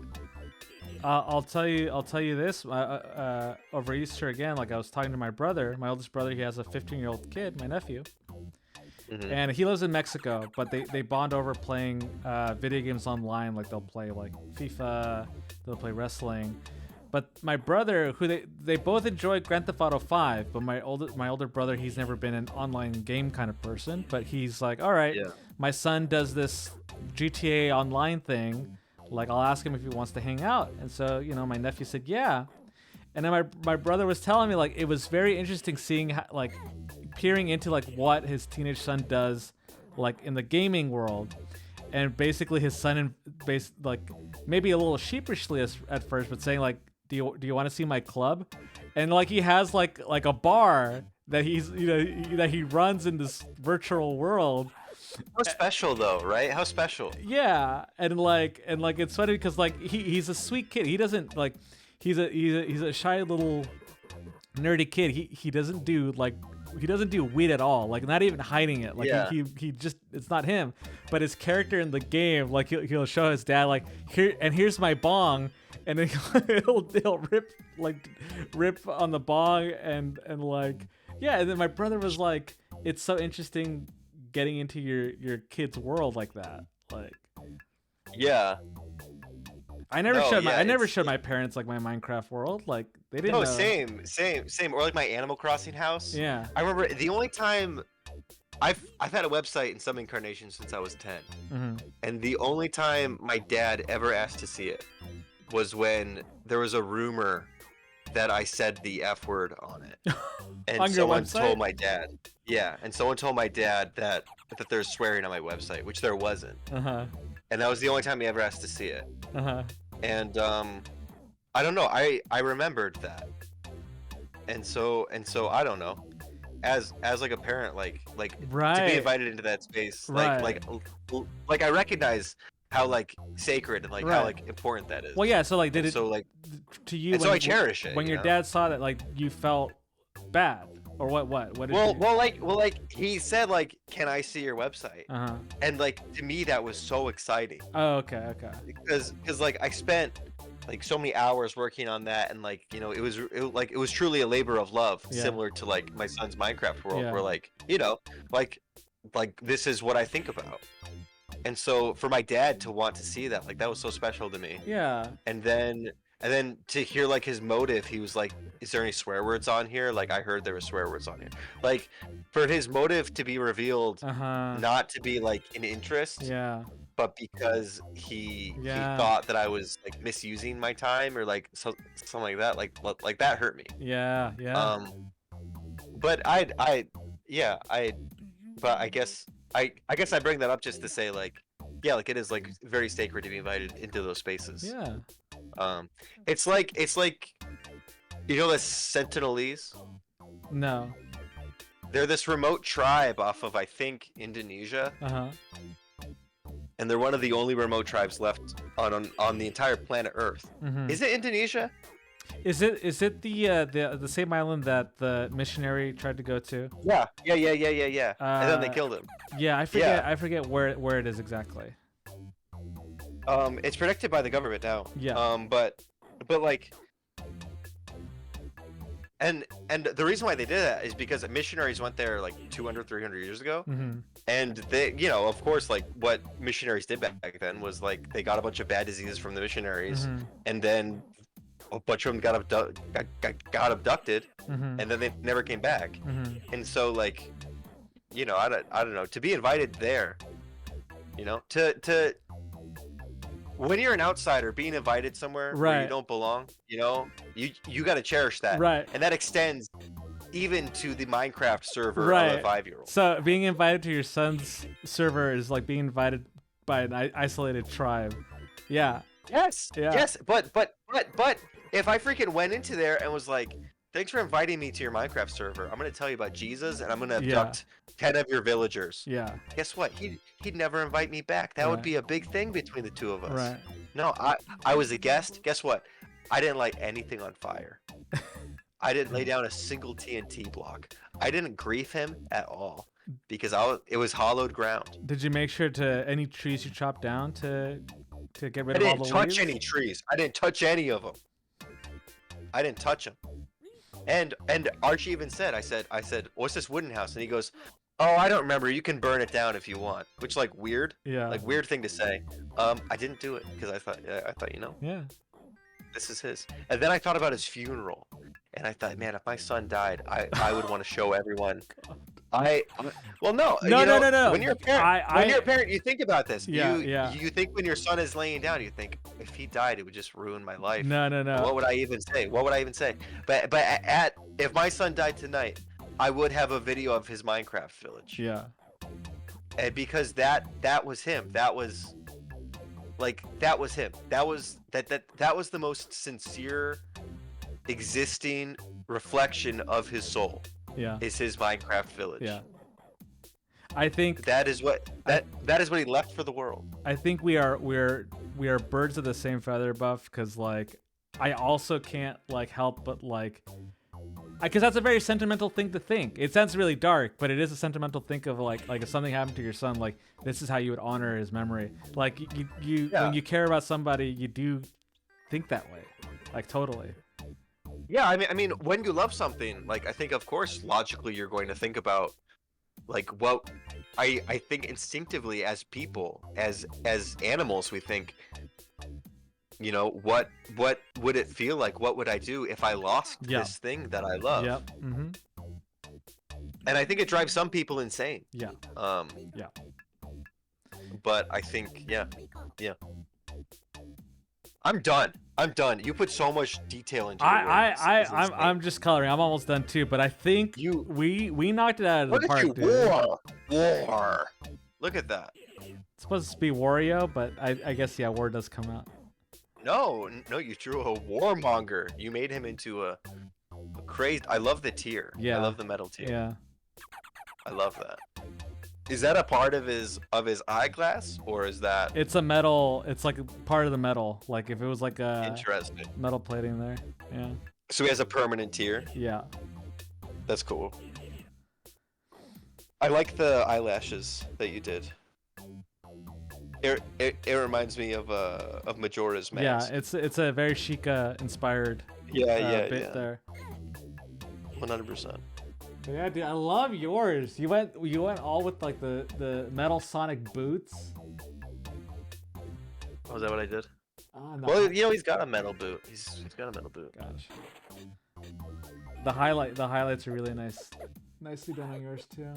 Speaker 3: I'll tell you this. Over Easter again, like I was talking to my brother, my oldest brother. He has a 15-year-old kid, my nephew, and he lives in Mexico. But they bond over playing video games online. Like they'll play like FIFA, they'll play wrestling. But my brother, who they both enjoy Grand Theft Auto 5, but my older brother, he's never been an online game kind of person. But he's like, all right, my son does this GTA online thing. Like I'll ask him if he wants to hang out. And so, you know, my nephew said, yeah. And then my brother was telling me, like, it was very interesting seeing how, like, peering into like what his teenage son does, like in the gaming world. And basically his son, like maybe a little sheepishly at first, but saying like, do you want to see my club? And like he has like a bar that he's, you know, that he runs in this virtual world.
Speaker 1: How special though, right? How special?
Speaker 3: Yeah, and like it's funny because like he's a sweet kid. He doesn't like he's a shy little nerdy kid. He doesn't do weed at all. Like not even hiding it. Like he just, it's not him. But his character in the game, like he'll show his dad like, here's my bong, and then he'll rip on the bong and like, yeah. And then my brother was like, it's so interesting getting into your kid's world like that. Like,
Speaker 1: yeah.
Speaker 3: I never showed my parents like my Minecraft world. Like they didn't know.
Speaker 1: Same. Or like my Animal Crossing house.
Speaker 3: Yeah.
Speaker 1: I remember the only time I've had a website in some incarnation since I was 10. And the only time my dad ever asked to see it was when there was a rumor that I said the F word on it. And
Speaker 3: On your
Speaker 1: someone
Speaker 3: website?
Speaker 1: told my dad. Yeah, and someone told my dad that there's swearing on my website, which there wasn't. And that was the only time he ever asked to see it. And I don't know. I remembered that. And so I don't know. As like a parent, like
Speaker 3: right.
Speaker 1: to be invited into that space,
Speaker 3: Right.
Speaker 1: like I recognize how like sacred and like
Speaker 3: Right.
Speaker 1: how like important that is.
Speaker 3: Well, yeah. So like, did it
Speaker 1: So like,
Speaker 3: to you?
Speaker 1: and so I cherish it.
Speaker 3: When
Speaker 1: you
Speaker 3: your
Speaker 1: know?
Speaker 3: dad saw that, like you felt bad, or what? What did you?
Speaker 1: Well, like he said, like, can I see your website? And like to me that was so exciting.
Speaker 3: Oh, okay.
Speaker 1: Because like I spent like so many hours working on that, and like, you know, it was truly a labor of love, similar to like my son's Minecraft world, where like, you know, like this is what I think about. And so for my dad to want to see that, like that was so special to me.
Speaker 3: Yeah.
Speaker 1: And then to hear like his motive, he was like, is there any swear words on here? Like I heard there were swear words on here. Like for his motive to be revealed, not to be like an interest, but because he thought that I was like misusing my time or like something like that, like that hurt me.
Speaker 3: Yeah.
Speaker 1: But but I guess I bring that up just to say like, yeah, like it is like very sacred to be invited into those spaces.
Speaker 3: Yeah.
Speaker 1: It's like you know the Sentinelese?
Speaker 3: No.
Speaker 1: They're this remote tribe off of I think Indonesia. And they're one of the only remote tribes left on the entire planet Earth. Is it Indonesia?
Speaker 3: Is it the same island that the missionary tried to go to?
Speaker 1: Yeah. And then they killed him.
Speaker 3: Yeah, I forget where it is exactly.
Speaker 1: It's protected by the government now.
Speaker 3: Yeah.
Speaker 1: But like, and the reason why they did that is because missionaries went there like 200, 300 years ago. And they, you know, of course, like what missionaries did back then was like they got a bunch of bad diseases from the missionaries, and then a bunch of them got abducted,
Speaker 3: Mm-hmm.
Speaker 1: and then they never came back.
Speaker 3: Mm-hmm.
Speaker 1: And so like, I don't know, to be invited there, to when you're an outsider being invited somewhere where
Speaker 3: Right.
Speaker 1: you don't belong, you got to cherish that.
Speaker 3: Right.
Speaker 1: And that extends even to the Minecraft server of
Speaker 3: Right.
Speaker 1: a 5-year-old.
Speaker 3: So being invited to your son's server is like being invited by an isolated tribe. Yeah.
Speaker 1: Yes.
Speaker 3: Yeah.
Speaker 1: Yes. But if I freaking went into there and was like, thanks for inviting me to your Minecraft server. I'm gonna tell you about Jesus, and I'm gonna abduct 10 of your villagers.
Speaker 3: Yeah.
Speaker 1: Guess what? He'd never invite me back. That would
Speaker 3: Right.
Speaker 1: be a big thing between the two of us.
Speaker 3: Right.
Speaker 1: No, I was a guest. Guess what? I didn't light anything on fire. I didn't lay down a single TNT block. I didn't grief him at all because it was hollowed ground.
Speaker 3: Did you make sure to any trees you chopped down to get rid
Speaker 1: I
Speaker 3: of all
Speaker 1: didn't
Speaker 3: the
Speaker 1: touch
Speaker 3: leaves?
Speaker 1: any trees. I didn't touch any of them. I didn't touch them. And Archie even said, I said, what's this wooden house? And he goes, oh, I don't remember. You can burn it down if you want. Which, like, weird.
Speaker 3: Yeah.
Speaker 1: Like, weird thing to say. I didn't do it because I thought,
Speaker 3: Yeah.
Speaker 1: this is his. And then I thought about his funeral, and I thought, man, if my son died, I would want to show everyone. Well, no.
Speaker 3: No.
Speaker 1: When you're a parent, you think about this.
Speaker 3: Yeah.
Speaker 1: You think when your son is laying down, you think, if he died, it would just ruin my life.
Speaker 3: No.
Speaker 1: What would I even say? But if my son died tonight, I would have a video of his Minecraft village.
Speaker 3: Yeah.
Speaker 1: And because that was him. That was him. That was the most sincere existing reflection of his soul.
Speaker 3: Yeah.
Speaker 1: Is his Minecraft village.
Speaker 3: Yeah. I think
Speaker 1: That is what he left for the world.
Speaker 3: I think we are birds of the same feather, Buff, because like I also can't like help but like because that's a very sentimental thing to think. It sounds really dark, but it is a sentimental think of like if something happened to your son, like this is how you would honor his memory. Like you when you care about somebody, you do think that way, like totally.
Speaker 1: Yeah, I mean, when you love something, like I think, of course, logically, you're going to think about, like, what I think instinctively as people, as animals, we think, what would it feel like? What would I do if I lost this thing that I love?
Speaker 3: Yep. Mm-hmm.
Speaker 1: And I think it drives some people insane.
Speaker 3: Yeah. Yeah.
Speaker 1: But I think, yeah. I'm done. You put so much detail into it.
Speaker 3: I'm just coloring. I'm almost done too, but I think we knocked it out of the park, dude.
Speaker 1: War. Look at that.
Speaker 3: It's supposed to be Wario, but I guess Ware does come out.
Speaker 1: No, you drew a warmonger. You made him into a crazed. I love the tier.
Speaker 3: Yeah.
Speaker 1: I love the metal tier.
Speaker 3: Yeah.
Speaker 1: I love that. Is that a part of his eyeglass, or is that
Speaker 3: It's a metal. It's like a part of the metal. Like if it was like a
Speaker 1: interesting?
Speaker 3: metal plating there. Yeah.
Speaker 1: So he has a permanent tier.
Speaker 3: Yeah.
Speaker 1: That's cool. I like the eyelashes that you did. It reminds me of Majora's Mask.
Speaker 3: Yeah. It's a very Sheikah inspired bit there.
Speaker 1: 100%.
Speaker 3: Yeah, dude, I love yours. You went all with like the metal Sonic boots.
Speaker 1: Oh, is that what I did?
Speaker 3: No.
Speaker 1: Well, he's got a metal boot. He's got a metal boot.
Speaker 3: Gosh. The highlights are really nice. Nicely done on yours too.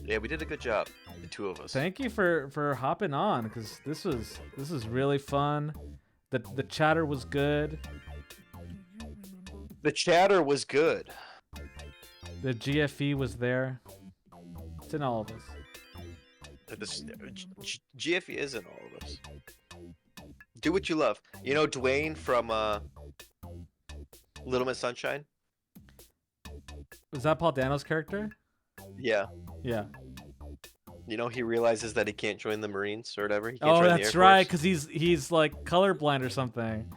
Speaker 1: Yeah, we did a good job, the two of us.
Speaker 3: Thank you for hopping on, because this was really fun. The chatter was good.
Speaker 1: The chatter was good.
Speaker 3: The GFE was there. It's in all of us.
Speaker 1: GFE is in all of us. Do what you love. You know Dwayne from Little Miss Sunshine?
Speaker 3: Was that Paul Dano's character?
Speaker 1: Yeah.
Speaker 3: Yeah.
Speaker 1: He realizes that he can't join the Marines or whatever. He can't
Speaker 3: Oh,
Speaker 1: join the
Speaker 3: that's
Speaker 1: Air
Speaker 3: right,
Speaker 1: Force.
Speaker 3: because he's like colorblind or something.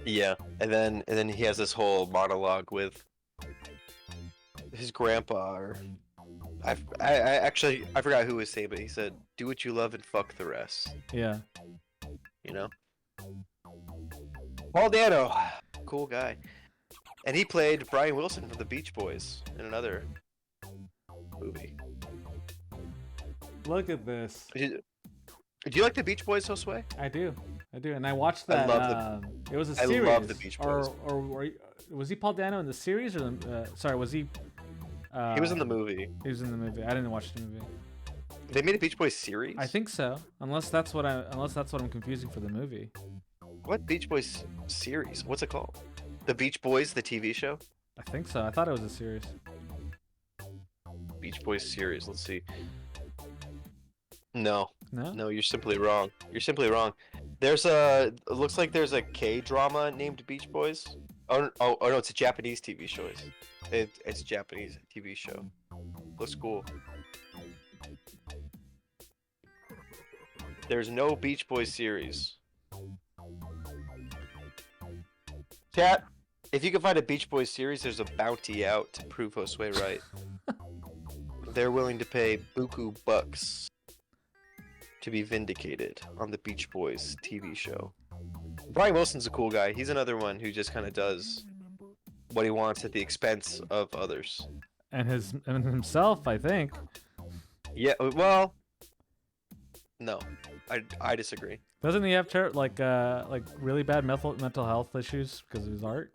Speaker 1: Yeah, and then he has this whole monologue with his grandpa, or I forgot who was saying, but he said, "Do what you love and fuck the rest."
Speaker 3: Yeah.
Speaker 1: Paul Dano, cool guy, and he played Brian Wilson from the Beach Boys in another movie.
Speaker 3: Look at this.
Speaker 1: Do you like the Beach Boys, Josue?
Speaker 3: I do, and I watched
Speaker 1: I
Speaker 3: that.
Speaker 1: love
Speaker 3: it was a
Speaker 1: I
Speaker 3: series.
Speaker 1: love the Beach Boys.
Speaker 3: Or was he Paul Dano in the series, or sorry, was he?
Speaker 1: He was in the movie.
Speaker 3: He was in the movie. I didn't watch the movie.
Speaker 1: They made a Beach Boys series.
Speaker 3: I think so, unless that's what I'm confusing for the movie.
Speaker 1: What Beach Boys series? What's it called? The Beach Boys, the TV show.
Speaker 3: I think so. I thought it was a series.
Speaker 1: Beach Boys series. Let's see. No,
Speaker 3: No.
Speaker 1: no, you're simply wrong. You're simply wrong. There's a. It looks like there's a K drama named Beach Boys. Oh, no, it's a Japanese TV show. It's a Japanese TV show. Looks cool. There's no Beach Boys series. Chat, if you can find a Beach Boys series, there's a bounty out to prove Josue right. They're willing to pay buku bucks to be vindicated on the Beach Boys TV show. Brian Wilson's a cool guy. He's another one who just kind of does what he wants at the expense of others.
Speaker 3: And himself, I think.
Speaker 1: Yeah, well, no, I disagree.
Speaker 3: Doesn't he have like really bad mental health issues because of his art?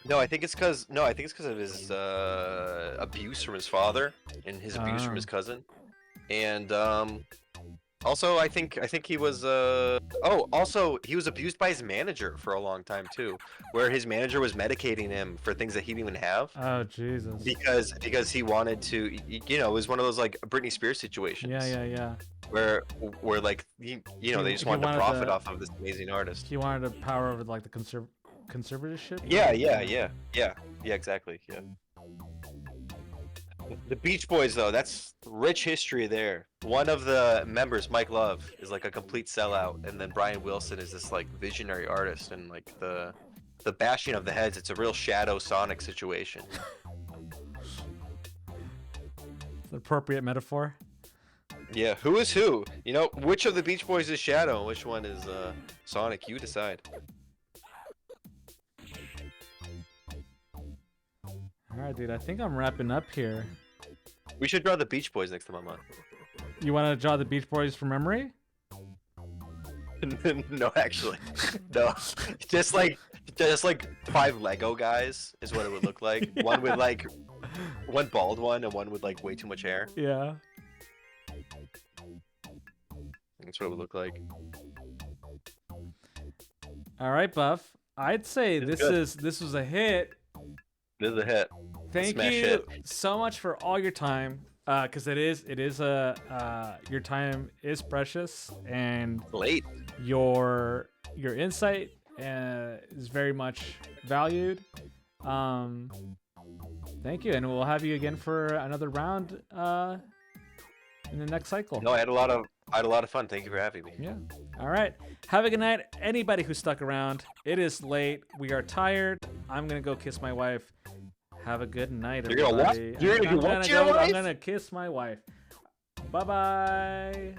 Speaker 1: No, I think it's because of his abuse from his father and his abuse from his cousin, and also I think he was also he was abused by his manager for a long time too, where his manager was medicating him for things that he didn't even have.
Speaker 3: Oh Jesus!
Speaker 1: Because he wanted to, it was one of those like Britney Spears situations.
Speaker 3: Yeah.
Speaker 1: Where like they just wanted to profit off of this amazing artist.
Speaker 3: He wanted the power over like the conservatorship.
Speaker 1: Yeah, exactly. Yeah. The Beach Boys, though, that's rich history there. One of the members, Mike Love, is like a complete sellout, and then Brian Wilson is this like visionary artist, and like the bashing of the heads. It's a real Shadow Sonic situation.
Speaker 3: It's an appropriate metaphor.
Speaker 1: Yeah, who is who? Which of the Beach Boys is Shadow, and which one is Sonic? You decide.
Speaker 3: All right, dude. I think I'm wrapping up here.
Speaker 1: We should draw the Beach Boys next time I'm on.
Speaker 3: You want to draw the Beach Boys from memory?
Speaker 1: No, actually, no. Just like 5 Lego guys is what it would look like. One with like one bald one and one with like way too much hair.
Speaker 3: Yeah.
Speaker 1: That's what it would look like.
Speaker 3: All right, Buff. I'd say
Speaker 1: It's
Speaker 3: this was a hit.
Speaker 1: This is a hit.
Speaker 3: Thank
Speaker 1: Smash
Speaker 3: you
Speaker 1: hit.
Speaker 3: so much for all your time, because it is your time is precious, and
Speaker 1: Late.
Speaker 3: your insight is very much valued. Thank you, and we'll have you again for another round in the next cycle.
Speaker 1: No, I had a lot of fun. Thank you for having me.
Speaker 3: Yeah. All right. Have a good night, anybody who stuck around. It is late. We are tired. I'm gonna go kiss my wife. Have a good night,
Speaker 1: You're gonna what?
Speaker 3: everybody.
Speaker 1: You're gonna watch your wife?
Speaker 3: I'm gonna kiss my wife. Bye bye.